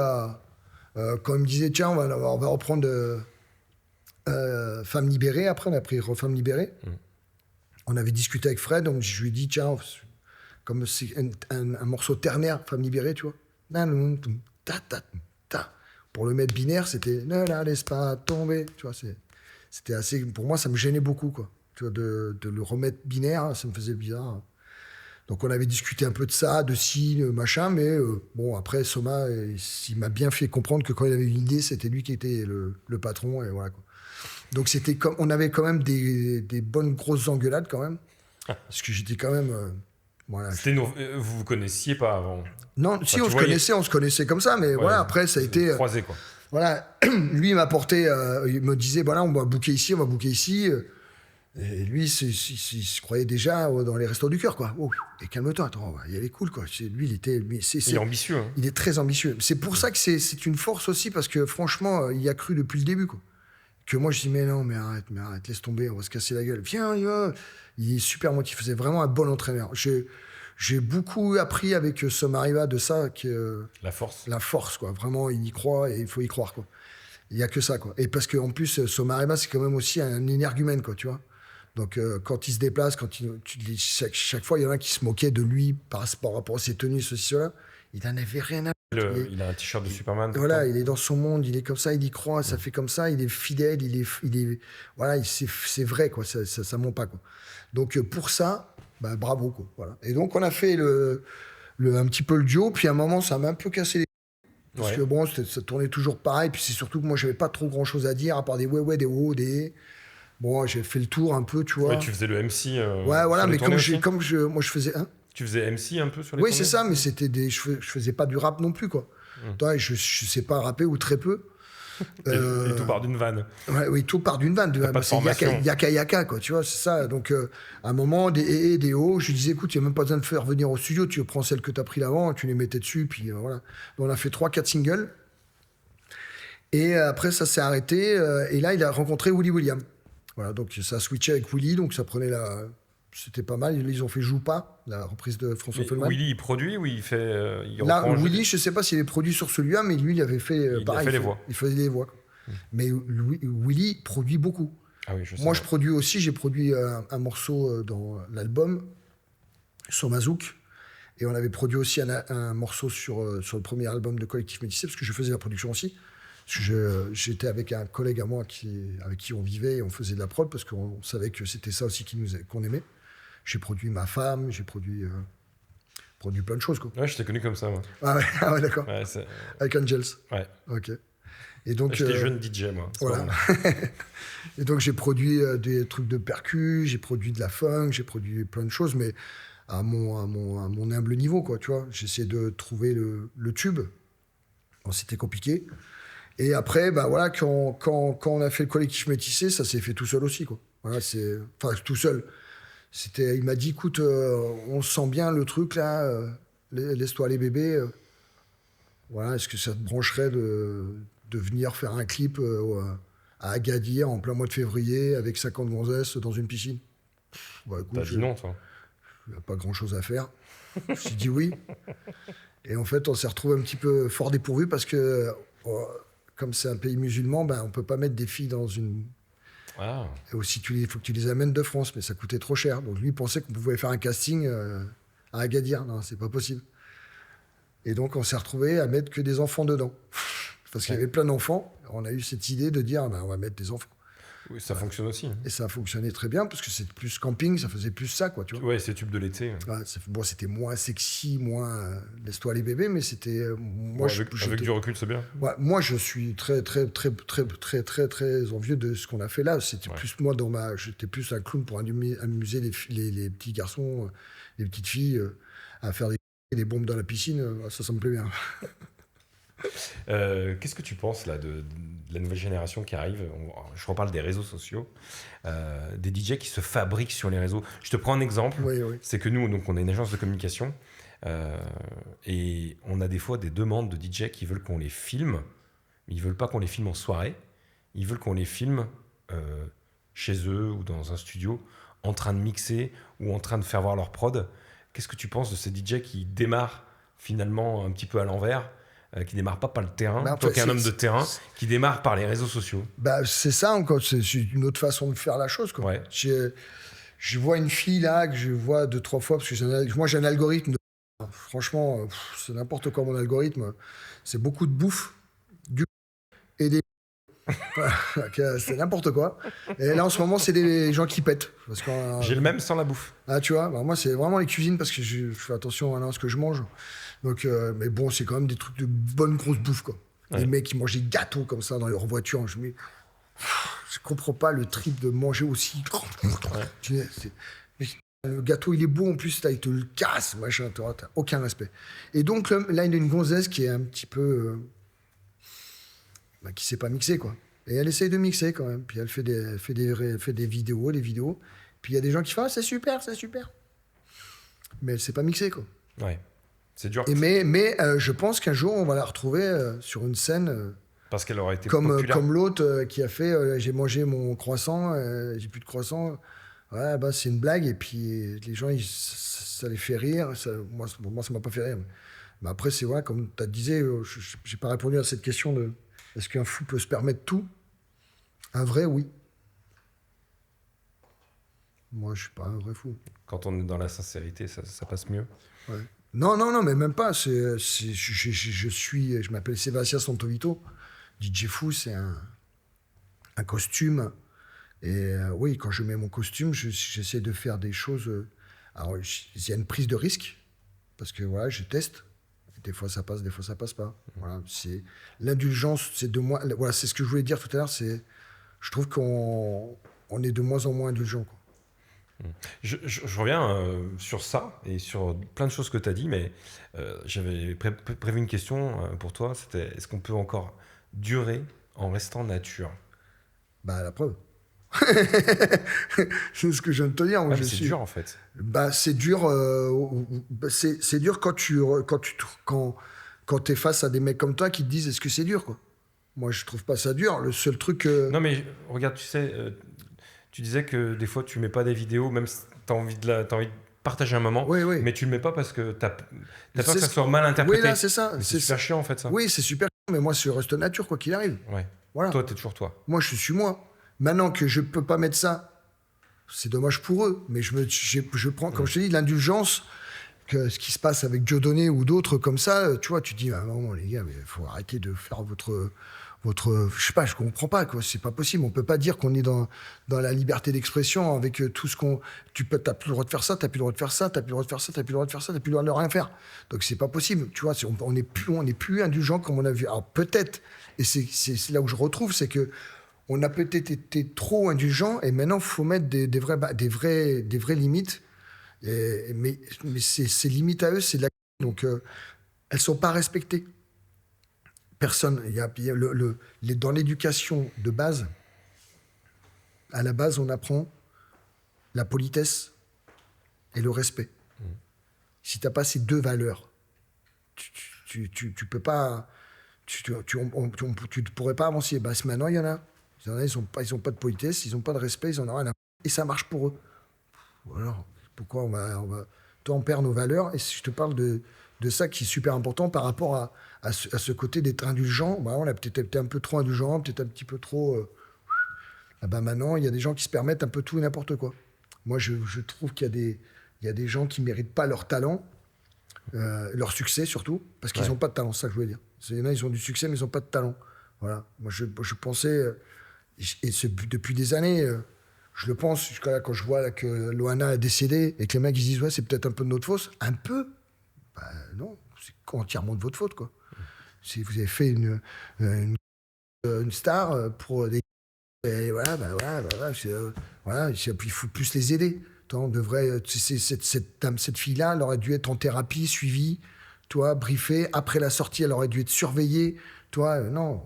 quand il me disait tiens, on va reprendre Femme libérée. Après, on a pris Femme libérée. On avait discuté avec Fred, donc je lui ai dit tiens, comme c'est un morceau ternaire, Femme libérée, tu vois. Pour le mettre binaire, c'était ne la laisse pas tomber, tu vois. C'était assez, pour moi, ça me gênait beaucoup, quoi. Tu vois, de le remettre binaire, ça me faisait bizarre. Donc on avait discuté un peu de ça, de ci, machin, mais bon, après Soma, il m'a bien fait comprendre que quand il avait une idée, c'était lui qui était le patron, et voilà, quoi. Donc c'était comme, on avait quand même des bonnes grosses engueulades quand même, parce que j'étais quand même, voilà. Vous vous connaissiez pas avant? Non, enfin, si on se connaissait comme ça, mais ouais, voilà, après ça a été croisé, quoi. Voilà, lui il m'apportait, il me disait voilà, on va booker ici, et lui il se croyait déjà dans les restos du cœur, quoi. Oh, et calme-toi, attends, il est cool, quoi. Lui il est ambitieux, hein. Il est très ambitieux. C'est pour ça que c'est une force aussi, parce que franchement il y a cru depuis le début, quoi. Que moi je dis mais non, mais arrête, laisse tomber, on va se casser la gueule. Viens, il est super motivé, il faisait vraiment un bon entraîneur. J'ai beaucoup appris avec Somariba de ça, la force. La force, quoi. Vraiment, il y croit et il faut y croire, quoi. Il n'y a que ça, quoi. Et parce qu'en plus, Somariba, c'est quand même aussi un énergumène, quoi, tu vois. Donc, quand il se déplace, chaque fois, il y en a qui se moquaient de lui par rapport à ses tenues, ceci, cela. Il en avait rien à... Il a un t-shirt de Superman. Voilà, il est dans son monde, il est comme ça, il y croit, ça fait comme ça, il est fidèle, voilà, c'est vrai, quoi, ça ment pas, quoi. Donc pour ça, bah, bravo, quoi. Voilà. Et donc on a fait un petit peu le duo, puis à un moment ça m'a un peu cassé les... Parce que bon, ça tournait toujours pareil, puis c'est surtout que moi j'avais pas trop grand chose à dire, à part des ouais, des oh, des... Bon, j'ai fait le tour un peu, tu vois. Ouais, tu faisais le MC. Ouais, voilà, mais moi je faisais... Hein, tu faisais MC un peu sur les oui, tournées. c'est ça, mais c'était je faisais pas du rap non plus, quoi. Toi, je sais pas rapper ou très peu. Et tout part d'une vanne. Ouais, oui, tout part d'une vanne. Pas de formation. Yaka, quoi, tu vois, c'est ça. Donc, à un moment, des hauts, je lui disais, écoute, il n'y a même pas besoin de faire venir au studio, tu prends celles que tu as pris l'avant, tu les mettais dessus, puis voilà. Donc, on a fait 3-4 singles. Et après, ça s'est arrêté. Et là, il a rencontré Willy William. Voilà, donc ça a switché avec Willy, donc ça prenait la... C'était pas mal. Ils ont fait Joue pas, la reprise de François Feldman. Willy, il produit ou il fait. Là, Willy, je sais pas s'il est produit sur celui-là, mais lui, il avait fait pareil. Il a fait les voix. Il faisait les voix. Mais Willy produit beaucoup. Ah oui, Moi, je produis aussi. J'ai produit un morceau dans l'album, sur Mazouk. Et on avait produit aussi un morceau sur le premier album de Collectif Métissé, parce que je faisais la production aussi. J'étais avec un collègue à moi avec qui on vivait et on faisait de la prod, parce qu'on savait que c'était ça aussi qu'on aimait. J'ai produit Ma Femme, j'ai produit plein de choses, quoi. Ouais, je t'ai connu comme ça, moi. Ah ouais, d'accord. Ouais, avec Angels. Ouais. Ok. Et donc, j'étais jeune DJ, moi. Voilà. Et donc, j'ai produit des trucs de percu, j'ai produit de la funk, j'ai produit plein de choses, mais à mon humble niveau, quoi, tu vois. J'essayais de trouver le tube. Bon, c'était compliqué. Et après, bah voilà, quand on a fait le Collectif Métissé, ça s'est fait tout seul aussi, quoi. Voilà, enfin, tout seul. Il m'a dit, écoute, on sent bien le truc là, laisse-toi aller bébé. Voilà, est-ce que ça te brancherait de venir faire un clip à Agadir en plein mois de février avec 50 gonzesses dans une piscine? Bah, écoute, t'as dit non, toi? Il n'y a pas grand-chose à faire. Je me suis dit oui. Et en fait, on s'est retrouvé un petit peu fort dépourvu parce que, comme c'est un pays musulman, ben, on ne peut pas mettre des filles dans une... Ah. Et aussi, il faut que tu les amènes de France, mais ça coûtait trop cher. Donc lui, il pensait qu'on pouvait faire un casting à Agadir. Non, c'est pas possible. Et donc, on s'est retrouvé à mettre que des enfants dedans. Parce qu'il y avait plein d'enfants. On a eu cette idée de dire, ben, on va mettre des enfants. Oui, ça fonctionne aussi. Et ça a fonctionné très bien, parce que c'est plus camping, ça faisait plus ça, quoi, tu vois. Ouais, c'est tube de l'été. Ouais, bon, c'était moins sexy, moins laisse-toi aller bébé, mais c'était... avec du recul, c'est bien. Ouais, moi, je suis très, très, très, très, très, très, très envieux de ce qu'on a fait là. C'était plus moi, j'étais plus un clown pour amuser les petits garçons, les petites filles, à faire des bombes dans la piscine. Ça me plaît bien. Qu'est-ce que tu penses là de la nouvelle génération qui arrive? Je reparle des réseaux sociaux, des DJ qui se fabriquent sur les réseaux. Je te prends un exemple. Oui. C'est que nous, donc, on est une agence de communication et on a des fois des demandes de DJ qui veulent qu'on les filme, mais ils veulent pas qu'on les filme en soirée. Ils veulent qu'on les filme chez eux ou dans un studio, en train de mixer ou en train de faire voir leur prod. Qu'est-ce que tu penses de ces DJ qui démarrent finalement un petit peu à l'envers? Qui démarre pas par le terrain, bah, toi qui es un homme de terrain, qui démarre par les réseaux sociaux. Bah, c'est ça encore, c'est une autre façon de faire la chose, quoi. Ouais. Je vois une fille là, que je vois 2-3 fois, parce que moi j'ai un algorithme, franchement, c'est n'importe quoi mon algorithme, c'est beaucoup de bouffe, et des... c'est n'importe quoi. Et là en ce moment c'est des gens qui pètent. J'ai le même sans la bouffe. Ah tu vois, bah, moi c'est vraiment les cuisines, parce que je fais attention à ce que je mange. Donc, mais bon, c'est quand même des trucs de bonne grosse bouffe, quoi. Ouais. Les mecs qui mangent des gâteaux comme ça dans leur voiture, je comprends pas le trip de manger aussi. Ouais. Le gâteau, il est beau en plus, là, il te le casse, machin, t'as aucun respect. Et donc là, il y a une gonzesse qui est un petit peu... qui sait pas mixer, quoi. Et elle essaye de mixer quand même. Puis elle fait des vidéos, Puis il y a des gens qui font « Ah, c'est super. » Mais elle sait pas mixer, quoi. Ouais. C'est dur. Mais je pense qu'un jour, on va la retrouver sur une scène. Parce qu'elle aurait été populaire. Comme l'autre qui a fait j'ai mangé mon croissant, j'ai plus de croissant. Ouais, bah, c'est une blague. Et puis les gens, ça les fait rire. Moi, ça m'a pas fait rire. Mais après, c'est vrai, comme tu disais, j'ai pas répondu à cette question de est-ce qu'un fou peut se permettre tout? Un vrai, oui. Moi, je suis pas un vrai fou. Quand on est dans la sincérité, ça passe mieux. Ouais. Non, mais même pas. Je m'appelle Sébastien Santovito. DJ Fou, c'est un costume. Et oui, quand je mets mon costume, j'essaie de faire des choses. Alors, il y a une prise de risque, parce que voilà, je teste. Des fois ça passe, des fois ça passe pas. Voilà, c'est l'indulgence, c'est de moi. Voilà, c'est ce que je voulais dire tout à l'heure. Je trouve qu'on est de moins en moins indulgent, quoi. Je reviens sur ça et sur plein de choses que tu as dit, mais j'avais prévu une question pour toi. C'était est-ce qu'on peut encore durer en restant nature? Bah, la preuve. C'est ce que je viens de te dire. Moi, C'est dur en fait. Bah, c'est dur. C'est dur quand t'es face à des mecs comme toi qui te disent est-ce que c'est dur, quoi. Moi, je trouve pas ça dur. Le seul truc. Non, mais regarde, tu sais, tu disais que des fois tu mets pas des vidéos, même si t'as envie de partager un moment, Oui, oui. mais tu le mets pas parce que t'as peur que C'est ça ce- soit mal interprété. Oui, là, c'est ça. Mais c'est super chiant en fait ça. Oui, c'est super. Mais moi, je reste nature, quoi qu'il arrive. Ouais. Voilà. Toi, t'es toujours toi. Moi, je suis moi. Maintenant que je peux pas mettre ça, c'est dommage pour eux. Mais je prends, comme je te dis, l'indulgence. Que ce qui se passe avec Dieudonné ou d'autres comme ça, tu vois, tu te dis, ah non, les gars, il faut arrêter de faire votre. Je sais pas, je comprends pas, quoi. C'est pas possible. On peut pas dire qu'on est dans la liberté d'expression avec tout ce qu'on. T'as plus le droit de faire ça, t'as plus le droit de faire ça, t'as plus le droit de faire ça, t'as plus le droit de faire ça, t'as plus le droit de rien faire. Donc c'est pas possible. Tu vois, on n'est plus indulgent comme on a vu. Alors peut-être, et c'est là où je retrouve, c'est que on a peut-être été trop indulgent et maintenant il faut mettre des vraies limites. Mais ces limites à eux, c'est de la. Donc elles sont pas respectées. Personne. Dans l'éducation de base, à la base, on apprend la politesse et le respect. Si tu n'as pas ces deux valeurs, tu peux pas. Tu ne pourrais pas avancer. Bah, maintenant, il y en a. Ils n'ont pas de politesse, ils n'ont pas de respect, ils en ont rien à. Et ça marche pour eux. Alors, pourquoi on va. Toi, on perd nos valeurs. Et si je te parle de ça qui est super important par rapport à ce côté d'être indulgent, bah, on a peut-être été un peu trop indulgent, peut-être un petit peu trop. Maintenant, il y a des gens qui se permettent un peu tout et n'importe quoi. Moi, je trouve qu'il y a des gens qui ne méritent pas leur talent, leur succès surtout, parce qu'ils n'ont pas de talent, c'est ça que je voulais dire. Il y en a, ils ont du succès, mais ils n'ont pas de talent. Voilà. Moi, je pensais, depuis des années, je le pense, jusqu'à là, quand je vois là, que Loana a décédé et que les mecs ils disent, ouais, c'est peut-être un peu de notre faute. Un peu? Bah, non, c'est entièrement de votre faute, quoi. Si vous avez fait une star pour des. Et voilà, il faut plus les aider. On devrait, cette fille-là, elle aurait dû être en thérapie, suivie, toi, briefée. Après la sortie, elle aurait dû être surveillée. Toi, non.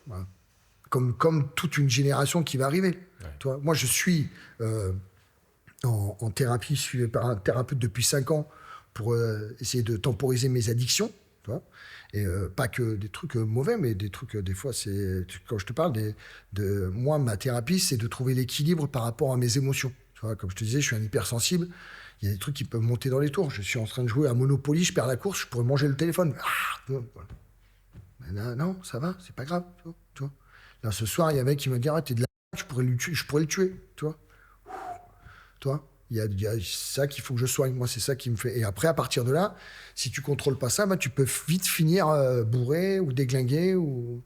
Voilà. Comme toute une génération qui va arriver. Ouais. Toi, moi, je suis en thérapie, suivi par un thérapeute depuis 5 ans pour essayer de temporiser mes addictions. Tu vois, et pas que des trucs mauvais, mais des trucs, des fois, c'est. Quand je te parle moi, ma thérapie, c'est de trouver l'équilibre par rapport à mes émotions. Tu vois, comme je te disais, je suis un hypersensible. Il y a des trucs qui peuvent monter dans les tours. Je suis en train de jouer à Monopoly, je perds la course, je pourrais manger le téléphone. Là, non, ça va, c'est pas grave. Tu vois. Là, ce soir, il y a un mec qui me dit, ah, t'es de la je pourrais le tuer. Tu vois. Toi. Il y a ça qu'il faut que je soigne. Moi, c'est ça qui me fait. Et après, à partir de là, si tu contrôles pas ça, tu peux vite finir bourré ou déglingué ou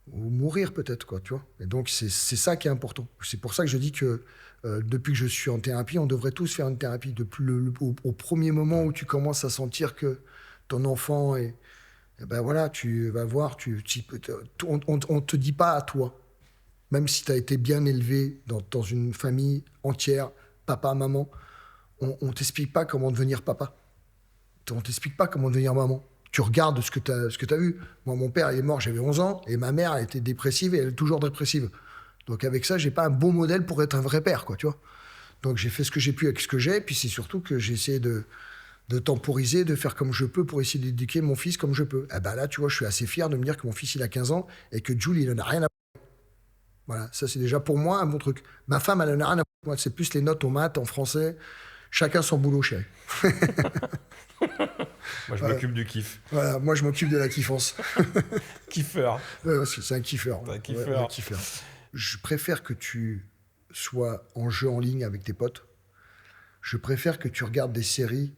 mourir peut-être, quoi. Tu vois. Et donc, c'est ça qui est important. C'est pour ça que je dis que depuis que je suis en thérapie, on devrait tous faire une thérapie. Depuis au premier moment où tu commences à sentir que ton enfant est, ben voilà, tu vas voir, on te dit pas à toi, même si tu as été bien élevé dans une famille entière. Papa, maman, on t'explique pas comment devenir papa. On t'explique pas comment devenir maman. Tu regardes ce que t'as vu. Moi, mon père, il est mort, j'avais 11 ans, et ma mère, elle était dépressive, et elle est toujours dépressive. Donc avec ça, j'ai pas un bon modèle pour être un vrai père, quoi, tu vois. Donc j'ai fait ce que j'ai pu avec ce que j'ai, et puis c'est surtout que j'ai essayé de temporiser, de faire comme je peux pour essayer d'éduquer mon fils comme je peux. Et ben là, tu vois, je suis assez fier de me dire que mon fils, il a 15 ans, et que Jules, il en a rien à. Voilà, ça c'est déjà pour moi un bon truc. Ma femme, elle en a rien à foutre. Moi, c'est plus les notes en maths, en français. Chacun son boulot, chérie. Moi, je m'occupe du kiff. Voilà, moi, je m'occupe de la kiffance. Kiffeur. C'est un kiffeur. Un kiffeur. Un kiffeur. Je préfère que tu sois en jeu en ligne avec tes potes. Je préfère que tu regardes des séries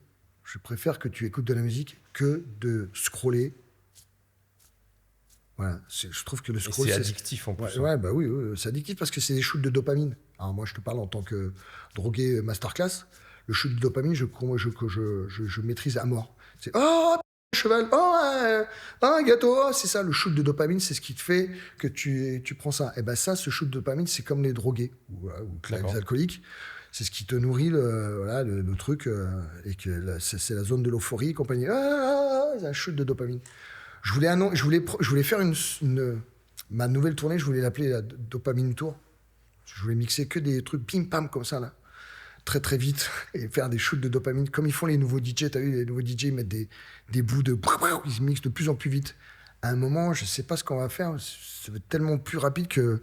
Je préfère que tu écoutes de la musique que de scroller. Voilà, je trouve que le scroll... c'est addictif en plus. Ouais, bah oui, c'est addictif parce que c'est des shoots de dopamine. Alors moi, je te parle en tant que drogué masterclass. Le shoot de dopamine, je maîtrise à mort. C'est « Oh, cheval, un gâteau, oh, c'est ça, le shoot de dopamine, c'est ce qui te fait que tu prends ça. » Et ben ça, ce shoot de dopamine, c'est comme les drogués ou les alcooliques. C'est ce qui te nourrit le truc et que c'est la zone de l'euphorie et compagnie. C'est un shoot de dopamine. Je voulais faire ma nouvelle tournée, je voulais l'appeler la Dopamine Tour. Je voulais mixer que des trucs pim-pam comme ça, là, très très vite, et faire des shoots de dopamine, comme ils font les nouveaux DJ. T'as vu, les nouveaux DJ, ils mettent des bouts de... Ils mixent de plus en plus vite. À un moment, je sais pas ce qu'on va faire, ça va être tellement plus rapide que...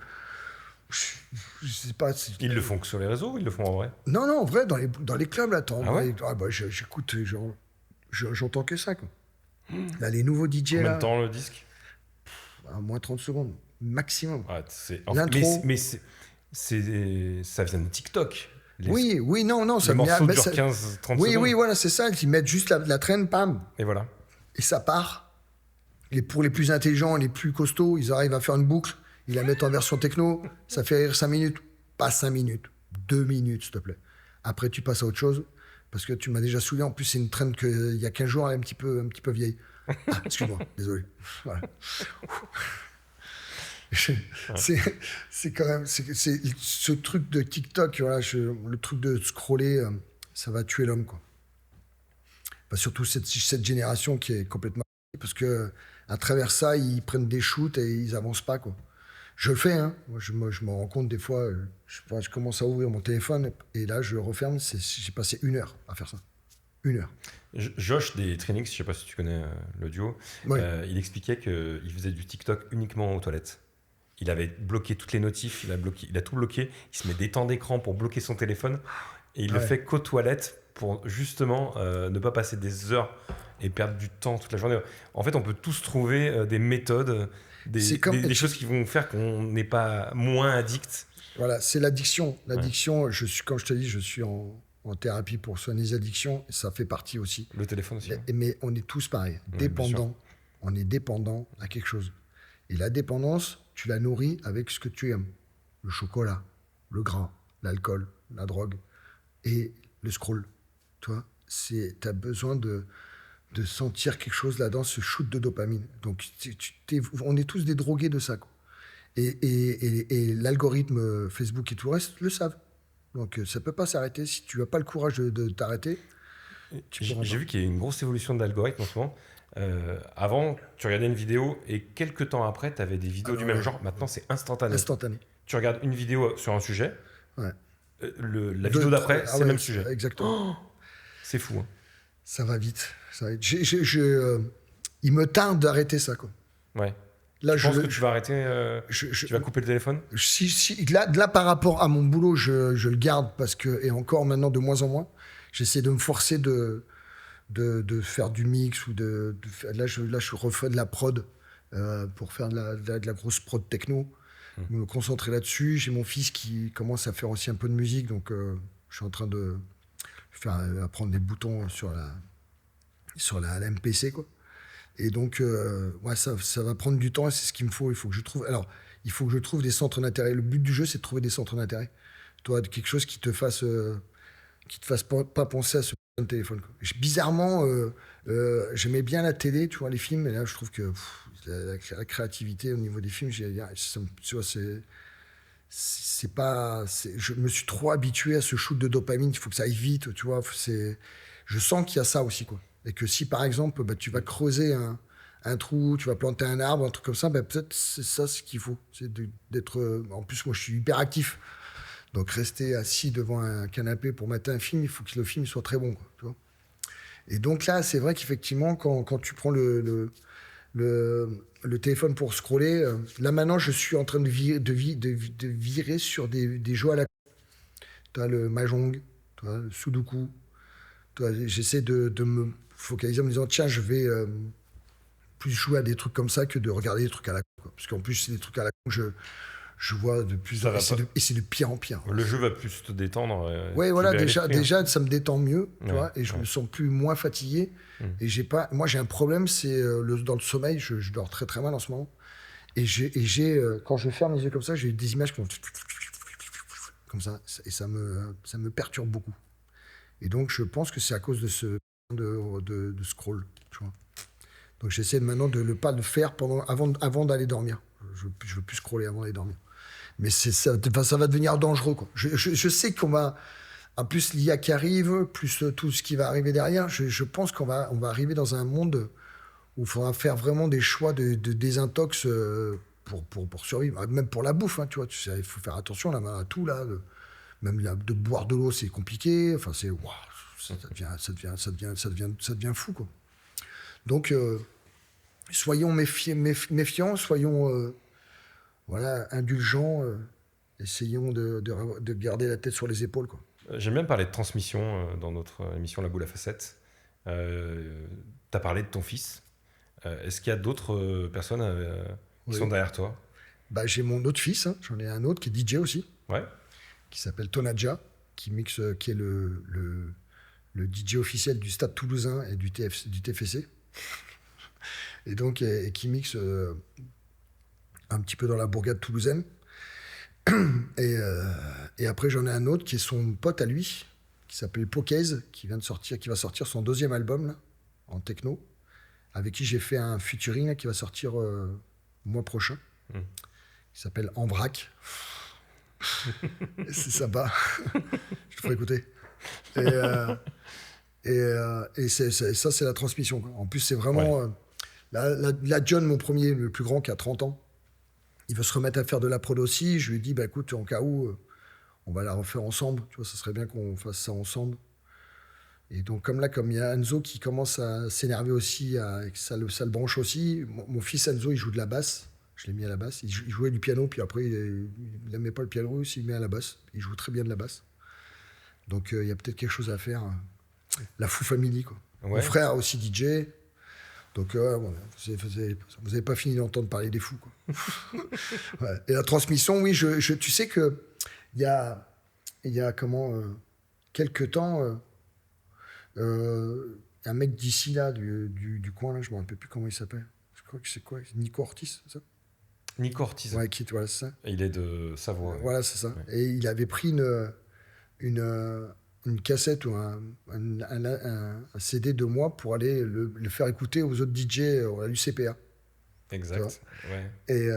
Je sais pas... Ils le font que sur les réseaux ou ils le font en vrai? Non, en vrai, dans les clubs, là, attends. Ah ouais? J'écoute, j'entends que ça, quoi. Là, les nouveaux DJ, Combien là... de temps le disque? À moins 30 secondes, maximum. Ouais, L'intro... Mais ça vient de TikTok. Oui, non, ça les morceaux durent ça... 15-30 secondes. Oui, voilà, c'est ça. Ils mettent juste la traîne, pam. Et voilà. Et ça part. Et pour les plus intelligents, les plus costauds, ils arrivent à faire une boucle. Ils la mettent en version techno. Ça fait rire 5 minutes. Pas 5 minutes. 2 minutes, s'il te plaît. Après, tu passes à autre chose. Parce que tu m'as déjà saoulé. En plus, c'est une traîne qu'il y a 15 jours, elle est un petit peu vieille. Ah, excuse-moi, désolé. Voilà. C'est quand même... C'est ce truc de TikTok, voilà, le truc de scroller, ça va tuer l'homme, quoi. Bah, surtout cette génération qui est complètement... Parce que à travers ça, ils prennent des shoots et ils avancent pas, quoi. Je le fais, hein. Moi, je me rends compte des fois, je commence à ouvrir mon téléphone et là, je referme. J'ai passé 1 heure à faire ça. 1 heure. Josh des Trainings, je sais pas si tu connais le duo, Oui. il expliquait qu'il faisait du TikTok uniquement aux toilettes. Il avait bloqué toutes les notifs, il a tout bloqué. Il se met des temps d'écran pour bloquer son téléphone et il le fait qu'aux toilettes pour justement ne pas passer des heures et perdre du temps toute la journée. En fait, on peut tous trouver des méthodes, des choses qui vont faire qu'on n'est pas moins addict. Voilà, c'est l'addiction. L'addiction, comme je te dis, je suis en thérapie pour soigner les addictions, et ça fait partie aussi. Le téléphone aussi. Mais on est tous pareils, dépendants. On est dépendants à quelque chose. Et la dépendance, tu la nourris avec ce que tu aimes. Le chocolat, le gras, l'alcool, la drogue et le scroll. Tu vois, tu as besoin de sentir quelque chose là-dedans, ce shoot de dopamine. Donc, on est tous des drogués de ça, quoi. Et l'algorithme Facebook et tout le reste le savent. Donc, ça ne peut pas s'arrêter. Si tu n'as pas le courage de t'arrêter, j'ai vu qu'il y a une grosse évolution de l'algorithme en ce moment. Avant, tu regardais une vidéo et quelques temps après, tu avais des vidéos du même genre. Maintenant, c'est instantané. Tu regardes une vidéo sur un sujet, la vidéo d'après, c'est le même sujet. Exactement. C'est fou. Hein. Ça va vite. Il me tarde d'arrêter ça, quoi. Ouais. Là, je pense que tu vas arrêter, tu vas couper le téléphone? Là, par rapport à mon boulot, je le garde parce que, et encore maintenant de moins en moins, j'essaie de me forcer de faire du mix ou là, je refais de la prod pour faire de la grosse prod techno, me concentrer là-dessus. J'ai mon fils qui commence à faire aussi un peu de musique, donc je suis en train de apprendre des boutons sur la MPC, quoi. Et donc, ça va prendre du temps et c'est ce qu'il me faut. Il faut que je trouve des centres d'intérêt. Le but du jeu, c'est de trouver des centres d'intérêt. Toi, quelque chose qui te fasse pas penser à ce téléphone, quoi. Bizarrement, j'aimais bien la télé, tu vois, les films, et là, je trouve que la créativité au niveau des films, tu vois, je me suis trop habitué à ce shoot de dopamine. Il faut que ça aille vite, tu vois. Je sens qu'il y a ça aussi, quoi. Et que si, par exemple, tu vas creuser un trou, tu vas planter un arbre, un truc comme ça, peut-être c'est ça ce qu'il faut. C'est d'être... En plus, moi, je suis hyper actif. Donc, rester assis devant un canapé pour mater un film, il faut que le film soit très bon, quoi, tu vois. Et donc là, c'est vrai qu'effectivement, quand tu prends le téléphone pour scroller, là, maintenant, je suis en train de virer sur des jeux à la... Tu as le Mahjong, tu vois, le Sudoku. J'essaie de me focaliser en me disant, tiens, je vais plus jouer à des trucs comme ça que de regarder des trucs à la con, quoi. Parce qu'en plus, c'est des trucs à la con. je vois de plus en plus. Et c'est de pire en pire. Le jeu va plus te détendre. Ouais, voilà, déjà, ça me détend mieux, tu vois, et je me sens moins fatigué. Et moi, j'ai un problème, c'est dans le sommeil, je dors très très mal en ce moment. Et quand je ferme les yeux comme ça, j'ai des images comme ça, et ça me perturbe beaucoup. Et donc, je pense que c'est à cause de de scroll, tu vois. Donc, j'essaie maintenant de ne pas le faire avant d'aller dormir. Je veux plus scroller avant d'aller dormir. Mais ça va devenir dangereux, quoi. Je sais qu'on va... En plus, l'IA qui arrive, plus tout ce qui va arriver derrière, je pense qu'on va arriver dans un monde où il faudra faire vraiment des choix de désintox pour survivre. Même pour la bouffe, hein, tu vois. Il faut faire attention là, à tout, là. Même de boire de l'eau, c'est compliqué. Enfin, ça devient fou, quoi. Donc, soyons méfiants, soyons indulgents, essayons de garder la tête sur les épaules, quoi. J'aime bien parler de transmission dans notre émission La Boule à Facettes. Tu as parlé de ton fils. Est-ce qu'il y a d'autres personnes qui sont derrière toi? J'ai mon autre fils, hein. J'en ai un autre qui est DJ aussi, ouais. Qui s'appelle Tonadja, qui est le DJ officiel du Stade Toulousain et du TFC. Et donc, qui mixe un petit peu dans la bourgade toulousaine. Et après, j'en ai un autre qui est son pote à lui, qui s'appelle Pokaze, qui va sortir son 2e album là, en techno, avec qui j'ai fait un featuring là, qui va sortir mois prochain, qui s'appelle En Vrac. C'est sympa. Je te ferai écouter. Et ça, c'est la transmission, quoi. En plus, c'est vraiment... Là, John, mon premier, le plus grand, qui a 30 ans, il veut se remettre à faire de la prod aussi. Je lui ai dit, écoute, en cas où, on va la refaire ensemble. Tu vois, ça serait bien qu'on fasse ça ensemble. Et donc, comme il y a Enzo qui commence à s'énerver aussi, et que ça le branche aussi. Mon fils Enzo, il joue de la basse. Je l'ai mis à la basse. Il jouait du piano, puis après, il n'aimait pas le piano aussi, il met à la basse. Il joue très bien de la basse. Donc, il y a peut-être quelque chose à faire. La Fou Family, quoi. Ouais. Mon frère aussi DJ. Donc, vous n'avez pas fini d'entendre parler des fous, quoi. Ouais. Et la transmission, oui, tu sais que il y a quelques temps, un mec d'ici, là, du coin, là, je ne me rappelle plus comment il s'appelle. Je crois que c'est quoi? Nico Ortiz, c'est ça? Nico Ortiz. Ouais, voilà, c'est ça. Et il est de Savoie. Ouais. Voilà, c'est ça. Ouais. Et il avait pris une cassette ou un CD de moi pour aller le faire écouter aux autres DJ à l'UCPA. Exact. Ouais. Et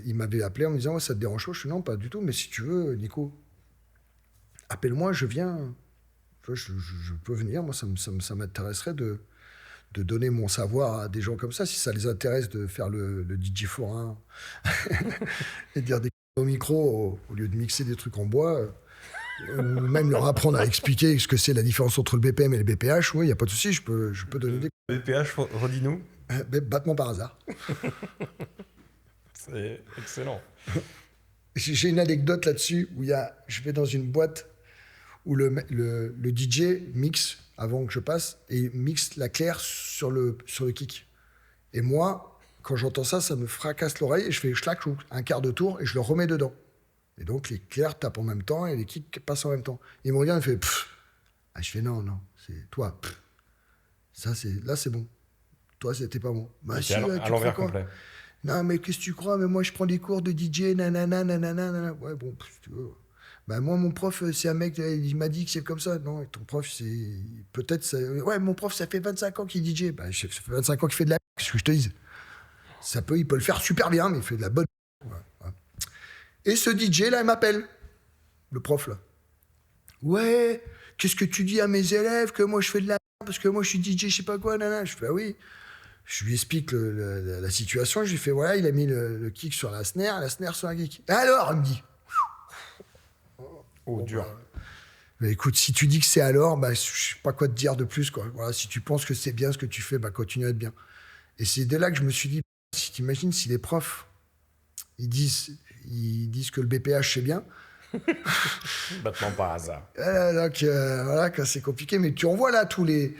il m'avait appelé en me disant, ça te dérange pas? Je dis non, pas du tout, mais si tu veux, Nico, appelle-moi, je viens. Je peux venir. Moi, ça m'intéresserait de donner mon savoir à des gens comme ça, si ça les intéresse de faire le DJ forain et de dire des au micro au lieu de mixer des trucs en bois. Ou même leur apprendre à expliquer ce que c'est la différence entre le BPM et le BPH. Oui, il n'y a pas de souci, je peux donner des... BPH, redis-nous. Battement par hasard. C'est excellent. J'ai une anecdote là-dessus où je vais dans une boîte où le DJ mixe avant que je passe et mixe la claire sur le kick. Et moi, quand j'entends ça, ça me fracasse l'oreille et je fais un quart de tour et je le remets dedans. Et donc, les clairs tapent en même temps et les kicks passent en même temps. Il me regarde et fait pfff. Je fais non, c'est toi. Pff. Là, c'est bon. Toi, c'était pas bon. Si, à l'envers complet. Non, mais qu'est-ce que tu crois? Mais moi, je prends des cours de DJ, nanana, nanana. Ouais, bon, si tu veux. Moi, mon prof, c'est un mec, il m'a dit que c'est comme ça. Non, ton prof, c'est. Peut-être. Ouais, mon prof, ça fait 25 ans qu'il DJ. Ça fait 25 ans qu'il fait de la. Qu'est-ce que je te dis? Il peut le faire super bien, mais il fait de la bonne. Ouais. Et ce DJ, là, il m'appelle. Le prof, là. Ouais, qu'est-ce que tu dis à mes élèves que moi, je fais de la... Parce que moi, je suis DJ, je sais pas quoi, nanana. Je fais, ah oui. Je lui explique la situation. Je lui fais, voilà, il a mis le kick sur la snare sur la kick. Alors, il me dit... dur. Mais écoute, si tu dis que c'est alors, je sais pas quoi te dire de plus, quoi. Voilà, si tu penses que c'est bien ce que tu fais, continue à être bien. Et c'est dès là que je me suis dit, si tu imagines si les profs, ils disent que le BPH, c'est bien. Battement par hasard. Donc, voilà, c'est compliqué. Mais tu en vois là tous les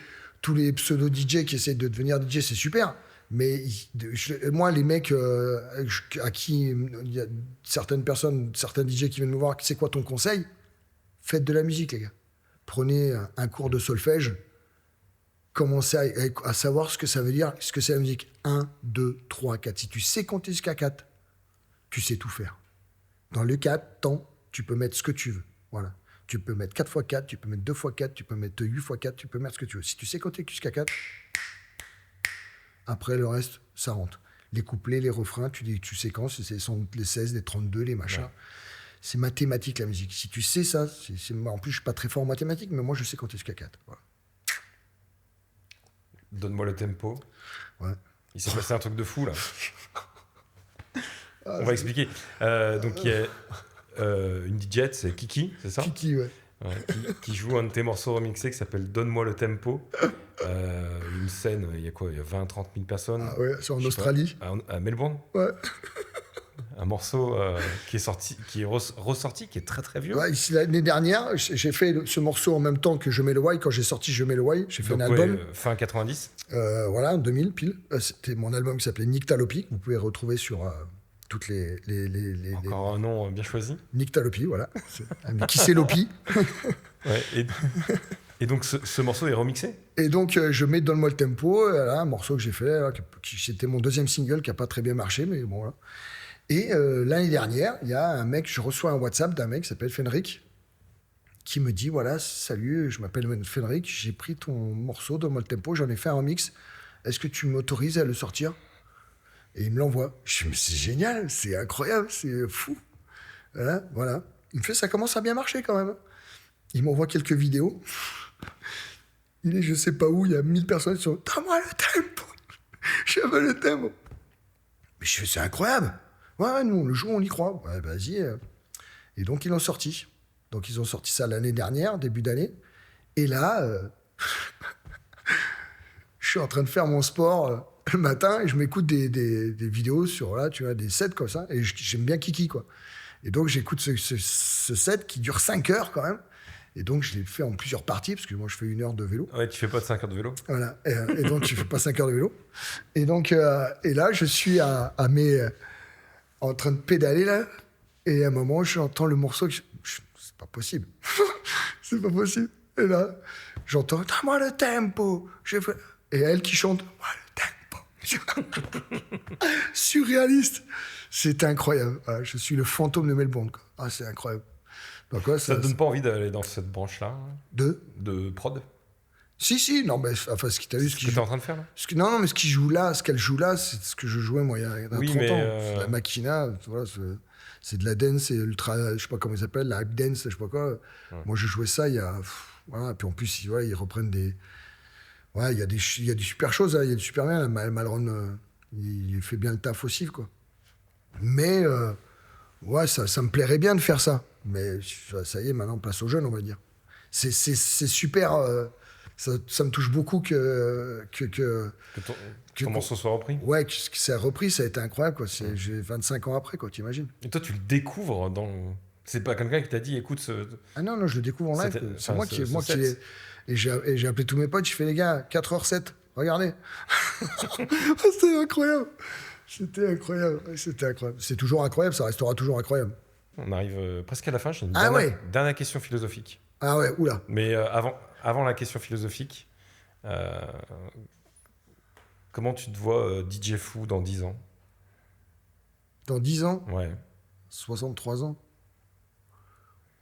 pseudo-DJ qui essaient de devenir DJ, c'est super. Mais moi, les mecs à qui il y a certaines personnes, certains DJ qui viennent me voir, c'est quoi ton conseil? Faites de la musique, les gars. Prenez un cours de solfège. Commencez à savoir ce que ça veut dire, ce que c'est la musique. 1, 2, 3, 4. Si tu sais compter jusqu'à 4, tu sais tout faire. Dans le 4, temps, tu peux mettre ce que tu veux. Voilà. Tu peux mettre 4 x 4, tu peux mettre 2 x 4, tu peux mettre 8 x 4, tu peux mettre ce que tu veux. Si tu sais compter jusqu'à 4, après le reste, ça rentre. Les couplets, les refrains, tu séquences, c'est les 16, les 32, les machins. Ouais. C'est mathématique la musique. Si tu sais ça, en plus je suis pas très fort en mathématiques, mais moi je sais compter jusqu'à 4. Voilà. Donne-moi le tempo. Ouais. Il s'est passé un truc de fou là. On va expliquer. Donc il y a une DJ, c'est Kiki, c'est ça? Kiki, ouais. Qui joue un de tes morceaux remixés qui s'appelle Donne-moi le tempo. Une scène, il y a quoi? Il y a 20-30 000 personnes. Ah ouais, c'est en Australie. À Melbourne. Ouais. Un morceau qui est sorti, qui est ressorti, qui est très très vieux. Ouais, l'année dernière, j'ai fait ce morceau en même temps que Je mets le Why. Quand j'ai sorti Je mets le Why, j'ai fait un album. Fin 90. Voilà, en 2000 pile. C'était mon album qui s'appelait Nyctalopie, que vous pouvez retrouver sur toutes les Encore un nom bien choisi. Nyctalopie, voilà. Mais qui c'est Lopi? Ouais, et donc ce morceau est remixé? Et donc je mets Donne-moi le tempo, voilà, un morceau que j'ai fait, là, c'était mon deuxième single qui n'a pas très bien marché, mais bon voilà. Et l'année dernière, il y a un mec, je reçois un WhatsApp d'un mec qui s'appelle Fenric, qui me dit, voilà, salut, je m'appelle Fenric, j'ai pris ton morceau, Donne-moi le tempo, j'en ai fait un remix, est-ce que tu m'autorises à le sortir? Et il me l'envoie. Je dis, mais c'est génial, c'est incroyable, c'est fou. Voilà. Il me fait, ça commence à bien marcher quand même. Il m'envoie quelques vidéos. Il est je sais pas où, il y a 1000 personnes qui sont, donne-moi le tempo, je veux le tempo. Mais je fais, c'est incroyable. Ouais, nous, le jour où on y croit. Ouais, vas-y. Et donc, ils l'ont sorti. Donc, ils ont sorti ça l'année dernière, début d'année. Et là, je suis en train de faire mon sport le matin et je m'écoute des vidéos sur, là, tu vois, des sets comme ça. Et j'aime bien Kiki, quoi. Et donc, j'écoute ce set qui dure 5 heures quand même. Et donc, je l'ai fait en plusieurs parties, parce que moi, je fais 1 heure de vélo. Ouais, tu fais pas de 5 heures de vélo. Voilà. Et donc, tu fais pas 5 heures de vélo. Et donc, et là, je suis en train de pédaler, là. Et à un moment, j'entends le morceau. C'est pas possible. C'est pas possible. Et là, j'entends, donne-moi le tempo. Et elle qui chante, donne-moi le tempo. Surréaliste. C'est incroyable. Ah, je suis le fantôme de Melbourne, quoi. Ah, c'est incroyable. Donc, ouais, ça te donne pas envie d'aller dans cette branche-là? De prod? Si, non, mais enfin, ce que tu as vu, ce que tu es en train de faire là? Non, mais ce qu'elle joue là, c'est ce que je jouais moi il y a 30 ans. C'est la Machina, voilà, c'est de la dance, c'est ultra, je sais pas comment ils s'appellent, la hype dance, je sais pas quoi. Ouais. Moi, je jouais ça il y a, voilà, puis en plus, voilà, ils reprennent des, ouais, il y a des super choses, il y a du super bien. Malron, il fait bien le taf aussi, quoi. Mais ouais, ça me plairait bien de faire ça. Mais ça y est, maintenant, place aux jeunes, on va dire. C'est super. Ça me touche beaucoup que ton morceau soit repris. Ouais, que ça a repris, ça a été incroyable, quoi. J'ai 25 ans après, quoi, t'imagines. Et toi, tu le découvres dans... C'est pas quelqu'un qui t'a dit, écoute... Ah non, je le découvre en live. C'est moi qui l'ai... Et j'ai appelé tous mes potes, j'ai fait, les gars, 4h07, regardez. C'était incroyable. C'était incroyable. C'est toujours incroyable, ça restera toujours incroyable. On arrive presque à la fin, j'ai une dernière question philosophique. Ah ouais, oula. Mais avant la question philosophique, comment tu te vois DJ Fou dans 10 ans? Dans 10 ans? Ouais. 63 ans?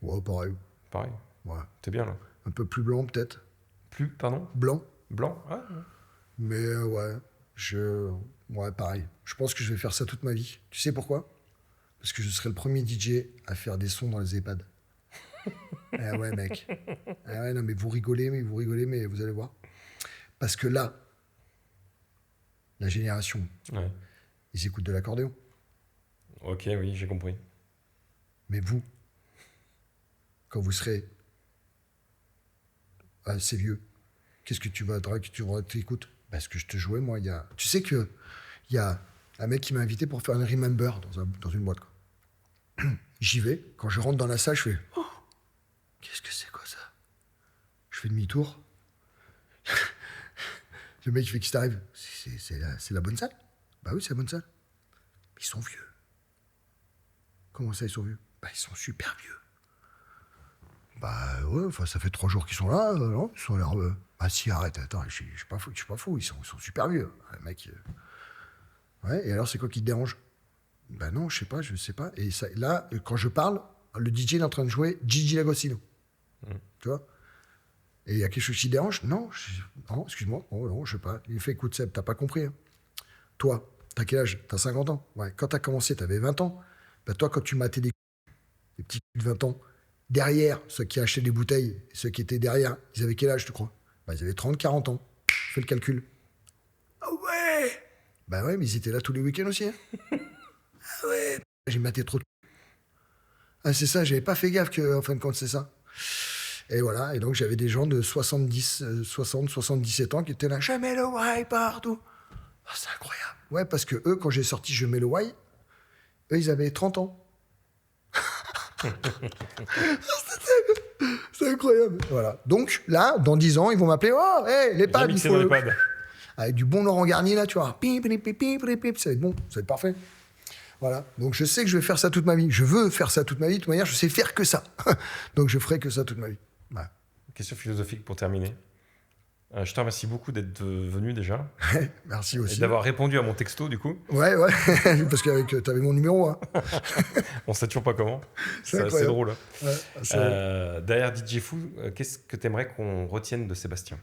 Ouais, pareil. Pareil? Ouais. T'es bien là? Un peu plus blanc peut-être. Pardon? Blanc. Blanc? Ouais. Mais ouais, ouais, pareil. Je pense que je vais faire ça toute ma vie. Tu sais pourquoi? Parce que je serai le premier DJ à faire des sons dans les EHPAD. Ah ouais, mec. Ah ouais, non, mais vous rigolez, mais vous allez voir. Parce que là, la génération, ouais. Ils écoutent de l'accordéon. Ok, oui, j'ai compris. Mais vous, quand vous serez assez vieux, qu'est-ce que tu t'écoutes? Parce que je te jouais, moi, tu sais qu'il y a un mec qui m'a invité pour faire un Remember dans une boîte, quoi. J'y vais. Quand je rentre dans la salle, je fais « Oh, qu'est-ce que c'est quoi ça ?» Je fais demi-tour. Le mec, il fait, qu'est-ce qui t'arrive? C'est la bonne salle? Bah oui, c'est la bonne salle. Ils sont vieux. Comment ça, ils sont vieux? Bah, ils sont super vieux. Bah ouais, enfin, ça fait 3 jours qu'ils sont là, non? Ils sont l'air... Ah si, arrête, attends, je suis pas fou, ils sont super vieux. Le mec... Ouais, et alors, c'est quoi qui te dérange? Bah non, je sais pas. Et ça, là, quand je parle, le DJ est en train de jouer Gigi D'Agostino. Tu vois? Et il y a quelque chose qui te dérange? Non, non, excuse-moi, non, je sais pas. Il fait, écoute, Seb, t'as pas compris. Hein. Toi, t'as quel âge? T'as 50 ans? Ouais, quand t'as commencé, t'avais 20 ans. Bah toi, quand tu matais des petits de 20 ans, derrière, ceux qui achetaient des bouteilles, ceux qui étaient derrière, ils avaient quel âge, tu crois? Bah, ils avaient 30, 40 ans. Fais le calcul. Ah ouais! Bah ouais, mais ils étaient là tous les week-ends aussi. Hein. Ah ouais! J'ai maté trop de... Ah, c'est ça, j'avais pas fait gaffe que, en fin de compte, c'est ça. Et voilà, et donc j'avais des gens de 70, 60, 77 ans qui étaient là, je mets le why partout. Oh, c'est incroyable. Ouais, parce que eux, quand j'ai sorti Je mets le why, eux, ils avaient 30 ans. C'est incroyable. Voilà. Donc là, dans 10 ans, ils vont m'appeler, oh, hey, les pads, il faut... Avec du bon Laurent Garnier, là, tu vois. Pip, pip, pip, pip, pip, ça va être bon, ça va être parfait. Voilà. Donc je sais que je vais faire ça toute ma vie. Je veux faire ça toute ma vie. De toute manière, je sais faire que ça. Donc je ferai que ça toute ma vie. Voilà. Question philosophique pour terminer. Je te remercie beaucoup d'être venu déjà. Merci aussi. Et d'avoir répondu à mon texto, du coup. Ouais, parce que t'avais mon numéro. Hein. On sait toujours pas comment. C'est assez drôle. Hein. Ouais, derrière DJ Fou, qu'est-ce que t'aimerais qu'on retienne de Sébastien?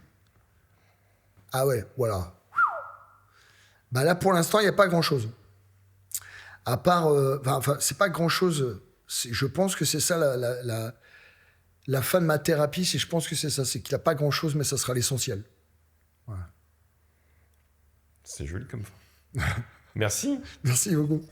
Ah ouais, voilà. Bah là, pour l'instant, il n'y a pas grand-chose. À part... c'est pas grand-chose. Je pense que c'est ça la fin de ma thérapie, je pense que c'est ça. C'est qu'il n'y a pas grand-chose, mais ça sera l'essentiel. Voilà. C'est joli comme ça. Merci. Merci beaucoup.